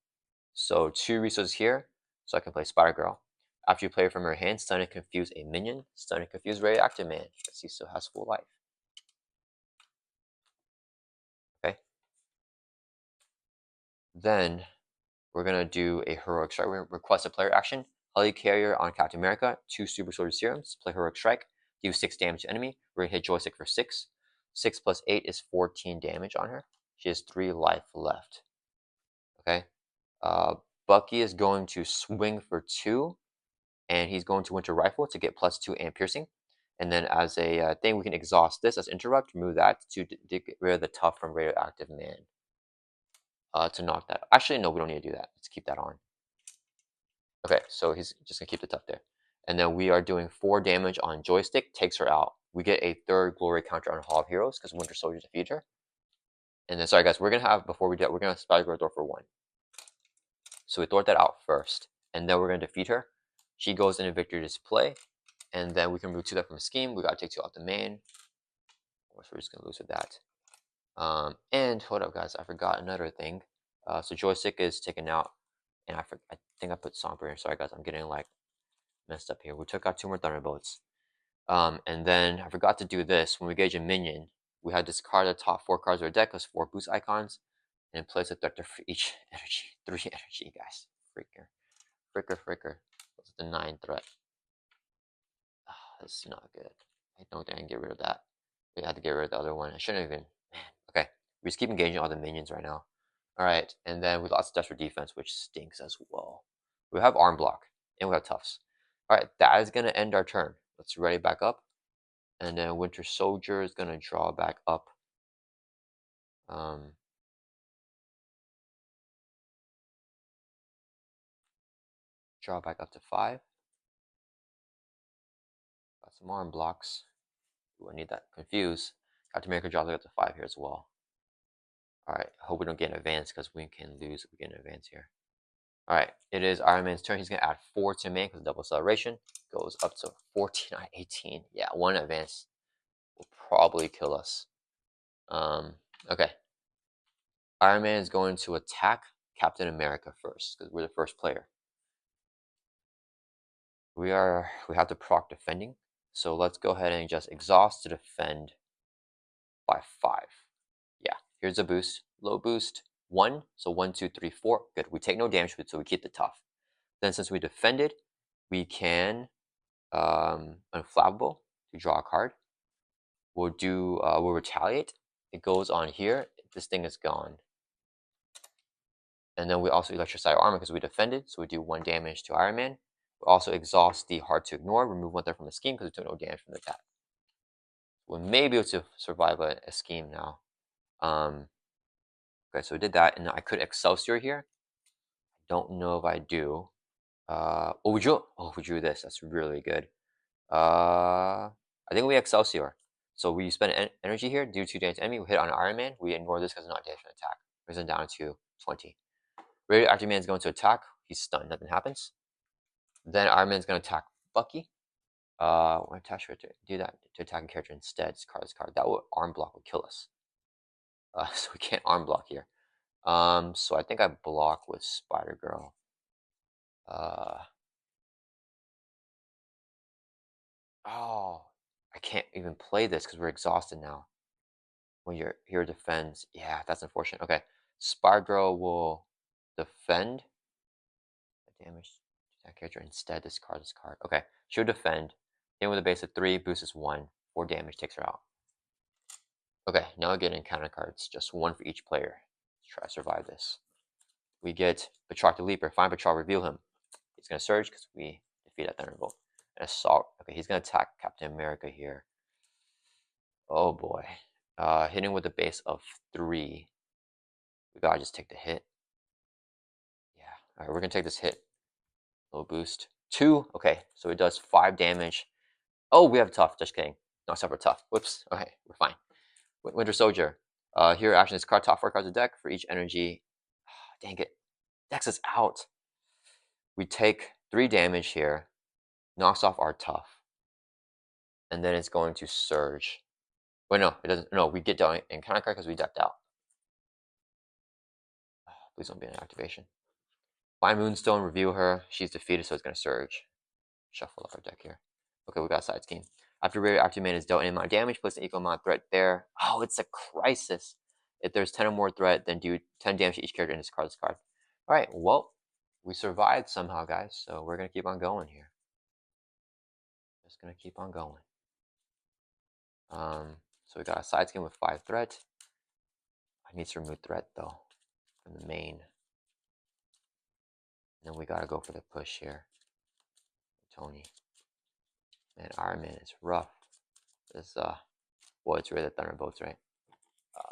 So 2 resources here, so I can play Spider Girl. After you play it from her hand, stun and confuse a minion. Stun and confuse Radioactive Man, because he still has full life. Okay. Then we're gonna do a heroic strike. We're gonna request a player action. Helicarrier on Captain America, 2 Super Soldier Serums, play Heroic Strike, deal 6 damage to enemy. We're going to hit Joystick for 6. 6 plus 8 is 14 damage on her. She has 3 life left. Okay. Bucky is going to swing for 2, and he's going to Winter Rifle to get +2 and piercing. And then as a thing, we can exhaust this as interrupt, remove that to get rid of the tough from radioactive man. To knock that. Actually, no, we don't need to do that. Let's keep that on. Okay, so he's just gonna keep the tough there. And then we are doing 4 damage on Joystick, takes her out. We get a 3rd glory counter on Hall of Heroes because Winter Soldier defeated her. And then, sorry guys, we're gonna have, before we do that, we're gonna Spider-Girl Thor for 1. So we throw that out first, and then we're gonna defeat her. She goes into victory display, and then we can remove 2 that from the scheme. We gotta take 2 off the main. So we're just gonna lose with that. And hold up, guys, I forgot another thing. So Joystick is taken out, and I think I put Songbird here. Sorry, guys, I'm getting like messed up here. We took out 2 more Thunderbolts. And then I forgot to do this. When we gauge a minion, we had discard the top 4 cards of our deck as 4 boost icons, and place a threat for each energy. 3 energy, guys. Fricker. That's the 9 threat. This is not good. I don't think I can get rid of that. We had to get rid of the other one. I shouldn't even. Man. Okay. We just keep engaging all the minions right now. Alright, and then we lost Dash for defense, which stinks as well. We have arm block, and we have toughs. Alright, that is going to end our turn. Let's ready back up. And then Winter Soldier is going to draw back up. Draw back up to 5. Got some arm blocks. Ooh, I need that. Confuse. Captain America draws up to 5 here as well. Alright, hope we don't get an advance because we can lose if we get an advance here. Alright, it is Iron Man's turn. He's going to add 4 to main because double acceleration goes up to 14 out of 18. Yeah, 1 advance will probably kill us. Okay. Iron Man is going to attack Captain America first because we're the first player. We have to proc defending, so let's go ahead and just exhaust to defend by 5. Yeah, here's a boost, low boost, 1, so 1, 2, 3, 4. Good. We take no damage, so we keep the tough. Then since we defended, we can Unflappable to draw a card. We'll retaliate. It goes on here. This thing is gone. And then we also electrify armor because we defended, so we do 1 damage to Iron Man. We also exhaust the hard to ignore, remove 1 threat from the scheme because we took no damage from the attack. We may be able to survive a scheme now. Okay, so we did that, and I could Excelsior here. I don't know if I do. We drew this. That's really good. I think we Excelsior. So we spend energy here, do 2 damage to enemy. We hit on Iron Man. We ignore this because it's not damage from attack. Brings him down to 20. Radioactive Man is going to attack. He's stunned. Nothing happens. Then Iron Man's going to attack Bucky. We're attached to do that to attack a character instead. Discard this card. That would arm block would kill us. So we can't arm block here. So I think I block with Spider-Girl. Oh, I can't even play this because we're exhausted now. When your hero defends, yeah, that's unfortunate. Okay, Spider-Girl will defend. Damage to that character instead. Discard this card. Okay, she'll defend. Then with a base of 3, boost is 1. 4 damage takes her out. Okay, now we get encounter cards. Just 1 for each player. Let's try to survive this. We get Batroc the Leaper. Find Batroc, reveal him. He's going to surge because we defeated Thunderbolt. And Assault. Okay, he's going to attack Captain America here. Oh boy. Hitting with a base of 3. We gotta just take the hit. Yeah. Alright, we're going to take this hit. Low boost. 2. Okay, so it does 5 damage. Oh, we have tough. Just kidding. Not suffer tough. Whoops. Okay, we're fine. Winter Soldier. Here, action is card top 4 cards of deck for each energy. Dang it. Dex is out. We take 3 damage here. Knocks off our tough. And then it's going to surge. Wait, no, it doesn't. No, we get down encounter card because we decked out. Please don't be an activation. Find Moonstone, review her. She's defeated, so it's going to surge. Shuffle up our deck here. Okay, we got a side scheme. After radioactive man is dealt any amount of damage, place an equal amount of threat there. Oh, it's a crisis. If there's 10 or more threat, then do 10 damage to each character and discard this card. Alright, well, we survived somehow, guys. So we're gonna keep on going here. Just gonna keep on going. So we got a side skin with 5 threat. I need to remove threat though from the main. And then we gotta go for the push here. Tony. Man, Iron Man is rough. This well, it's really the Thunderbolts, right?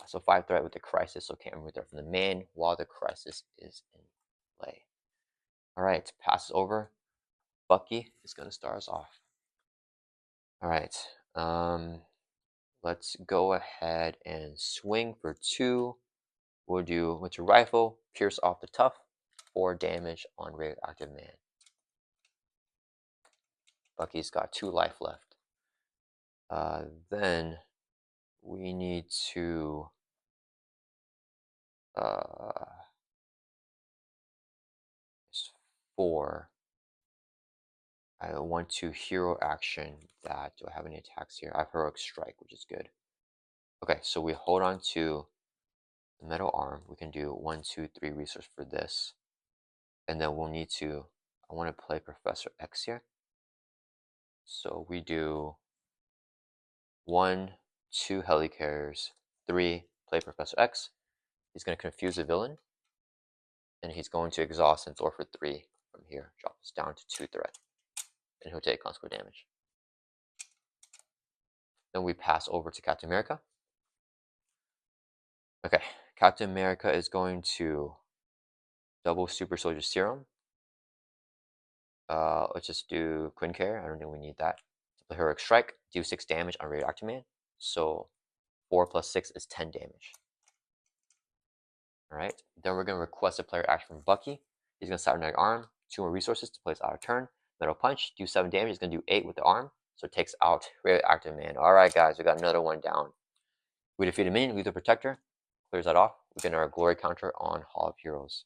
So 5 threat with the crisis, so can't remove threat from the main while the crisis is in play. Alright, passes over. Bucky is gonna start us off. Alright. Let's go ahead and swing for 2. We'll do winter rifle, pierce off the tough, 4 damage on radioactive man. Bucky's got 2 life left. Then we need to it's 4. I want to hero action that. Do I have any attacks here? I have heroic strike, which is good. Okay, so we hold on to the metal arm. We can do 1, 2, 3 resource for this. And then we'll need to, I want to play Professor X here. So we do 1, 2 helicarriers, 3 play Professor X. He's going to confuse the villain. And he's going to exhaust and Thor for 3 from here. Drop this down to 2 threat. And he'll take consequent damage. Then we pass over to Captain America. Okay, Captain America is going to double Super Soldier Serum. Let's just do Quinn Care. I don't think we need that. The Heroic Strike, do 6 damage on Radioactive Man. So 4 plus 6 is 10 damage. Alright, then we're going to request a player action from Bucky. He's going to Cybernetic Arm, 2 more resources to place out of turn. Metal Punch, do 7 damage. He's going to do 8 with the arm. So it takes out Radioactive Man. Alright, guys, we got another one down. We defeat a minion, Lethal Protector. Clears that off. We get our glory counter on Hall of Heroes.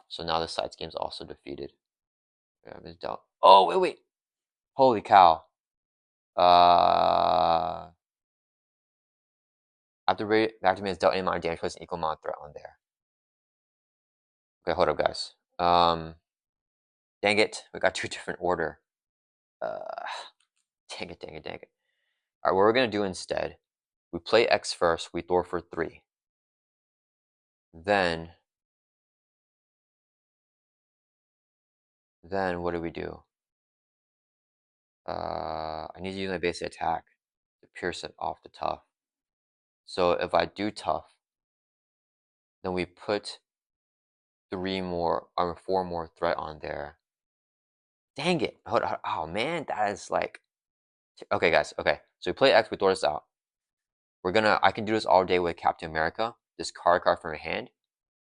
So now the side game's also defeated. Oh, wait. Holy cow. After Radioactive Man is dealt any amount of damage, place an equal amount of threat on there. Okay, hold up, guys. Dang it. We got 2 different order. Dang it. Alright, what we're going to do instead, we play X first, we Thor for 3. Then what do we do? I need to use my basic attack to pierce it off the tough. So if I do tough, then we put 4 more threat on there. Dang it! Hold on. Oh man, that is like. Okay, guys. Okay, so we play X. We throw this out. I can do this all day with Captain America. Discard card from your hand.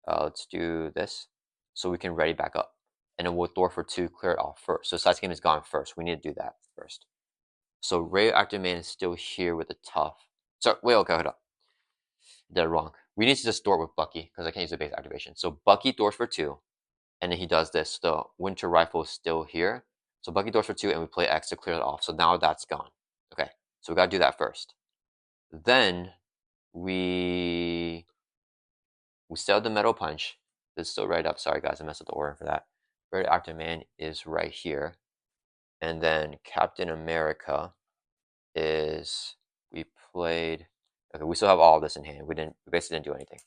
Let's do this, so we can ready back up, and then we'll Thor for 2, clear it off first. So side game is gone first. We need to do that first. So Radioactive Man is still here with the tough. So wait, okay, hold up. Did it wrong. We need to just Thor with Bucky because I can't use the base activation. So Bucky Thors for 2, and then he does this. The Winter Rifle is still here. So Bucky Thors for 2, and we play X to clear it off. So now that's gone. Okay, so we gotta do that first. Then we still the Metal Punch. This is still right up. Sorry guys, I messed up the order for that. Radioactive Man is right here. And then Captain America is, we played, okay, we still have all of this in hand. We basically didn't do anything.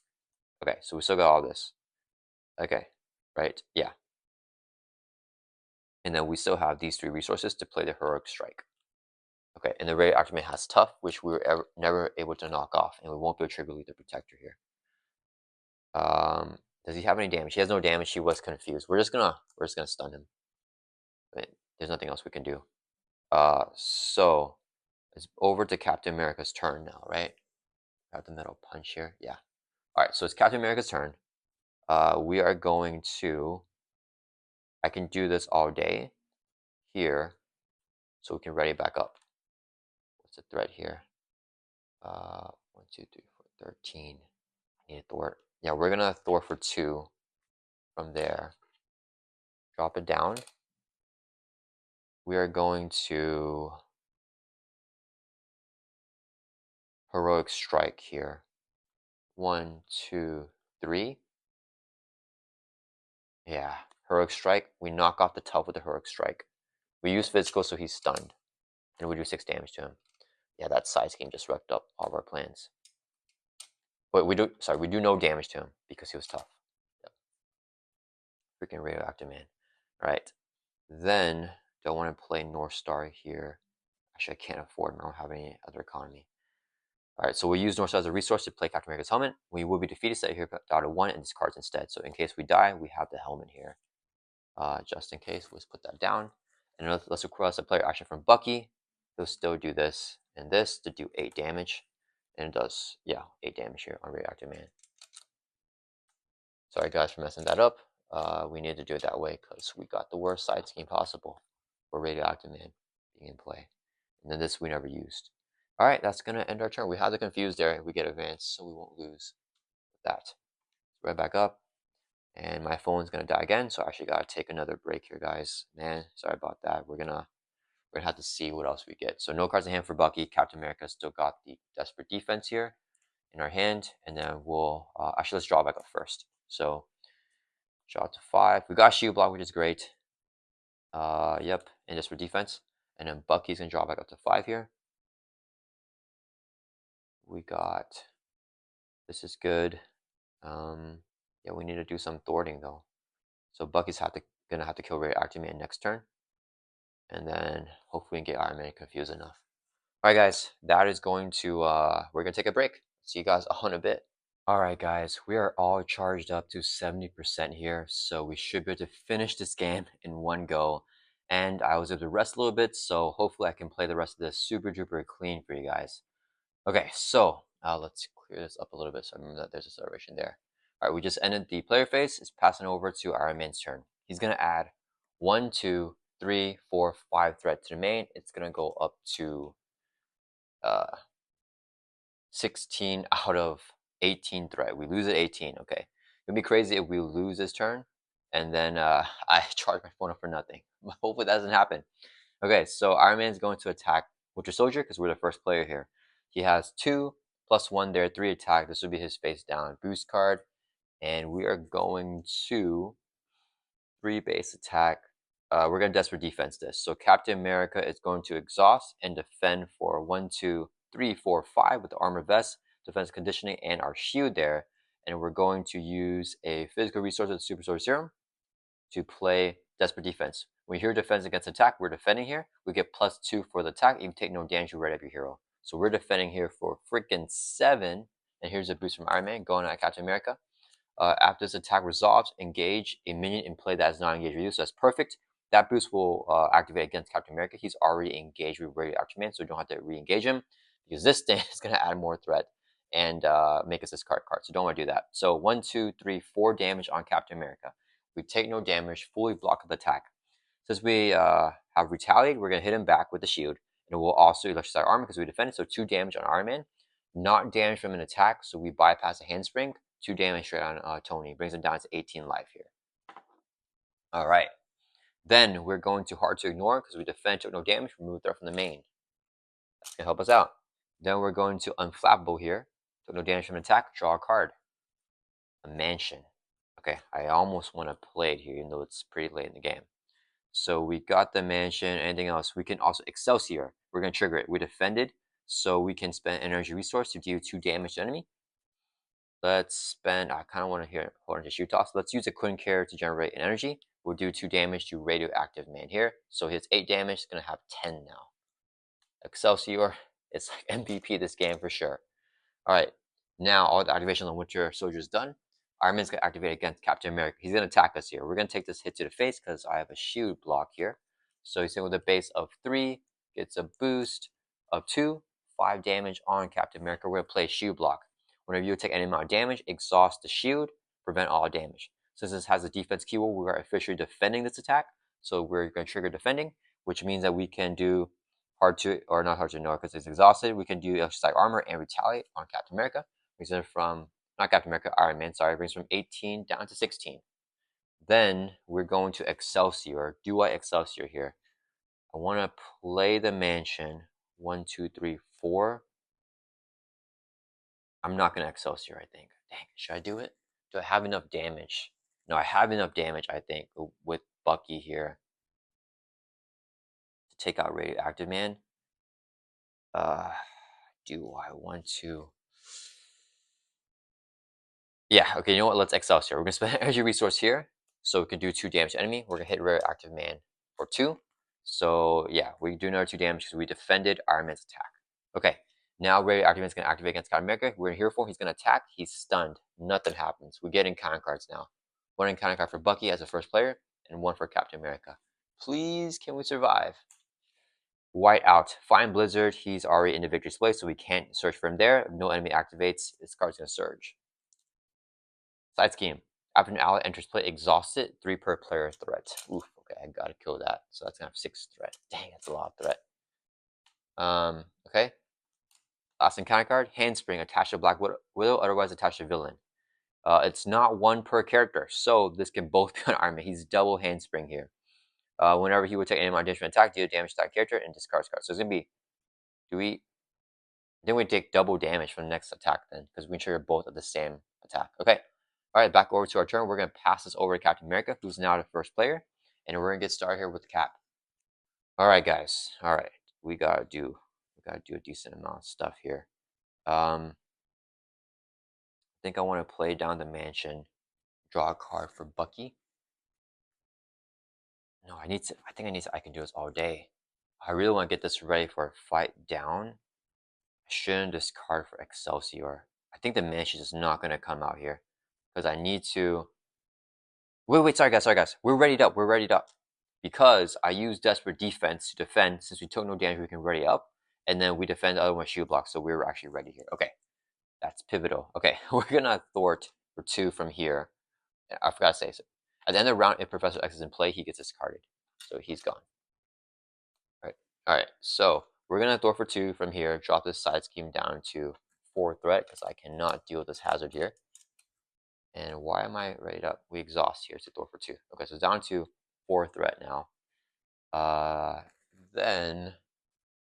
Okay, so we still got all this. Okay, right, yeah. And then we still have these 3 resources to play the Heroic Strike. Okay, and the Radioactive Man has Tough, which we were never able to knock off, and we won't be able to trigger Lethal Protector here. Does he have any damage? He has no damage. He was confused. We're just gonna stun him. There's nothing else we can do. So it's over to Captain America's turn now, right? Got the Metal Punch here. Yeah. All right. So it's Captain America's turn. We are going to. I can do this all day here, so we can ready back up. What's the threat here? 1, 2, 3, 4, 13. I need a Thor. Yeah, we're gonna Thor for 2 from there. Drop it down. We are going to Heroic Strike here. 1, 2, 3. Yeah, Heroic Strike. We knock off the tough with the Heroic Strike. We use physical, so he's stunned, and we do 6 damage to him. Yeah, that side scheme just wrecked up all of our plans. But we do no damage to him because he was tough. Yep. Freaking radioactive man. All right, then do I want to play North Star here? Actually, I can't afford him. I don't have any other economy. All right, so we use North Star as a resource to play Captain America's helmet. We will be defeated, set here down to 1 and discards instead. So in case we die, we have the helmet here. Just in case, let's put that down. And let's request a player action from Bucky. He'll still do this and this to do 8 damage. And it does, yeah, 8 damage here on Radioactive Man. Sorry guys for messing that up. We need to do it that way because we got the worst side scheme possible for Radioactive Man being in play. And then this we never used. All right, that's going to end our turn. We had the confuse there. We get advanced, so we won't lose with that. Right back up. And my phone's gonna die again, so I actually gotta take another break here, guys. Man, sorry about that. We're gonna have to see what else we get. So no cards in hand for Bucky. Captain America still got the Desperate Defense here in our hand, and then we'll actually let's draw back up first. So draw to 5. We got Shield Block, which is great. Yep, and Desperate Defense, and then Bucky's gonna draw back up to 5 here. We got this is good. Yeah, we need to do some thwarting though. So Bucky's gonna have to kill Radioactive Man next turn. And then hopefully we can get Iron Man confused enough. Alright guys, that is going to, we're going to take a break. See you guys on a bit. Alright guys, we are all charged up to 70% here, so we should be able to finish this game in one go. And I was able to rest a little bit, so hopefully I can play the rest of this super duper clean for you guys. Okay, so let's clear this up a little bit so I remember that there's a celebration there. Alright, we just ended the player phase. It's passing over to Iron Man's turn. He's going to add 1, 2, 3, 4, 5 threat to the main. It's going to go up to 16 out of 18 threat. We lose at 18. Okay. It'd be crazy if we lose this turn and then I charge my phone up for nothing. Hopefully that doesn't happen. Okay, so Iron Man's going to attack Winter Soldier because we're the first player here. He has 2 plus 1 there, 3 attack. This would be his face down boost card. And we are going to 3 base attack. We're going to Desperate Defense this. So Captain America is going to exhaust and defend for 1, 2, 3, 4, 5 with the armor vest, defense conditioning, and our shield there. And we're going to use a physical resource of the Super Soldier Serum to play Desperate Defense. When you hear defense against attack, we're defending here. We get +2 for the attack. You take no damage, you ready up your hero. So we're defending here for freaking 7. And here's a boost from Iron Man going at Captain America. After this attack resolves, engage a minion in play that is not engaged with you. So that's perfect. That boost will activate against Captain America. He's already engaged with Radioactive Man, so you don't have to re-engage him because this thing is going to add more threat and make us discard card. So don't want to do that. So 1, 2, 3, 4 damage on Captain America. We take no damage, fully block the attack. Since we have retaliated, we're going to hit him back with the shield. And we'll also electrify armor because we defended. So 2 damage on Iron Man. Not damage from an attack, so we bypass a handspring. 2 damage straight on Tony. Brings him down to 18 life here. All right. Then we're going to hard to ignore because we defend, took no damage, remove threat from the main. That's going to help us out. Then we're going to unflappable here. Took no damage from an attack, draw a card. A mansion. Okay, I almost want to play it here, even though it's pretty late in the game. So we got the mansion. Anything else? We can also Excelsior. We're going to trigger it. We defended, so we can spend energy resource to deal 2 damage to enemy. Let's spend, I kind of want to hear hold on to shoot toss. Let's use a Quinn Care to generate an energy. We'll do 2 damage to Radioactive Man here. So he has 8 damage. It's going to have 10 now. Excelsior. It's like MVP this game for sure. All right. Now all the activation on Winter Soldier is done. Iron Man's going to activate against Captain America. He's going to attack us here. We're going to take this hit to the face because I have a shield block here. So he's in with a base of 3. Gets a boost of 2. 5 damage on Captain America. We're going to play shield block. Whenever you take any amount of damage, exhaust the shield, prevent all damage. Since this has a defense keyword, we are officially defending this attack. So we're going to trigger defending, which means that we can do hard to, or not hard to ignore because it's exhausted. We can do electric armor and retaliate on Captain America. Brings it from, not Captain America, Iron Man, sorry. Brings from 18 down to 16. Then we're going to Excelsior. Do I Excelsior here? I want to play the mansion. 1, 2, 3, 4. I'm not going to Excelsior, I think. Dang, should I do it? Do I have enough damage? Now I have enough damage, I think, with Bucky here to take out Radioactive Man. Do I want to? Yeah, okay, you know what? Let's Excelsior. We're gonna spend energy resource here, so we can do 2 damage to enemy. We're gonna hit Radioactive Man for 2. So yeah, we do another 2 damage because we defended Iron Man's attack. Okay, now Radioactive Man's gonna activate against Captain America. We're in here for. He's gonna attack. He's stunned. Nothing happens. We get encounter cards now. 1 encounter card for Bucky as a first player, and 1 for Captain America. Please, can we survive? White out. Find Blizzard. He's already in the victory display, so we can't search for him there. If no enemy activates, this card's gonna surge. Side scheme. After an ally enters play, exhaust it. 3 per player threat. Oof. Okay, I gotta kill that. So that's gonna have 6 threat. Dang, that's a lot of threat. Okay. Last encounter card. Handspring. Attached to Black Widow. Otherwise attached to villain. It's not 1 per character, so this can both be on Iron Man. He's double handspring here. Whenever he would take any additional attack, deal damage to that character and discards card. So it's gonna be. Then we take double damage from the next attack then, because we trigger both of the same attack. Okay. Alright, back over to our turn. We're gonna pass this over to Captain America, who's now the first player. And we're gonna get started here with Cap. Alright guys. Alright. We gotta do a decent amount of stuff here. I think I want to play down the mansion, draw a card for Bucky. No, I can do this all day. I really want to get this ready for a fight down. I shouldn't discard for Excelsior. I think the mansion is not gonna come out here. Because I need to. Wait, sorry guys. We're readied up. Because I used Desperate Defense to defend. Since we took no damage, we can ready up. And then we defend the other one shield block, so we were actually ready here. Okay. That's pivotal. Okay, we're gonna thwart for 2 from here. I forgot to say so. At the end of the round, if Professor X is in play, he gets discarded. So he's gone. Alright, so we're gonna thwart for 2 from here, drop this side scheme down to 4 threat, because I cannot deal with this hazard here. And why am I ready up? We exhaust here to throw for 2. Okay, so down to 4 threat now. Then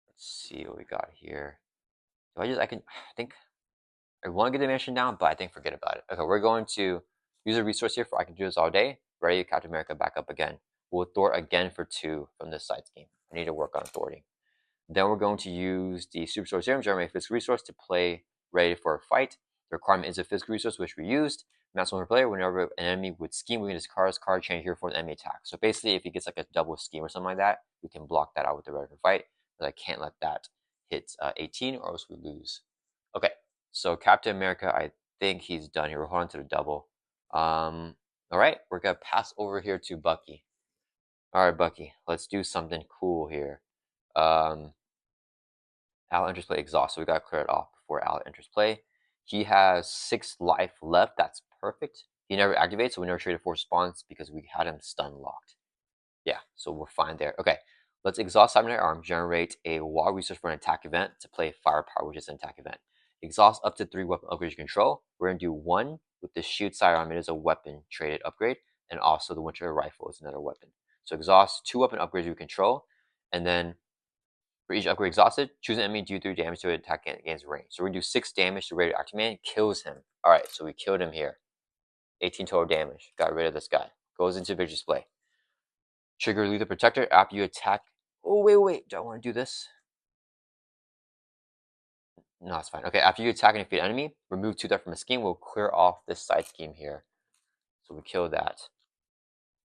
let's see what we got here. I think I want to get the mission down, but I think forget about it. Okay, we're going to use a resource here for I can do this all day. Ready, Captain America back up again. We'll thwart again for 2 from this side scheme. I need to work on thwarting. Then we're going to use the Super Sword Serum, generate a physical resource to play ready for a fight. The requirement is a physical resource, which we used. Maximum per player, whenever an enemy would scheme, we can discard his card, change here for an enemy attack. So basically, if he gets like a double scheme or something like that, we can block that out with the ready for fight. But I can't let that hit 18 or else we lose. Okay, so Captain America, I think he's done here. We're holding to the double. All right, we're going to pass over here to Bucky. All right, Bucky, let's do something cool here. Al enters play exhaust, so we gotta clear it off before Al enters play. He has 6 life left. That's perfect. He never activates, so we never traded 4 spawns because we had him stun locked. Yeah, so we're fine there. Okay, let's exhaust Cybernetic Arm, generate a wall resource for an attack event to play Firepower, which is an attack event. Exhaust up to 3 weapon upgrades you control. We're gonna do 1 with the Shield Sidearm. It is a weapon traded upgrade, and also the Winter Rifle is another weapon. So exhaust 2 weapon upgrades you control, and then for each upgrade exhausted, choose an enemy, do 3 damage to an attack against range. So we're gonna do 6 damage to Radioactive Man, kills him. Alright, so we killed him here. 18 total damage. Got rid of this guy. Goes into victory display. Trigger Elite Protector after you attack. Oh, wait. Do I want to do this? No, it's fine. Okay, after you attack and defeat an enemy, remove 2 threat from a scheme. We'll clear off this side scheme here. So we kill that.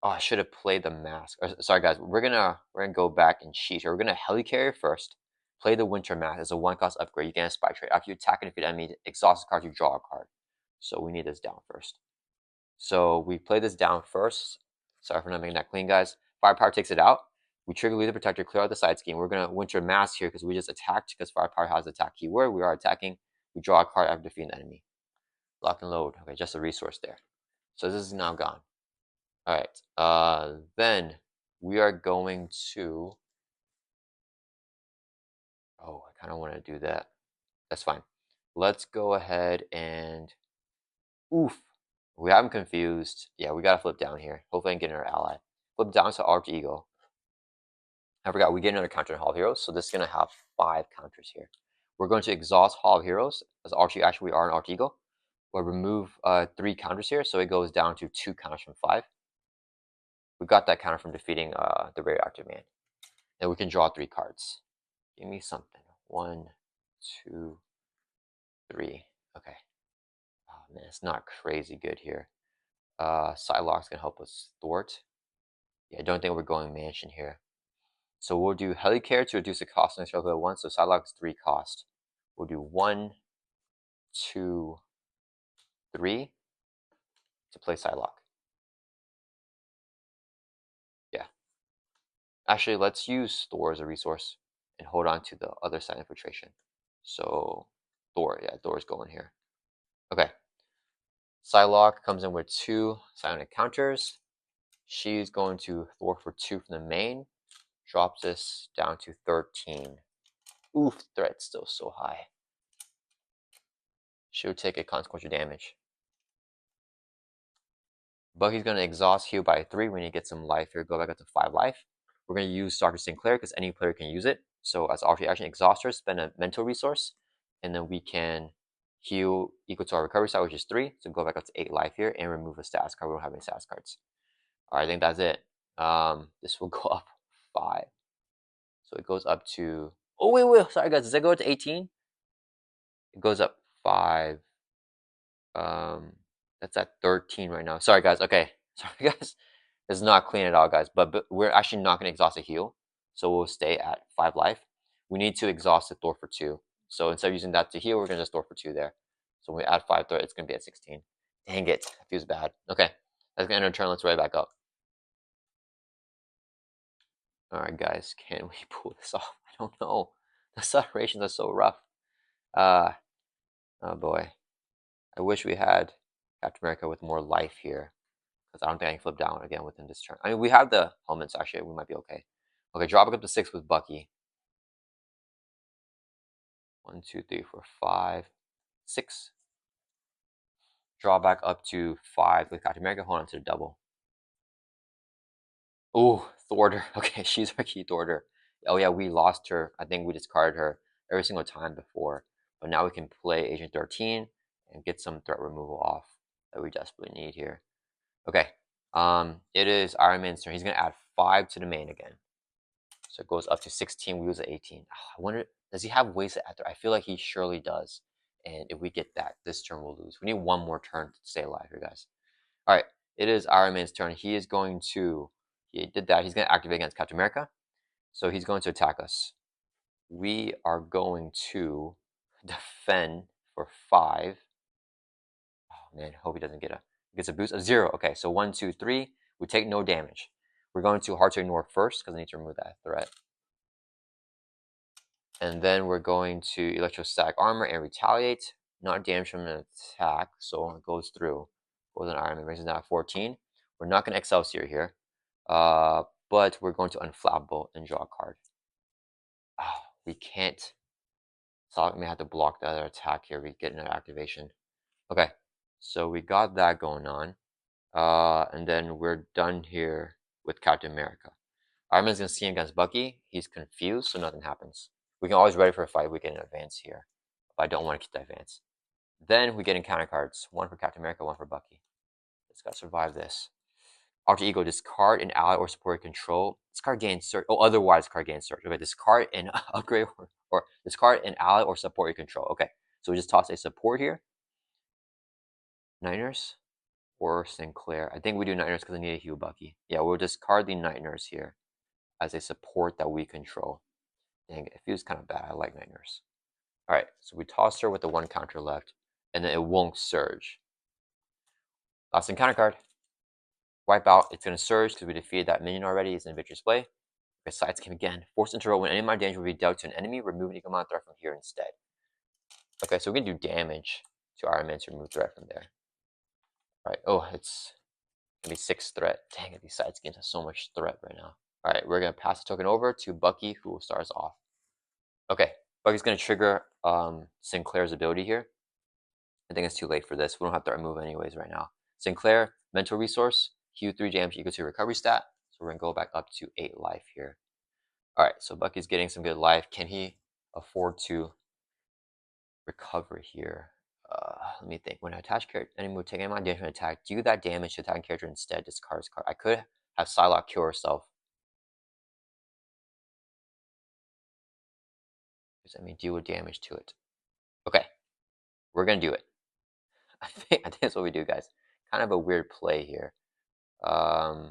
Oh, I should have played the mask. Sorry, guys. We're gonna go back and cheat here. We're gonna helicarrier first. Play the Winter Mask as a 1-cost upgrade. You get a spy trade. After you attack and defeat an enemy, exhaust a card, you draw a card. So we need this down first. So we play this down first. Sorry for not making that clean, guys. Firepower takes it out. We trigger Leader Protector, clear out the side scheme. We're gonna Winter Mask here because we just attacked because Firepower has the attack keyword. We are attacking. We draw a card after defeating an enemy. Lock and load. Okay, just a resource there. So this is now gone. Alright, then we are going to. Oh, I kind of want to do that. That's fine. Let's go ahead and. Oof. We have him confused. Yeah, we got to flip down here. Hopefully I can get another ally. Flip down to Arch Eagle. I forgot, we get another counter in Hall of Heroes, so this is going to have 5 counters here. We're going to exhaust Hall of Heroes. As Arch Eagle, actually we are an Arch Eagle. We'll remove 3 counters here, so it goes down to 2 counters from 5. We got that counter from defeating the radioactive man. And we can draw 3 cards. Give me something. 1, 2, 3. Okay. Oh man, it's not crazy good here. Psylocke's gonna help us thwart. Yeah, I don't think we're going mansion here. So we'll do Helicare to reduce the cost next level at 1. So Psylocke's 3 cost. We'll do 1, 2, 3 to play Psylocke. Yeah. Actually, let's use Thor as a resource and hold on to the other side infiltration. So Thor, yeah, Thor's going here. Okay. Psylocke comes in with 2 psionic counters. She's going to Thor for 2 from the main. Drops this down to 13. Oof, threat's still so high. She'll take a consequential damage. Bucky's going to exhaust heal by 3 when he gets some life here. Go back up to 5 life. We're going to use Dr. Sinclair because any player can use it. So as alternate action, exhaust her, spend a mental resource, and then we can heal equal to our recovery stat, which is 3. So go back up to 8 life here and remove a status card. We don't have any status cards. Alright, I think that's it. This will go up 5. So it goes up to... Oh, wait. Sorry, guys. Does it go to 18? It goes up 5. That's at 13 right now. Sorry, guys. Okay. Sorry, guys. It's not clean at all, guys. But we're actually not going to exhaust a heal. So we'll stay at 5 life. We need to exhaust the Thor for 2. So instead of using that to heal, we're going to just Thor for 2 there. So when we add 5 Thor, it's going to be at 16. Dang it. That feels bad. Okay. That's going to end our turn. Let's right back up. Alright, guys. Can we pull this off? I don't know. The separations are so rough. Oh boy. I wish we had Captain America with more life here. Because I don't think I can flip down again within this turn. I mean, we have the helmets, actually. We might be okay. Okay, drop it up to 6 with Bucky. 1, 2, 3, 4, 5, 6. Draw back up to 5 with Captain America. Hold on to the double. Ooh, Thorder. Okay, she's our key Thorder. Oh yeah, we lost her. I think we discarded her every single time before. But now we can play Agent 13 and get some threat removal off that we desperately need here. Okay. It is Iron Man's turn. He's gonna add 5 to the main again. So it goes up to 16. We lose at 18. I wonder, does he have wasted after? I feel like he surely does. And if we get that, this turn we'll lose. We need one more turn to stay alive here, guys. All right, it is Iron Man's turn. He is going to, he did that. He's going to activate against Captain America. So he's going to attack us. We are going to defend for 5. Oh man, hope he doesn't gets a boost of 0. Okay, so 1, 2, 3. We take no damage. We're going to hard to ignore first because I need to remove that threat. And then we're going to electrostatic armor and retaliate. Not damage from an attack, so it goes through. Goes on Iron Man, brings it down to 14. We're not going to Excelsior here. But we're going to Unflappable and draw a card. Oh, we can't. So we may have to block the other attack here. We get another activation. Okay, so we got that going on. And then we're done here with Captain America. Iron Man's going to see him against Bucky. He's confused, so nothing happens. We can always ready for a fight. We get an advance here. But I don't want to keep the advance. Then we get encounter cards. 1 for Captain America, 1 for Bucky. Let's gotta survive this. Alter Ego, discard an ally or support control. Discard gains search. Oh, otherwise card gains search. Okay, discard an upgrade or discard an ally or support you control. Okay, so we just toss a support here. Night Nurse or Sinclair. I think we do Night Nurse because I need a heal Bucky. Yeah, we'll discard the Night Nurse here as a support that we control. Dang, it feels kind of bad. I like Night Nurse. Alright, so we toss her with the 1 counter left, and then it won't surge. Last encounter card. Wipe out. It's going to surge because we defeated that minion already. It's in victory display. Okay, Sides came again. Force interroll. When any amount of damage will be dealt to an enemy, remove an equal amount of threat from here instead. Okay, so we can do damage to Iron Man to remove threat from there. Alright, oh, it's going to be 6 threat. Dang it, these Sides games have so much threat right now. Alright, we're going to pass the token over to Bucky, who will start us off. Okay, Bucky's going to trigger Sinclair's ability here. I think it's too late for this. We don't have to remove anyways right now. Sinclair, mental resource, heal 3 damage equal to recovery stat. So we're going to go back up to 8 life here. Alright, so Bucky's getting some good life. Can he afford to recover here? let me think. When I attach character, enemy will take any damage from attack. Do that damage to attacking character instead. Discard this card. I could have Psylocke cure herself. I mean, deal damage to it. Okay, we're gonna do it. I think that's what we do, guys. Kind of a weird play here. I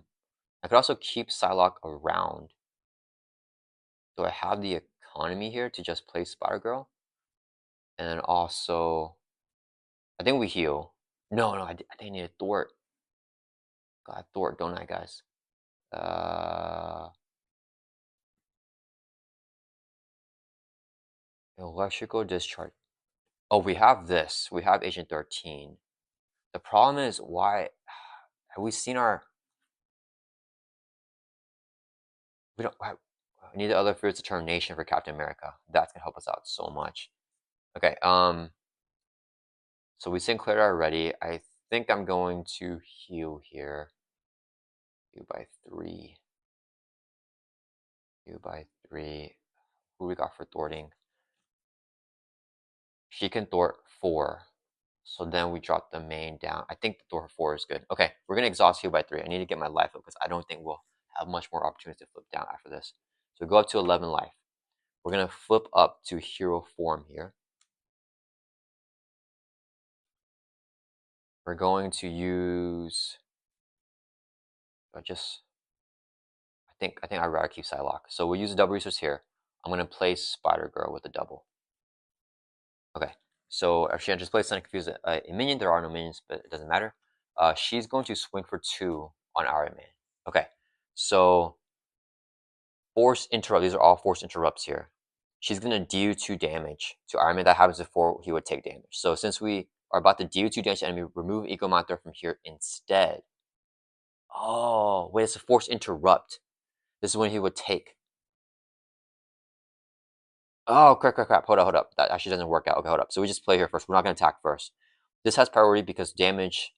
could also keep Psylocke around. Do I have the economy here to just play Spider-Girl? And then also, I think we heal. No, I think I need a thwart. Got thwart, don't I, guys? Electrical discharge. Oh, we have this. We have Agent 13. The problem is, why have we seen our? We don't. We need the other Fear's Determination for Captain America. That's gonna help us out so much. Okay. So we Sinclair already. I think I'm going to heal here. Heal by 3. Heal by 3. Who we got for thwarting? She can thwart 4. So then we drop the main down. I think the thwart 4 is good. Okay, we're gonna exhaust heal by 3. I need to get my life up because I don't think we'll have much more opportunities to flip down after this. So go up to 11 life. We're gonna flip up to hero form here. We're going to use. I think I'd rather keep Psylocke. So we'll use a double resource here. I'm gonna place Spider-Girl with a double. Okay. So actually, I just placed and confuse a minion. There are no minions, but it doesn't matter. She's going to swing for 2 on Iron Man. Okay. So force interrupt. These are all force interrupts here. She's gonna deal 2 damage to Iron Man. That happens before he would take damage. So since we are about to deal 2 damage to enemy, remove Eco Monitor from here instead. Oh, wait, it's a force interrupt. This is when he would take. Oh, crap. Hold up. That actually doesn't work out. Okay, hold up. So we just play here first. We're not going to attack first. This has priority because damage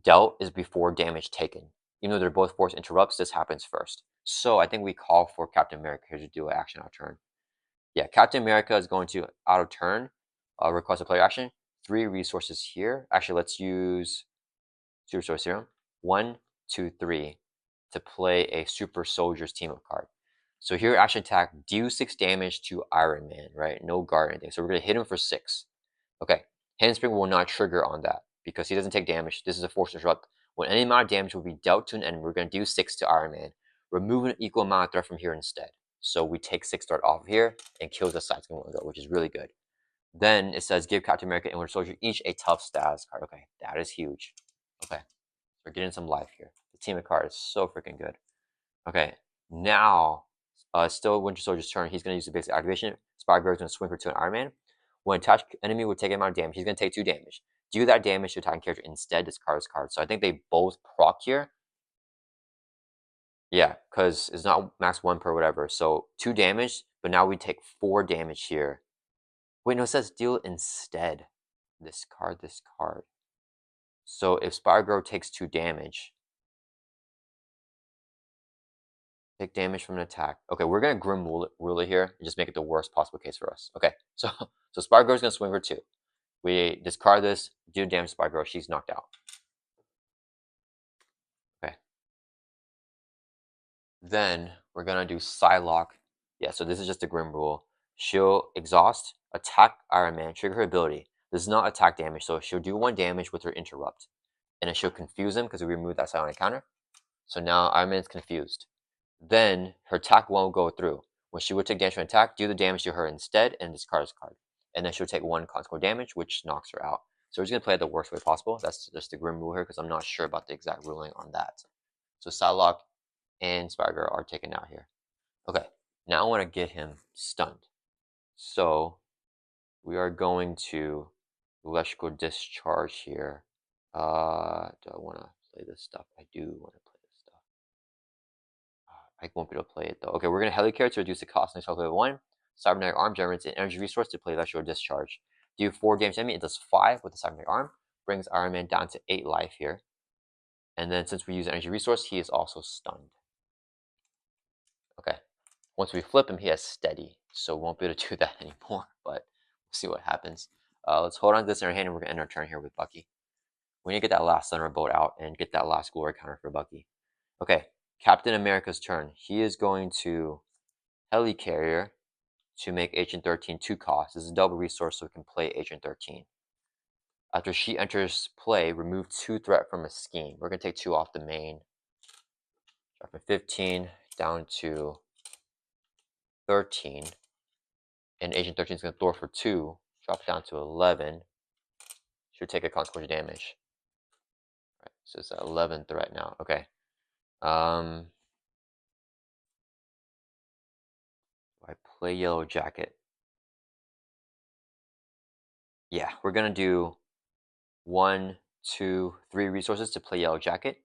dealt is before damage taken. Even though they're both force interrupts, this happens first. So I think we call for Captain America here to do an action out of turn. Yeah, Captain America is going to out of turn request a player action. 3 resources here. Actually, let's use Super Soldier Serum. 1, 2, 3 to play a Super Soldiers team up card. So here, action attack, deal 6 damage to Iron Man, right? No guard or anything. So we're going to hit him for 6. Okay, Handspring will not trigger on that because he doesn't take damage. This is a force interrupt. When any amount of damage will be dealt to an enemy, we're going to do 6 to Iron Man. Remove an equal amount of threat from here instead. So we take 6 threat off of here and kill the side one go, which is really good. Then it says give Captain America and Winter Soldier each a tough status card. Okay, that is huge. Okay, we're getting some life here. The team of card is so freaking good. Okay, now still Winter Soldier's turn. He's going to use the basic activation. Spider-Girl is going to swing for 2 on Iron Man. When attached enemy would take an amount of damage, he's going to take 2 damage. Do that damage to attacking character instead, discard his card. So I think they both proc here. Yeah, because it's not max 1 per whatever. So 2 damage, but now we take 4 damage here. Wait, no, it says deal instead. This card. So if Spider-Girl takes 2 damage, take damage from an attack. Okay, we're gonna Grim Ruler here and just make it the worst possible case for us. Okay, so Spider-Girl's gonna swing for 2. We discard this, do damage to Spider-Girl, she's knocked out. Okay. Then we're gonna do Psylocke. Yeah, so this is just a Grim Rule. She'll exhaust, attack Iron Man, trigger her ability. This is not attack damage, so she'll do 1 damage with her interrupt. And then she'll confuse him because we removed that Psionic counter. So now Iron Man's confused. Then her attack won't go through. When she would take damage from an attack, do the damage to her instead and discard his card. And then she'll take 1 consequent damage, which knocks her out. So we're just going to play it the worst way possible. That's just the Grim Rule here because I'm not sure about the exact ruling on that. So Psylocke and Spider-Girl are taken out here. Okay, now I want to get him stunned. So we are going to Electrical Discharge here. Do I want to play this stuff? I do want to play this stuff. I won't be able to play it though. Okay, we're going to Helicarrier to reduce the cost next level 1. Cybernetic Arm generates an energy resource to play Electrical Discharge. Do 4 damage to enemy. It does 5 with the Cybernetic Arm. Brings Iron Man down to 8 life here. And then since we use energy resource, he is also stunned. Okay. Once we flip him, he has steady. So we won't be able to do that anymore. But we'll see what happens. Let's hold on to this in our hand and we're going to end our turn here with Bucky. We need to get that last Thunderbolt out and get that last glory counter for Bucky. Okay, Captain America's turn. He is going to Helicarrier to make Agent 13 2 cost. This is a double resource so we can play Agent 13. After she enters play, remove 2 threat from a scheme. We're going to take 2 off the main. Drop from 15 down to 13. And Agent 13 is going to throw for 2. Drop down to 11. Should take a consequential damage. All right, so it's 11 threat now. Okay. I play Yellow Jacket. Yeah, we're going to do 1, 2, 3 resources to play Yellow Jacket.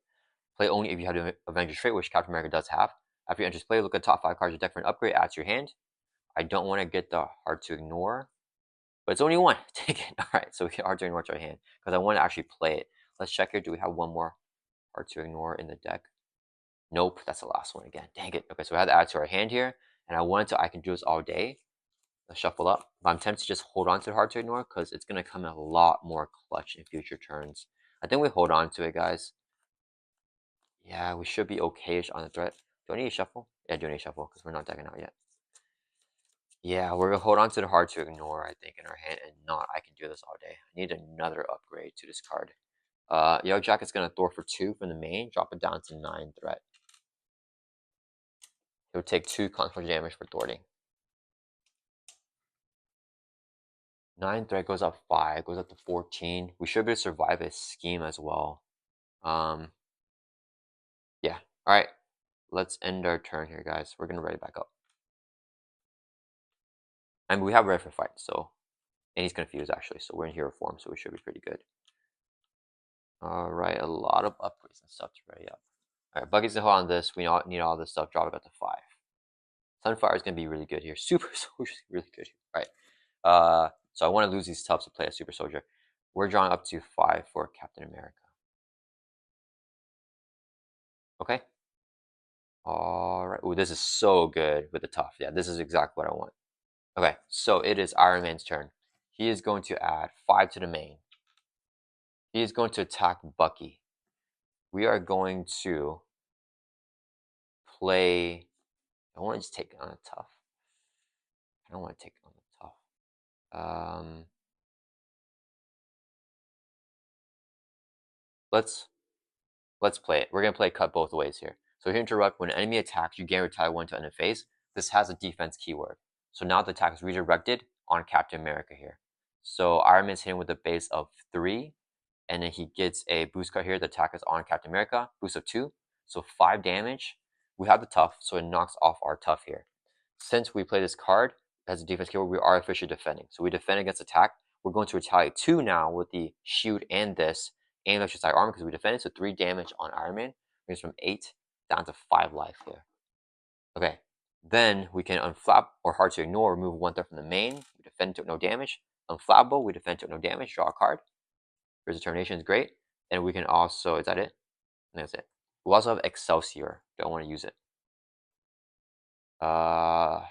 Play only if you have the Avenger trait, which Captain America does have. After you enter play, look at the top 5 cards of your deck for an upgrade, add to your hand. I don't want to get the hard to ignore, but it's only 1. Take it. Alright, so we get hard to ignore to our hand, because I want to actually play it. Let's check here. Do we have one more hard to ignore in the deck? Nope, that's the last one again. Dang it. Okay, so we have to add to our hand here, and I can do this all day. Let's shuffle up. But I'm tempted to just hold on to hard to ignore, because it's going to come in a lot more clutch in future turns. I think we hold on to it, guys. Yeah, we should be okay-ish on the threat. Do I need a shuffle? Yeah, I do need a shuffle, because we're not decking out yet. Yeah, we're going to hold on to the hard to ignore, I think, in our hand, and not I can do this all day. I need another upgrade to this card. Yellow Jacket's going to throw for 2 from the main, drop it down to 9 threat. He'll take 2 consequential damage for thwarting. 9 threat goes up 5, goes up to 14. We should be able to survive a scheme as well. Yeah, alright. Let's end our turn here, guys. We're going to ready back up. I mean, we have ready for fight, so... And he's confused, actually, so we're in hero form, so we should be pretty good. Alright, a lot of upgrades and stuff to ready up. Alright, Bucky's gonna hold on this. We need all this stuff. Drop it up to 5. Sunfire is gonna be really good here. Super Soldier is really good here. Alright. So I want to lose these tubs to play a Super Soldier. We're drawing up to 5 for Captain America. Okay. Alright. Ooh, this is so good with the tough. Yeah, this is exactly what I want. Okay, so it is Iron Man's turn. He is going to add 5 to the main. He is going to attack Bucky. We are going to play... I want to just take on a tough. I don't want to take on the tough. Let's play it. We're gonna play cut both ways here. So here interrupt, when an enemy attacks, you gain retaliate 1 to end the phase. This has a defense keyword. So now the attack is redirected on Captain America here. So Iron Man's hitting with a base of 3, and then he gets a boost card here. The attack is on Captain America, boost of 2, so 5 damage. We have the tough, so it knocks off our tough here. Since we play this card as a defense keyword, we are officially defending. So we defend against attack. We're going to retaliate 2 now with the shield and this, and electricity armor because we defended. So 3 damage on Iron Man. Brings from 8 down to 5 life here. Okay, then we can unflap or hard to ignore, remove 1 threat from the main. We defend to no damage. Unflappable, we defend to no damage, draw a card. Here's Determination is great. And we can also, is that it? That's it. We also have Excelsior. Don't want to use it. Oh,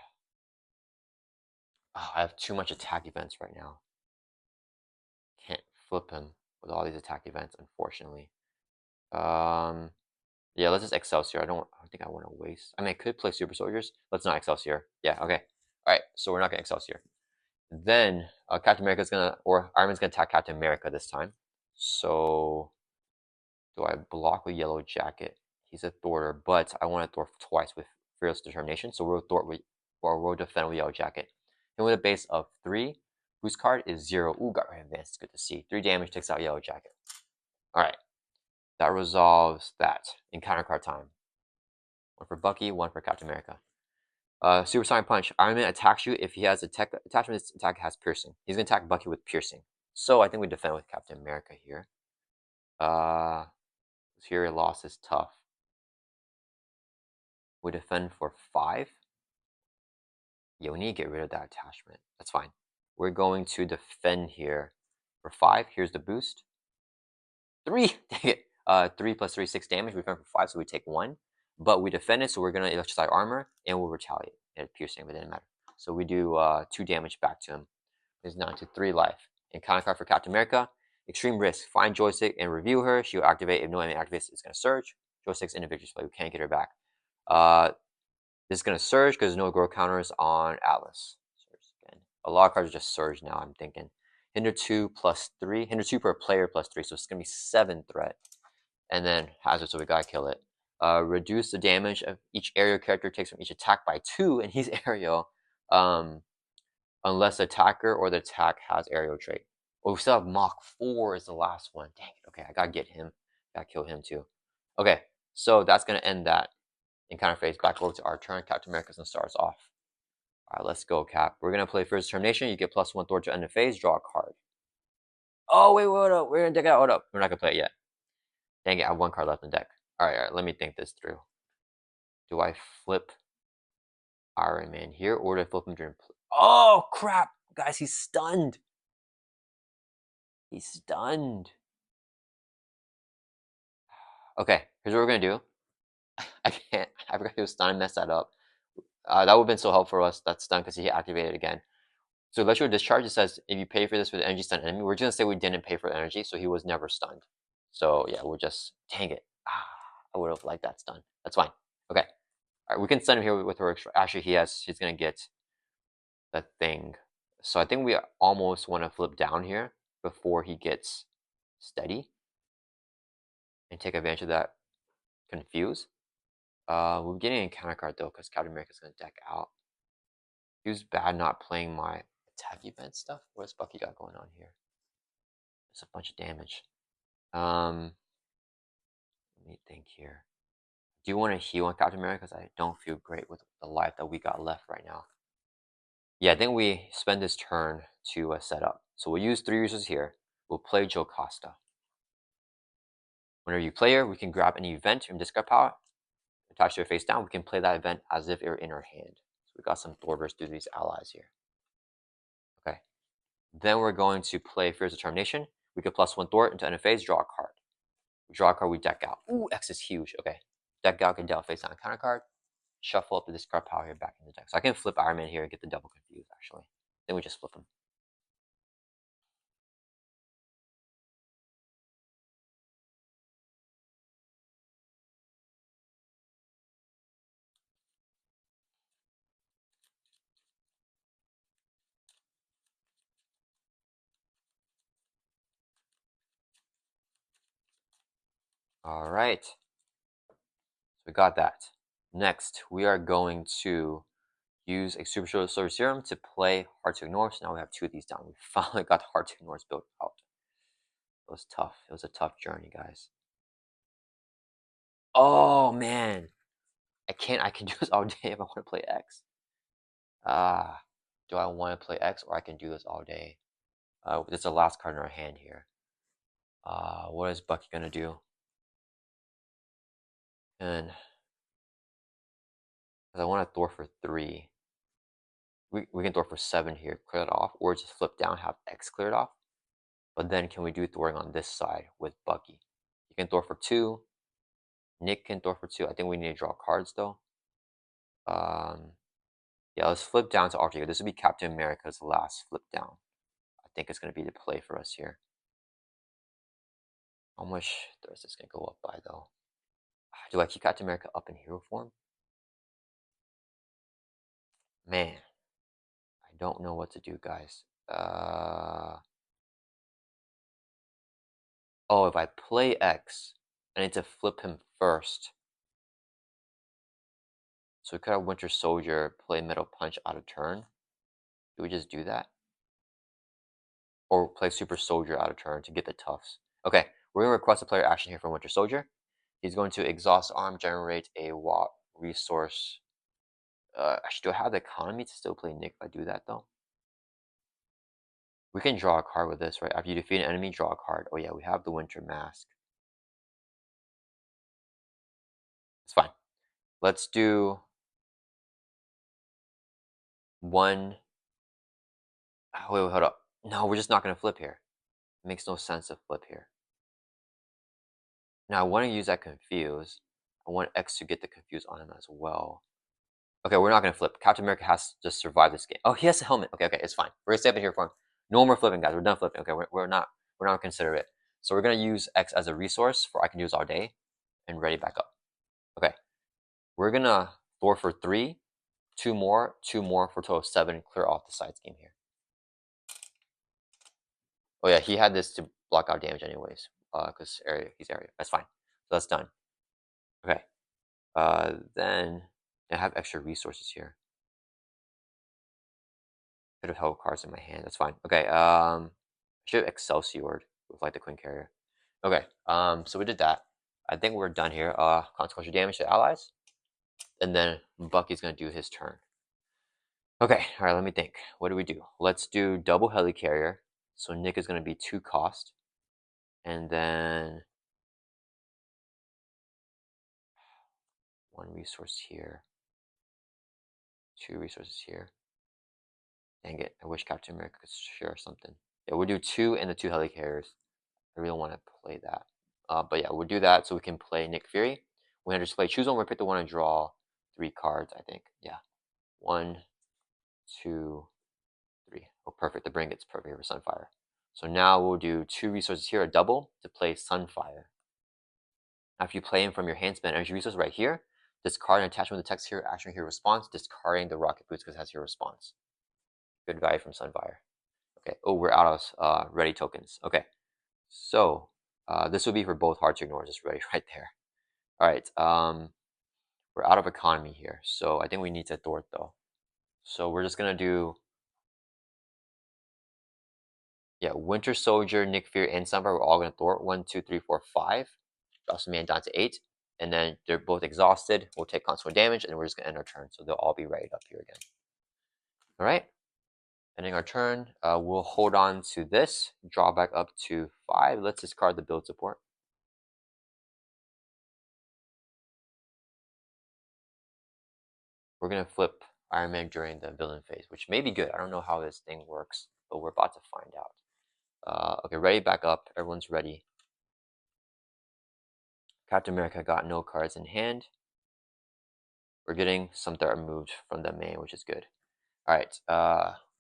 I have too much attack events right now. Can't flip him with all these attack events, unfortunately. Yeah, let's just Excelsior. I don't think I want to waste. I mean, I could play Super Soldiers. Let's not Excelsior. Yeah, okay. All right, so we're not going to Excelsior. Then Captain America's going to, or Iron Man's going to attack Captain America this time. So, do I block with Yellow Jacket? He's a thwarter, but I want to thwart twice with Fearless Determination. So we'll thwart with, or we'll defend with Yellow Jacket. And with a base of 3, boost card is 0. Ooh, got right advanced. Good to see. 3 damage takes out Yellow Jacket. All right. That resolves that. Encounter card time. 1 for Bucky, 1 for Captain America. Super Sonic Punch. Iron Man attacks you if he has a tech attachment. This attack has piercing. He's gonna attack Bucky with piercing. So I think we defend with Captain America here. Here he lost his tough. We defend for 5. Yeah, we need to get rid of that attachment. That's fine. We're going to defend here for 5. Here's the boost. 3. Dang it. 3 plus 3, 6 damage. We defend for 5, so we take 1. But we defend it, so we're gonna electrify armor and we'll retaliate. It piercing, but it didn't matter. So we do 2 damage back to him. He's down to 3 life. Encounter card for Captain America. Extreme risk. Find joystick and review her. She will activate. If no enemy activates, it's going to surge. Joystick's individual play. We can't get her back. This is going to surge because there's no grow counters on Atlas. Surge again. A lot of cards are just surge now, I'm thinking. Hinder 2 plus 3. Hinder 2 per player plus 3. So it's going to be 7 threat. And then hazard, so we got to kill it. Reduce the damage of each aerial character takes from each attack by 2, and he's aerial. Unless the attacker or the attack has aerial trait. Oh, we still have Mach 4 is the last one. Dang it. Okay, I gotta get him. Gotta kill him too. Okay, so that's gonna end that encounter phase. Back over to our turn. Captain America's gonna start us off. Alright, let's go, Cap. We're gonna play first determination. You get +1 Thor to end the phase. Draw a card. Oh, wait, hold up. We're gonna deck it out. Hold up. We're not gonna play it yet. Dang it, I have 1 card left in the deck. Alright, let me think this through. Do I flip Iron Man here, or do I flip him during play? Oh, crap! Guys, he's stunned. He's stunned. Okay, here's what we're gonna do. I forgot he was stunned and messed that up. That would have been so helpful for us. That's stunned because he activated again. So electrical discharge, it says if you pay for this with energy stun enemy, we're just gonna say we didn't pay for the energy, so he was never stunned. So yeah, we'll just, dang it. I would have liked that stun. That's fine. Okay. Alright, we can stun him here with her. Actually, he's gonna get the thing. So I think we almost want to flip down here before he gets steady and take advantage of that confuse. We're getting a counter card though, because Captain America's gonna deck out. He was bad not playing my attack event stuff. What's Bucky got going on here? There's a bunch of damage. Let me think here. Do you want to heal on Captain America? Because I don't feel great with the life that we got left right now. Yeah, I think we spend this turn to set up. So we'll use 3 users here. We'll play Joe Costa. Whenever you play her, we can grab any event from discard power, attach to her face down. We can play that event as if it were in her hand. So we got some Thorburst through these allies here. Okay. Then we're going to play Fear's Determination. We get +1 Thor into end of phase, draw a card. We draw a card, we deck out. Ooh, X is huge. Okay. Deck out, get dealt face down counter card. Shuffle up the discard power here back in the deck. So I can flip Iron Man here and get the double confused, actually. Then we just flip him. All right. So we got that. Next, we are going to use a Super Soldier Serum to play Hard to Ignore. So now we have 2 of these down. We finally got Hard to Ignore built out. It was tough. It was a tough journey, guys. Oh, man. I can do this all day if I want to play X. Do I want to play X, or I can do this all day? It's the last card in our hand here. What is Bucky gonna do? And I want to Thor for 3. We can Thor for 7 here, clear it off, or just flip down, have X cleared off. But then can we do Thoring on this side with Bucky? You can Thor for 2. Nick can Thor for 2. I think we need to draw cards though. Yeah, let's flip down to Alter Ego. This would be Captain America's last flip down. I think it's gonna be the play for us here. How much is this gonna go up by though? Do I keep Captain America up in hero form? Man, I don't know what to do, guys. Oh, if I play X, I need to flip him first. So we could have Winter Soldier play Metal Punch out of turn. Do we just do that? Or play Super Soldier out of turn to get the Tufts. Okay, we're going to request a player action here from Winter Soldier. He's going to exhaust arm, generate a WAP resource. Actually, do I have the economy to still play Nick if I do that though? We can draw a card with this, right? After you defeat an enemy, draw a card. Oh yeah, we have the Winter Mask. It's fine. Let's do 1. Wait, hold up. No, we're just not going to flip here. It makes no sense to flip here. Now I want to use that confuse. I want X to get the confuse on him as well. Okay, we're not going to flip. Captain America has to survive this game. Oh, he has a helmet. Okay, it's fine. We're going to stay up in here for him. No more flipping, guys. We're done flipping. Okay, we're not gonna consider it. So we're gonna use X as a resource for I can use all day, and ready back up. Okay, we're gonna Thor for 3, 2 more for a total of 7. Clear off the side scheme here. Oh yeah, he had this to block out damage anyways, because he's area. That's fine. So that's done. Okay. Then I have extra resources here. Could have held cards in my hand. That's fine. Okay. Should have Excelsior with like the Queen Carrier. Okay. So we did that. I think we're done here. Consequential damage to allies, and then Bucky's gonna do his turn. Okay. All right. Let me think. What do we do? Let's do double helicarrier. So Nick is gonna be 2 cost, and then 1 resource here, 2 resources here. Dang it, I wish Captain America could share something. Yeah, we'll do 2 and the 2 helicarriers. I really want to play that. But yeah, we'll do that so we can play Nick Fury. We're going to just play choose one, we pick the one and draw 3 cards, I think. Yeah. 1, 2, 3. Oh, perfect. The brain gets perfect here for Sunfire. So now we'll do 2 resources here, a double, to play Sunfire. After you play him from your hand, spend energy resource right here. Discard an attachment with the text here, action here, response, discarding the rocket boots because it has your response. Good value from Sunfire. Okay. Oh, we're out of ready tokens. Okay. So this would be for both hard to ignore, just ready right there. All right. We're out of economy here, so I think we need to thwart though. So we're just gonna do Winter Soldier, Nick Fury, and Sunfire. We're all gonna thwart 1, 2, 3, 4, 5. Drop some man down to 8, and then they're both exhausted. We'll take consequent damage, and we're just gonna end our turn. So they'll all be right up here again. All right. Ending our turn, we'll hold on to this, draw back up to 5. Let's discard the build support. We're going to flip Iron Man during the villain phase, which may be good. I don't know how this thing works, but we're about to find out. Okay, ready, back up. Everyone's ready. Captain America got no cards in hand. We're getting some that are removed from the main, which is good. All right,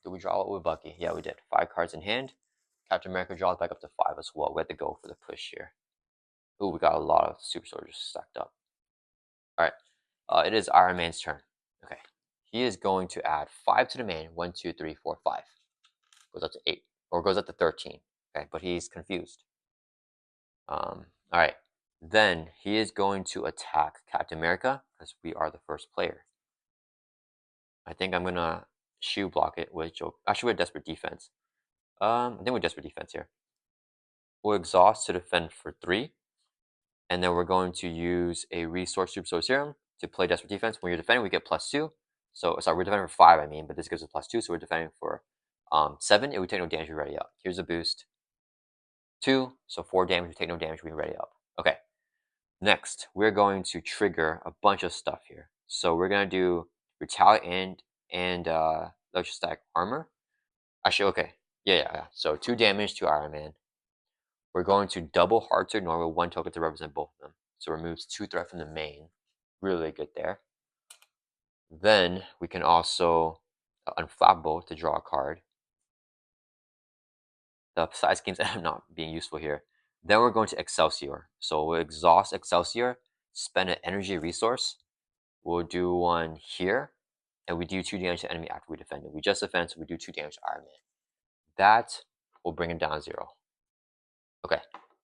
did we draw it with Bucky? Yeah, we did. 5 cards in hand. Captain America draws back up to 5 as well. We had to go for the push here. Ooh, we got a lot of super soldiers stacked up. All right, it is Iron Man's turn. Okay, he is going to add 5 to the main. 1, 2, 3, 4, 5. Goes up to 8, or goes up to 13. Okay, but he's confused. All right, then he is going to attack Captain America because we are the first player. I think I'm gonna shoe block it with joke. Actually, we're desperate defense. I think we're desperate defense here. We'll exhaust to defend for 3, and then we're going to use a resource super soul serum to play desperate defense. When you're defending, we get +2. So sorry, we're defending for 5, I mean, but this gives us +2, so we're defending for 7. It would take no damage. We ready up. Here's a boost. 2, so 4 damage. We take no damage. We ready up. Okay. Next, we're going to trigger a bunch of stuff here. So we're gonna do retaliate and electrostatic armor. Actually, okay, yeah. So 2 damage to Iron Man. We're going to double hard to ignore with 1 token to represent both of them. So removes 2 threat from the main. Really good there. Then we can also unflappable to draw a card. The side schemes end up not being useful here. Then we're going to Excelsior. So we'll exhaust Excelsior, spend an energy resource. We'll do 1 here, and we do 2 damage to enemy after we defend it. We just defend, so we do 2 damage to Iron Man. That will bring him down to 0. Okay,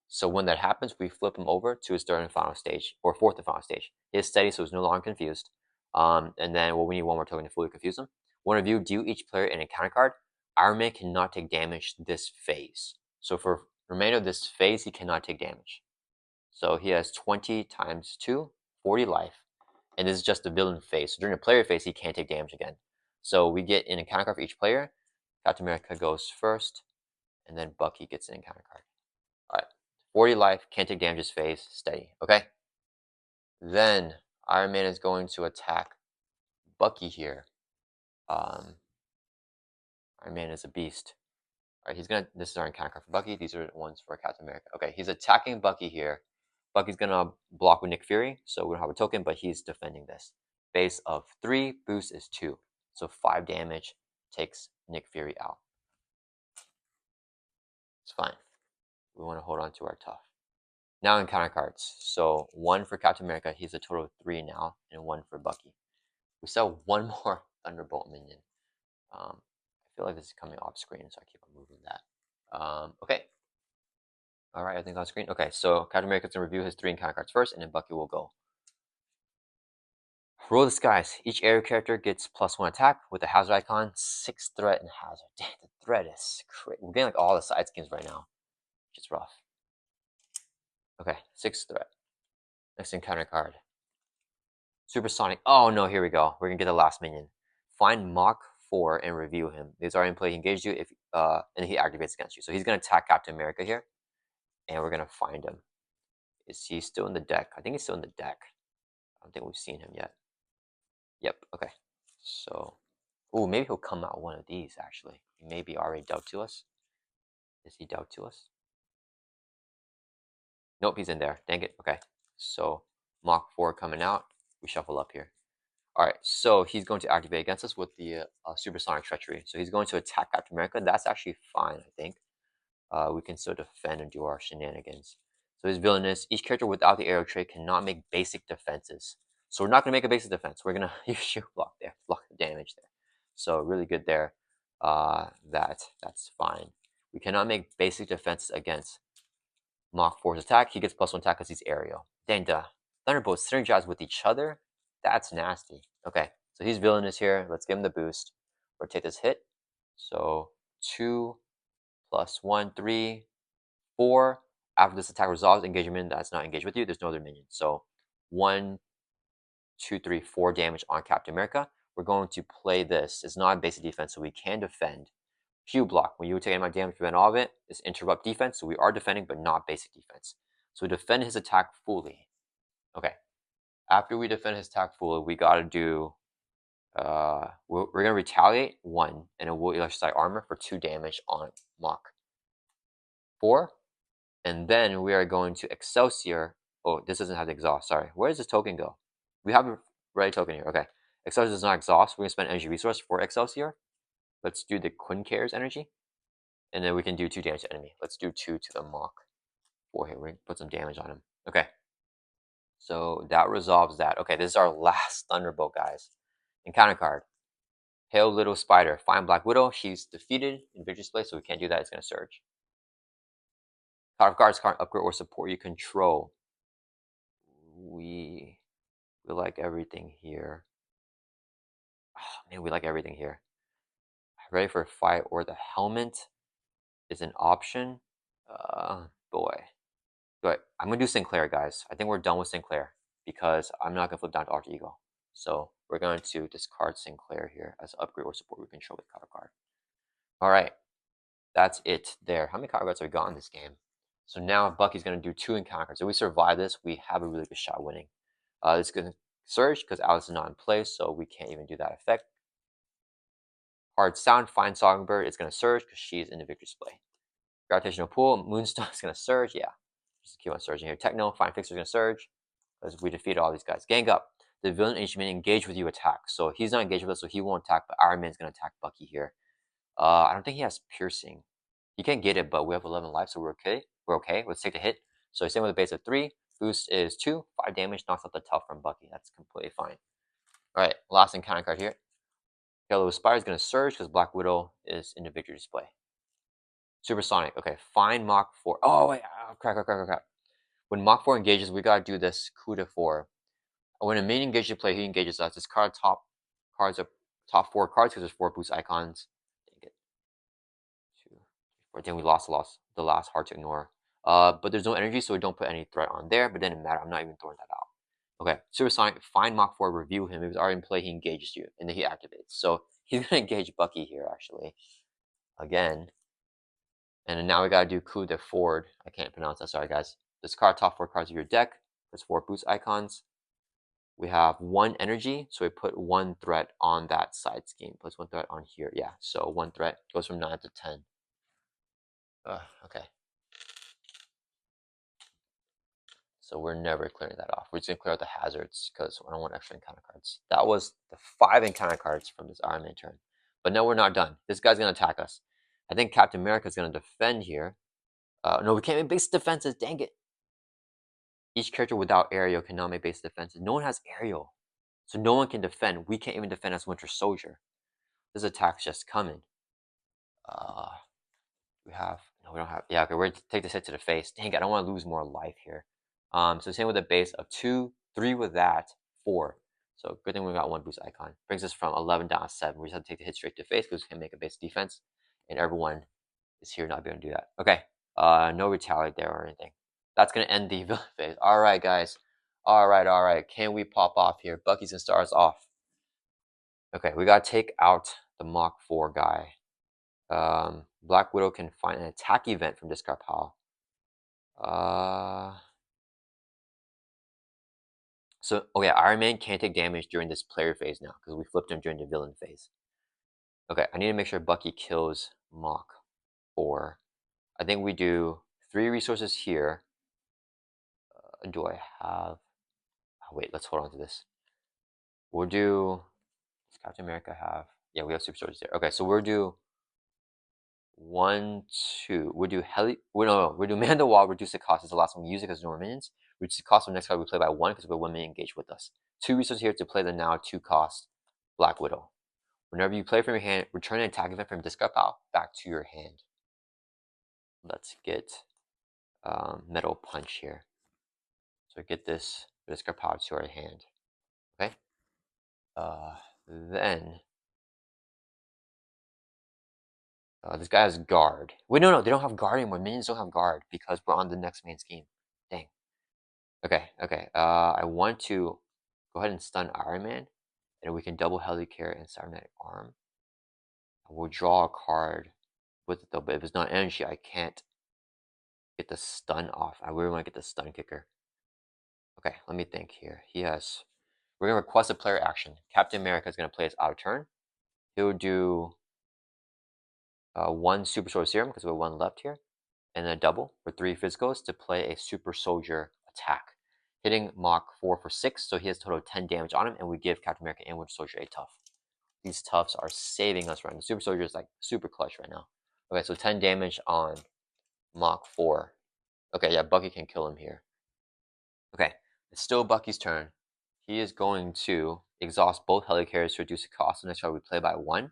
so when that happens, we flip him over to his 3rd and final stage, or 4th and final stage. He is steady, so he's no longer confused. And then we need 1 more token to fully confuse him. One of you deal each player an encounter card. Iron Man cannot take damage this phase. So for the remainder of this phase, he cannot take damage. So he has 20 times 2, 40 life. And this is just the villain phase. So during the player phase, he can't take damage again. So we get an encounter card for each player. Captain America goes first, and then Bucky gets an encounter card. All right, 40 life, can't take damage this phase, steady, okay? Then Iron Man is going to attack Bucky here. Iron Man is a beast. All right, this is our encounter card for Bucky. These are the ones for Captain America. Okay, he's attacking Bucky here. Bucky's gonna block with Nick Fury, so we don't have a token, but he's defending this. Base of 3, boost is 2. So 5 damage takes Nick Fury out. fine. We want to hold on to our tough. Now encounter cards. So 1 for Captain America. He's a total of 3 now, and 1 for Bucky. We still have 1 more Thunderbolt minion. I feel like this is coming off screen, so I keep on moving that. Okay. All right, I think on screen. Okay, so Captain America's gonna review his 3 encounter cards first, and then Bucky will go. Roll the skies. Each area character gets +1 attack with a hazard icon, 6 threat and hazard. Damn, the threat is crazy. We're getting like all the side skins right now, which is rough. Okay, 6 threat. Next encounter card. Supersonic. Oh no, here we go. We're gonna get the last minion. Find Mach 4 and review him. These are in play. He engaged you if and he activates against you. So he's gonna attack Captain America here, and we're gonna find him. Is he still in the deck? I think he's still in the deck. I don't think we've seen him yet. Yep. Okay. So, oh, maybe he'll come out one of these. Actually, he may be already dealt to us. Is he dealt to us? Nope, he's in there. Dang it. Okay. So Mach 4 coming out. We shuffle up here. All right, so he's going to activate against us with the Supersonic Treachery. So he's going to attack Captain America. That's actually fine, I think. We can still defend and do our shenanigans. So his villain is, each character without the arrow trait cannot make basic defenses. So we're not going to make a basic defense. We're going to use shield block there, block the damage there. So really good there. That's fine. We cannot make basic defenses against Mach 4's attack. He gets +1 attack because he's aerial. Then the Thunderbolts synergize with each other. That's nasty. Okay, so he's villainous here. Let's give him the boost. Or take this hit. So 2 + 1, 3, 4. After this attack resolves, engagement that's not engaged with you, there's no other minion. So 1, 2, 3, 4 damage on Captain America. We're going to play this. It's not a basic defense, so we can defend. Q block. When you take any amount of damage, prevent all of it. It's interrupt defense, so we are defending, but not basic defense. So we defend his attack fully. Okay. After we defend his attack fully, we gotta do. We're gonna retaliate 1, and it will electrify armor for 2 damage on Mach 4, and then we are going to Excelsior. Oh, this doesn't have the exhaust. Sorry. Where does this token go? We have a ready token here. Okay. Excelsior does not exhaust. We're gonna spend energy resource for Excelsior. Let's do the Quinn Cares energy. And then we can do 2 damage to enemy. Let's do 2 to the Mach 4 here. We're going to put some damage on him. Okay. So that resolves that. Okay, this is our last Thunderbolt, guys. Encounter card. Hail Little Spider. Find Black Widow. She's defeated in Victory Display, so we can't do that. It's going to surge. Cards can't upgrade or support you control. We like everything here. Oh, man, we like everything here. Ready for a fight or the helmet is an option. Boy. But I'm going to do Sinclair, guys. I think we're done with Sinclair because I'm not going to flip down to Alter Ego. So we're going to discard Sinclair here as upgrade or support we control with cover card. All right. That's it there. How many cover cards have we got in this game? So now Bucky's going to do 2 encounter cards. If we survive this, we have a really good shot winning. It's going to surge because Alice is not in place, so we can't even do that effect. Hard Sound, Fine Songbird is going to surge because she's in the Victory Display. Gravitational Pull, Moonstone is going to surge. Yeah. Just keep on surging here. Techno, Fine Fixer is going to surge because we defeated all these guys. Gang up. The villain instrument engage with you attack. So he's not engaged with us, so he won't attack, but Iron Man's going to attack Bucky here. I don't think he has piercing. He can't get it, but we have 11 life, so we're okay. We're okay. Let's take the hit. So same with a base of 3. Boost is 2. 5 damage knocks out the tough from Bucky. That's completely fine. All right, last encounter card here. Yellow Spire is going to surge because Black Widow is in the Victory Display. Supersonic. Okay, find Mach 4. Oh, wait. Oh, crap. When Mach 4 engages, we gotta do this coup de 4. When a main engages the play, he engages us. Discard top 4 cards because there's 4 boost icons. Dang it. 2, 3, 4. Then we lost the last hard to ignore. But there's no energy, so we don't put any threat on there. But then it matter. I'm not even throwing that out. Okay, Supersonic. Find Mach 4. Review him. If he's already in play, he engages you, and then he activates. So he's gonna engage Bucky here actually. Again. And then now we gotta do coup de Ford. I can't pronounce that. Sorry, guys. Discard top 4 cards of your deck. There's 4 boost icons. We have 1 energy, so we put 1 threat on that side scheme. Plus 1 threat on here. Yeah, so 1 threat goes from 9 to 10. Okay. So we're never clearing that off. We're just gonna clear out the hazards because I don't want extra encounter cards. That was the 5 encounter cards from this Iron Man turn. But no, we're not done. This guy's gonna attack us. I think Captain America is gonna defend here. No, we can't make base defenses. Dang it. Each character without aerial cannot make base defenses. No one has aerial. So no one can defend. We can't even defend as Winter Soldier. This attack's just coming. We have... No, we don't have... Yeah, okay, we're going to take this hit to the face. Dang it, I don't want to lose more life here. So same with a base of 2, 3 with that, 4. So good thing we got one boost icon. Brings us from 11 down to 7. We just have to take the hit straight to face because we can make a base defense. And everyone is here not being able to do that. Okay. No retaliate there or anything. That's going to end the villain phase. Alright, guys. Alright. Can we pop off here? Bucky's going to start us off. Okay, we got to take out the Mach 4 guy. Black Widow can find an attack event from discard pile. So, okay, Iron Man can't take damage during this player phase now because we flipped him during the villain phase. Okay, I need to make sure Bucky kills Mach 4. I think we do 3 resources here. Do I have... Oh, wait, let's hold on to this. We'll do... Does Captain America have... Yeah, we have super soldiers there. Okay, so we'll do 1, 2. We'll do we'll do Man the Wall, reduce the cost. It's the last one we use it because no more minions. Reduce the cost of the next card we play by 1 because we have 1 minion engaged with us. 2 resources here to play the now 2 cost Black Widow. Whenever you play from your hand, return an attack event from discard pile back to your hand. Let's get Metal Punch here. So get this discard pile to our hand. Okay. Then this guy has guard. Wait, no, they don't have guard anymore. Minions don't have guard because we're on the next main scheme. Dang. Okay. I want to go ahead and stun Iron Man, and we can double Helicare and Cybernetic Arm. We'll draw a card with it though, but if it's not energy, I can't get the stun off. I really want to get the stun kicker. Okay, let me think here. We're gonna request a player action. Captain America is gonna play his out of turn. He'll do 1 Super Soldier Serum because we have 1 left here, and a double for 3 physicals to play a Super Soldier attack, hitting Mach 4 for 6, so he has a total of 10 damage on him, and we give Captain America and Winter Soldier a tough. These toughs are saving us right now. The Super Soldier is like super clutch right now. Okay, so 10 damage on Mach 4. Okay, yeah, Bucky can kill him here. Okay, it's still Bucky's turn. He is going to exhaust both helicarriers to reduce the cost of the next card we play by 1.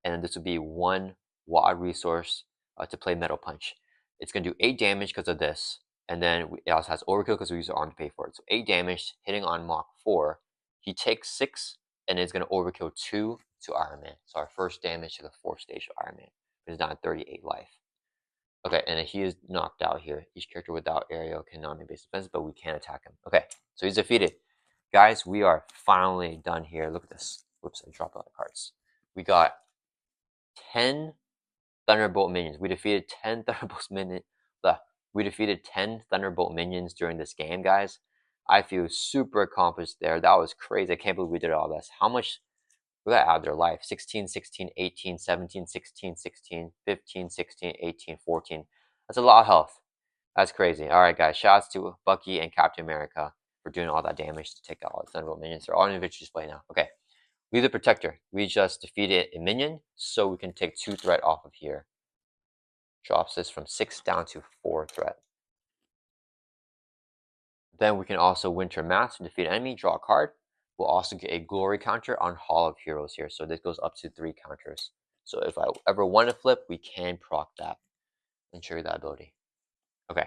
And this would be 1 WAD resource to play Metal Punch. It's going to do 8 damage because of this. And then it also has overkill because we use our arm to pay for it. So 8 damage hitting on Mach 4. He takes 6 and it's going to overkill 2 to Iron Man. So our first damage to the 4th stage of Iron Man. He's down at 38 life. Okay, and he is knocked out here. Each character without aerial cannot make base defense, but we can attack him. Okay, so he's defeated. Guys, we are finally done here. Look at this. Whoops, I dropped all the cards. We got 10 Thunderbolt minions. We defeated 10 Thunderbolt minions. We defeated 10 Thunderbolt minions during this game, guys. I feel super accomplished there. That was crazy. I can't believe we did all this. How much we got out of their life? 16, 16, 18, 17, 16, 16, 15, 16, 18, 14. That's a lot of health. That's crazy. All right, guys. Shouts to Bucky and Captain America for doing all that damage to take out all the Thunderbolt minions. They're all in the victory display now. Okay. Leave the Protector. We just defeated a minion, so we can take 2 threat off of here. Drops this from 6 down to 4 threat. Then we can also Winter Mask to defeat an enemy, draw a card. We'll also get a glory counter on Hall of Heroes here, so this goes up to 3 counters. So if I ever want to flip, we can proc that and trigger that ability. Okay.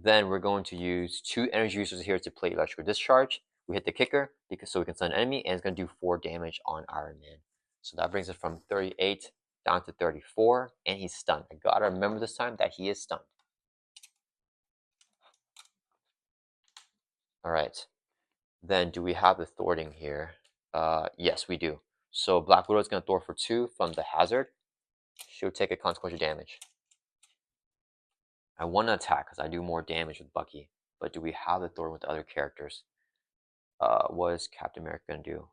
Then we're going to use 2 energy resources here to play Electrical Discharge. We hit the kicker so we can stun an enemy, and it's going to do 4 damage on Iron Man. So that brings us from 38 down to 34, and he's stunned. I gotta remember this time that he is stunned. All right. Then do we have the thwarting here? Yes, we do. So Black Widow is going to thwart for 2 from the hazard. She'll take a consequential damage. I want to attack because I do more damage with Bucky. But do we have the thwart with the other characters? What is Captain America going to do?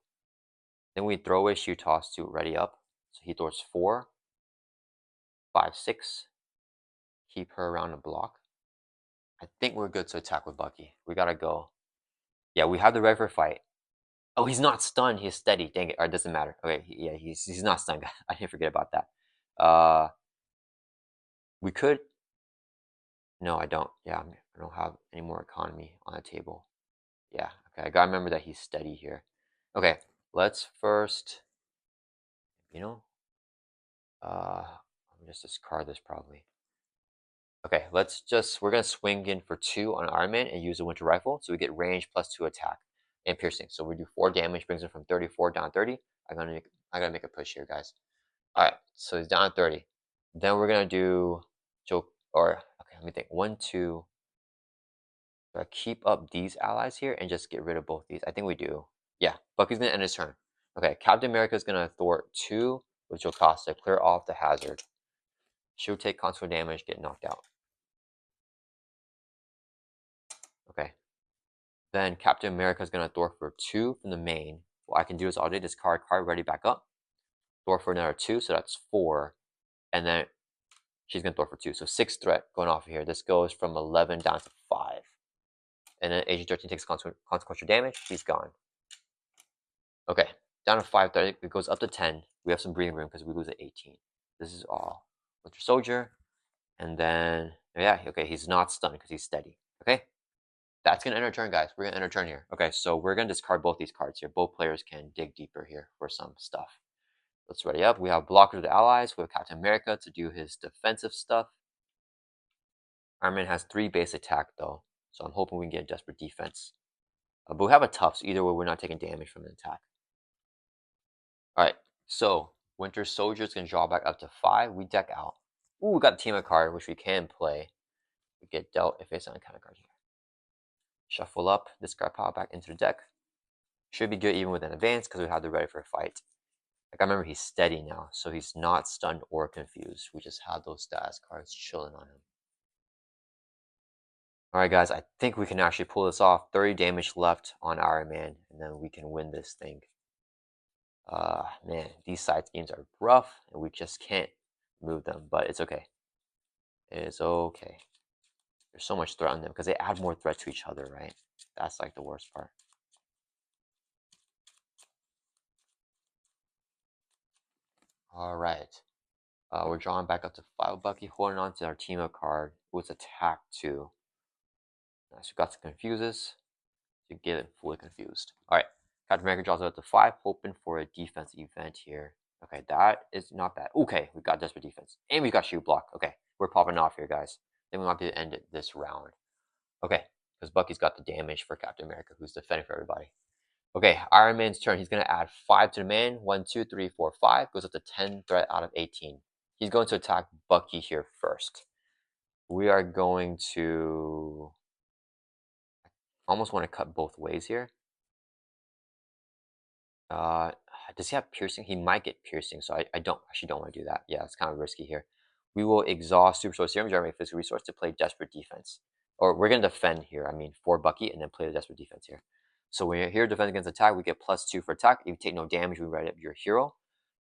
Then we throw away Shoe Toss to ready up. So he thwarts 4, 5, 6. Keep her around the block. I think we're good to attack with Bucky. We got to go. Yeah, we have the ready for fight. Oh, he's not stunned. He's steady. Dang it. Or it doesn't matter. Okay, yeah, he's not stunned. I didn't forget about that. We could No, I don't. Yeah, I don't have any more economy on the table. Yeah, okay. I gotta remember that he's steady here. Okay, let's first, you know, let me just discard this probably. Okay, we're gonna swing in for 2 on Iron Man and use the Winter Rifle, so we get range +2 attack and piercing. So we do 4 damage, brings him from 34 down 30. I gotta make a push here, guys. All right, so he's down 30. Then we're gonna do choke, or okay, let me think. 1, 2. Do I keep up these allies here and just get rid of both these? I think we do. Yeah, Bucky's gonna end his turn. Okay, Captain America's gonna thwart 2, which will cost to clear off the hazard. She'll take consequential damage, get knocked out. Okay. Then Captain America's gonna thwart for 2 from the main. What I can do is all day discard card, ready back up. Thwart for another 2, so that's 4. And then she's gonna thwart for 2. So 6 threat going off of here. This goes from 11 down to 5. And then Agent 13 takes consequential damage. He's gone. Okay, down to 5 threat. It goes up to 10. We have some breathing room because we lose at 18. This is all. Winter Soldier. And then, yeah, okay, he's not stunned because he's steady. Okay, that's going to end our turn, guys. We're going to end our turn here. Okay, so we're going to discard both these cards here. Both players can dig deeper here for some stuff. Let's ready up. We have blocker to the allies. We have Captain America to do his defensive stuff. Iron Man has 3 base attack, though, so I'm hoping we can get a desperate defense. But we have a tough, so either way, we're not taking damage from an attack. All right, so Winter Soldier's going to draw back up to 5. We deck out. Ooh, we got a team of card, which we can play. We get dealt if it's on kind of card here. Shuffle up, discard power back into the deck. Should be good even with an advance because we have the ready for a fight. Like I remember he's steady now, so he's not stunned or confused. We just have those status cards chilling on him. Alright guys, I think we can actually pull this off. 30 damage left on Iron Man, and then we can win this thing. Man, these side schemes are rough, and we just can't move them, but it's okay. It's okay. There's so much threat on them because they add more threat to each other, right? That's like the worst part. Alright. We're drawing back up to 5. Bucky holding on to our team up card. What's attack 2? Nice, we got to confuse us to get it fully confused. Alright, Captain America draws up to 5, hoping for a defense event here. Okay, that is not bad. Okay, we got desperate defense. And we got shoot block. Okay, we're popping off here, guys. Then we might be able to end it this round. Okay, because Bucky's got the damage for Captain America, who's defending for everybody. Okay, Iron Man's turn. He's going to add 5 to the man. 1, 2, 3, 4, 5. Goes up to 10 threat out of 18. He's going to attack Bucky here first. We are going to almost want to cut both ways here. Does he have piercing? He might get piercing, so I actually don't want to do that. Yeah, it's kind of risky here. We will exhaust Super Soul Serum, generate physical resource to play desperate defense. Or we're going to defend here, for Bucky, and then play the desperate defense here. So when you're here defend against attack, we get +2 for attack. If you take no damage, we write up your hero.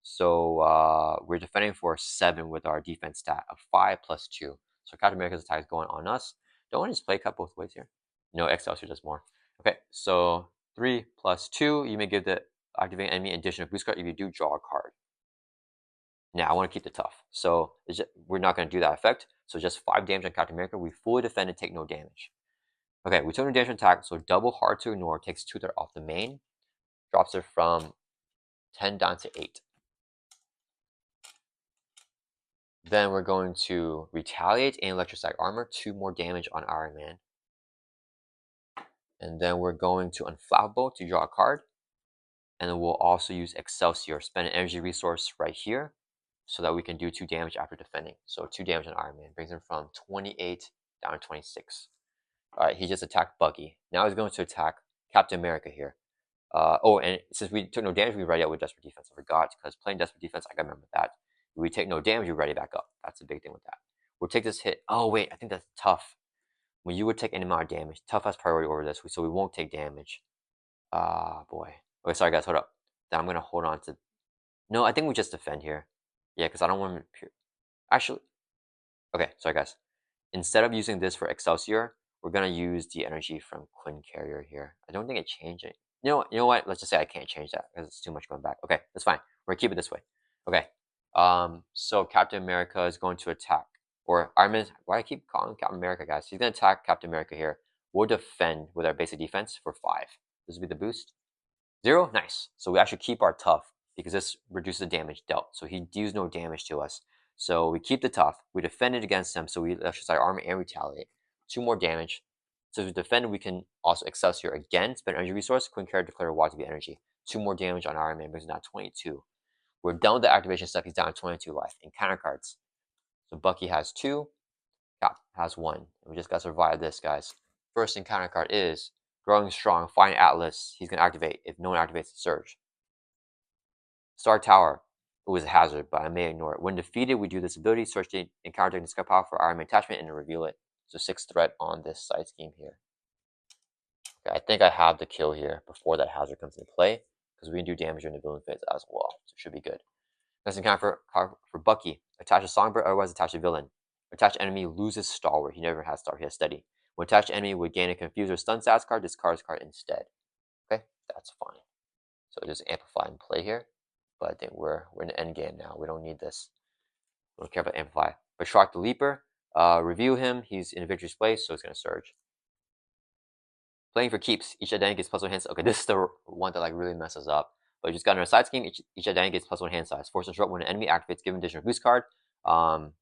So we're defending for 7 with our defense stat of 5 + 2. So Captain America's attack is going on us. Don't want to just play cut both ways here. No, Excelsior does more. Okay, so 3 + 2. You may give the activating enemy additional boost card if you do draw a card. Now I want to keep the tough, so we're not going to do that effect. So just 5 damage on Captain America. We fully defend and take no damage. Okay, we took no damage on attack, so double hard to ignore, takes 2 threat off the main, drops it from 10 down to 8. Then we're going to retaliate and electrostatic armor, 2 more damage on Iron Man. And then we're going to Unflappable to draw a card. And then we'll also use Excelsior, spend an energy resource right here so that we can do 2 damage after defending. So 2 damage on Iron Man, brings him from 28 down to 26. Alright, he just attacked Bucky. Now he's going to attack Captain America here. And since we took no damage, we ready out with Desperate Defense. I forgot, because playing Desperate Defense, I gotta remember that. If we take no damage, we ready back up. That's the big thing with that. We'll take this hit. Oh, wait, I think that's tough. When you would take any amount of damage, tough has priority over this, so we won't take damage. Boy. Okay, sorry guys, hold up. Then I'm gonna hold on to... No, I think we just defend here. Yeah, because I don't want to... Actually... Okay, sorry guys. Instead of using this for Excelsior, we're gonna use the energy from Quinn Carrier here. I don't think it changed it. You know what? Let's just say I can't change that because it's too much going back. Okay, that's fine. We're gonna keep it this way. Okay. So Captain America is going to attack, or Iron Man. Why I keep calling Captain America, guys? He's gonna attack Captain America here. We'll defend with our basic defense for 5. This will be the boost. 0, nice. So we actually keep our tough because this reduces the damage dealt. So he deals no damage to us. So we keep the tough. We defend it against him. So we exercise armor and retaliate. 2 more damage. So to defend, we can also Excelsior again, spend energy resource, quick care, declare water to be energy. 2 more damage on Iron Man, brings it down to 22. We're done with the activation step. He's down to 22 life. And counter cards. So Bucky has 2, Cap has 1. We just got to survive this, guys. First encounter card is Growing Strong, Find Atlas. He's going to activate if no one activates the Surge. Star Tower. It was a hazard, but I may ignore it. When defeated, we do this ability, search the encounter and discard power for Iron Man attachment and reveal it. So 6 threat on this side scheme here. Okay, I think I have the kill here before that hazard comes into play, because we can do damage during the villain phase as well. So it should be good. Next encounter for Bucky. Attach a Songbird, otherwise attach a villain. Attached enemy loses Stalwart. He never has Stalwart, he has Steady. When attached enemy would gain a Confuse or Stun stats card, discard this card instead. Okay, that's fine. So just amplify and play here. But I think we're in the end game now. We don't need this. We don't care about amplify. But Shark the Leaper, review him. He's in a victorious place, so it's gonna surge. Playing for keeps. Each identity gets +1 hand size. Okay, this is the one that like really messes up. But you just got in a side scheme. Each identity gets +1 hand size. Force interrupt when an enemy activates, give an additional boost card.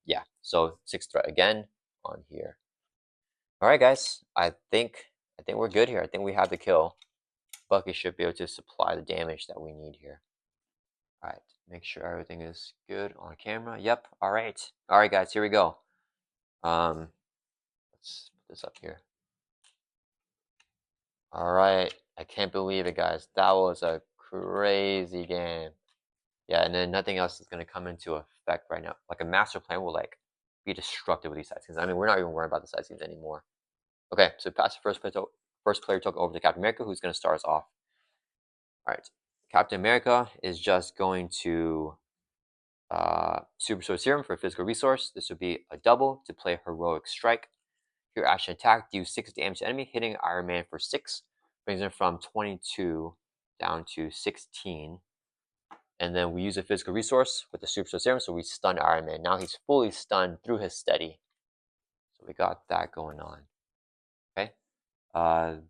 Yeah. So 6 threat again on here. All right, guys. I think we're good here. I think we have the kill. Bucky should be able to supply the damage that we need here. All right. Make sure everything is good on camera. Yep. All right. All right, guys. Here we go. Let's put this up here. All right. I can't believe it, guys. That was a crazy game. Yeah, and then nothing else is going to come into effect right now. Like a master plan will like be destructive with these side schemes. I mean, we're not even worrying about the side schemes anymore. Okay, so pass the first player token over to Captain America, who's going to start us off. All right, Captain America is just going to Super Sword Serum for a physical resource. This would be a double to play Heroic Strike. Your action attack deals 6 damage to enemy, hitting Iron Man for 6, brings him from 22 down to 16. And then we use a physical resource with the Super Sword Serum, so we stun Iron Man. Now he's fully stunned through his steady. So we got that going on. Okay.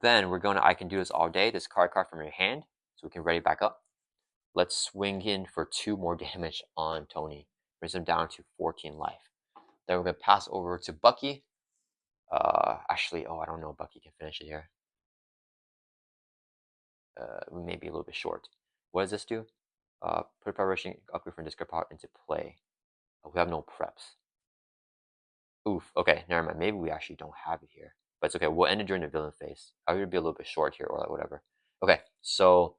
Then we're going to I Can Do This All Day. Discard card from your hand, so we can ready back up. Let's swing in for 2 more damage on Tony. Brings him down to 14 life. Then we're going to pass over to Bucky. Actually, I don't know if Bucky can finish it here. We may be a little bit short. What does this do? Put preparation upgrade from discard power into play. We have no preps. Oof. Okay, never mind. Maybe we actually don't have it here, but it's okay. We'll end it during the villain phase. I would be a little bit short here, or like whatever. Okay, so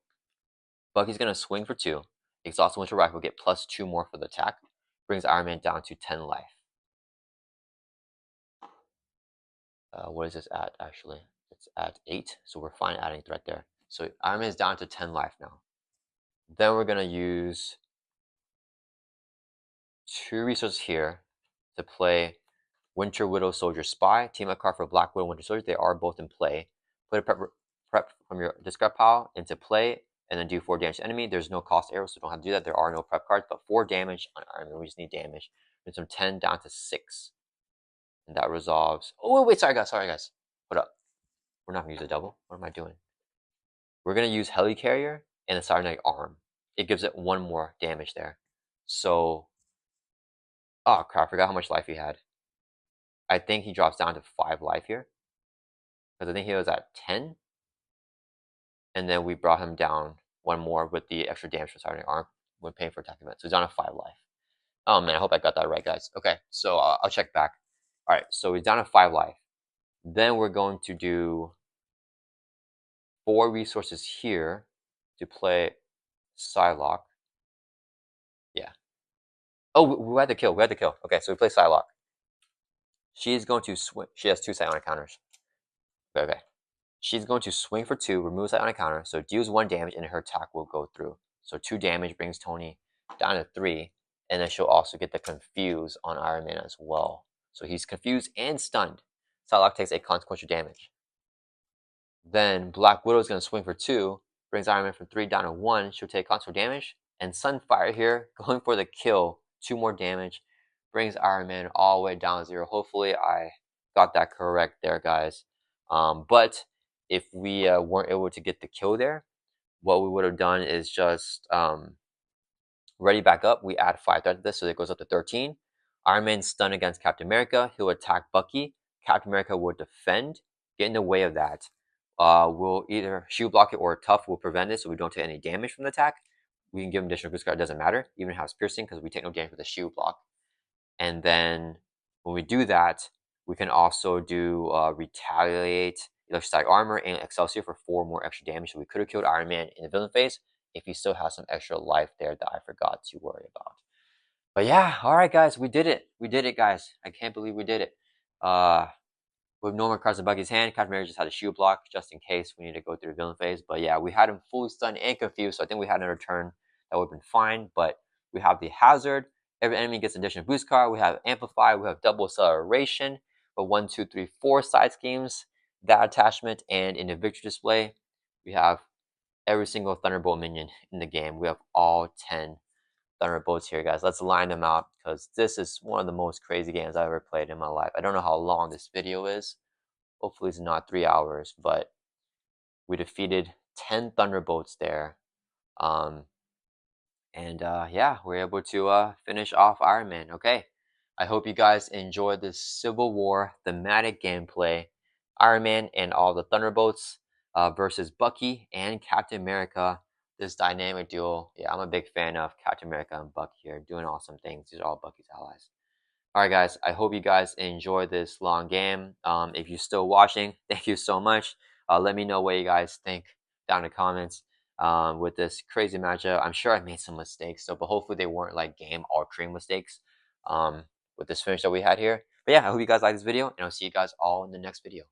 Bucky's gonna swing for 2. Exhaust Winter Rifle, get +2 more for the attack. Brings Iron Man down to 10 life. What is this at actually? It's at 8, so we're fine adding threat there. So Iron Man is down to 10 life now. Then we're gonna use 2 resources here to play Winter Widow Soldier Spy. Team up card for Black Widow Winter Soldier. They are both in play. Put a prep from your discard pile into play, and then do 4 damage to enemy. There's no cost arrows, so don't have to do that. There are no prep cards, but 4 damage on Iron Man. We just need damage. Brings from 10 down to 6. And that resolves. Oh, wait, sorry, guys. Hold up. We're not going to use a double. What am I doing? We're going to use Helicarrier and the Cybernetic Arm. It gives it 1 more damage there. So, oh crap, I forgot how much life he had. I think he drops down to 5 life here. Because I think he was at 10. And then we brought him down 1 more with the extra damage from Cybernetic Arm when paying for attack event. So he's down to 5 life. Oh man, I hope I got that right, guys. Okay, so I'll check back. Alright, so he's down to 5 life. Then we're going to do 4 resources here to play Psylocke. Yeah. Oh, we had the kill. Okay, so we play Psylocke. She's going to swing. She has 2 psionic counters. Okay. She's going to swing for 2, remove psionic counter, so deals 1 damage, and her attack will go through. So 2 damage brings Tony down to 3, and then she'll also get the confuse on Iron Man as well. So he's confused and stunned. Psylocke takes a consequential damage. Then Black Widow is going to swing for 2, brings Iron Man from 3 down to 1. She'll take consequential damage, and Sunfire here going for the kill, 2 more damage. brings Iron Man all the way down to 0. Hopefully I got that correct there, guys. But if we weren't able to get the kill there, what we would have done is just ready back up. We add 5 threat to this, so it goes up to 13. Iron Man's stun against Captain America. He'll attack Bucky. Captain America will defend, get in the way of that. We'll either shield block it or tough will prevent it, so we don't take any damage from the attack. We can give him additional boost card, it doesn't matter. Even if it has piercing, because we take no damage with the shield block. And then when we do that, we can also do retaliate, electrostatic armor, and Excelsior for 4 more extra damage. So we could have killed Iron Man in the villain phase if he still has some extra life there that I forgot to worry about. But yeah, all right, guys, we did it. We did it, guys. I can't believe we did it. With no more cards in Bucky's hand, Captain America just had a shield block just in case we need to go through the villain phase. But yeah, we had him fully stunned and confused, so I think we had another turn that would have been fine. But we have the hazard. Every enemy gets additional boost card. We have amplify. We have double acceleration. But 1, 2, 3, 4 side schemes. That attachment, and in the victory display, we have every single Thunderbolt minion in the game. We have all 10 Thunderbolts here, guys. Let's line them out because this is one of the most crazy games I've ever played in my life. I don't know how long this video is. Hopefully it's not 3 hours, but we defeated 10 Thunderbolts there. Yeah, we're able to finish off Iron Man. Okay, I hope you guys enjoyed this Civil War thematic gameplay. Iron Man and all the Thunderbolts versus Bucky and Captain America. This dynamic duel. Yeah, I'm a big fan of Captain America and Bucky here, doing awesome things. These are all Bucky's allies. Alright guys, I hope you guys enjoyed this long game. If you're still watching, thank you so much. Let me know what you guys think down in the comments with this crazy matchup. I'm sure I made some mistakes, so but hopefully they weren't like game altering mistakes with this finish that we had here. But yeah, I hope you guys like this video, and I'll see you guys all in the next video.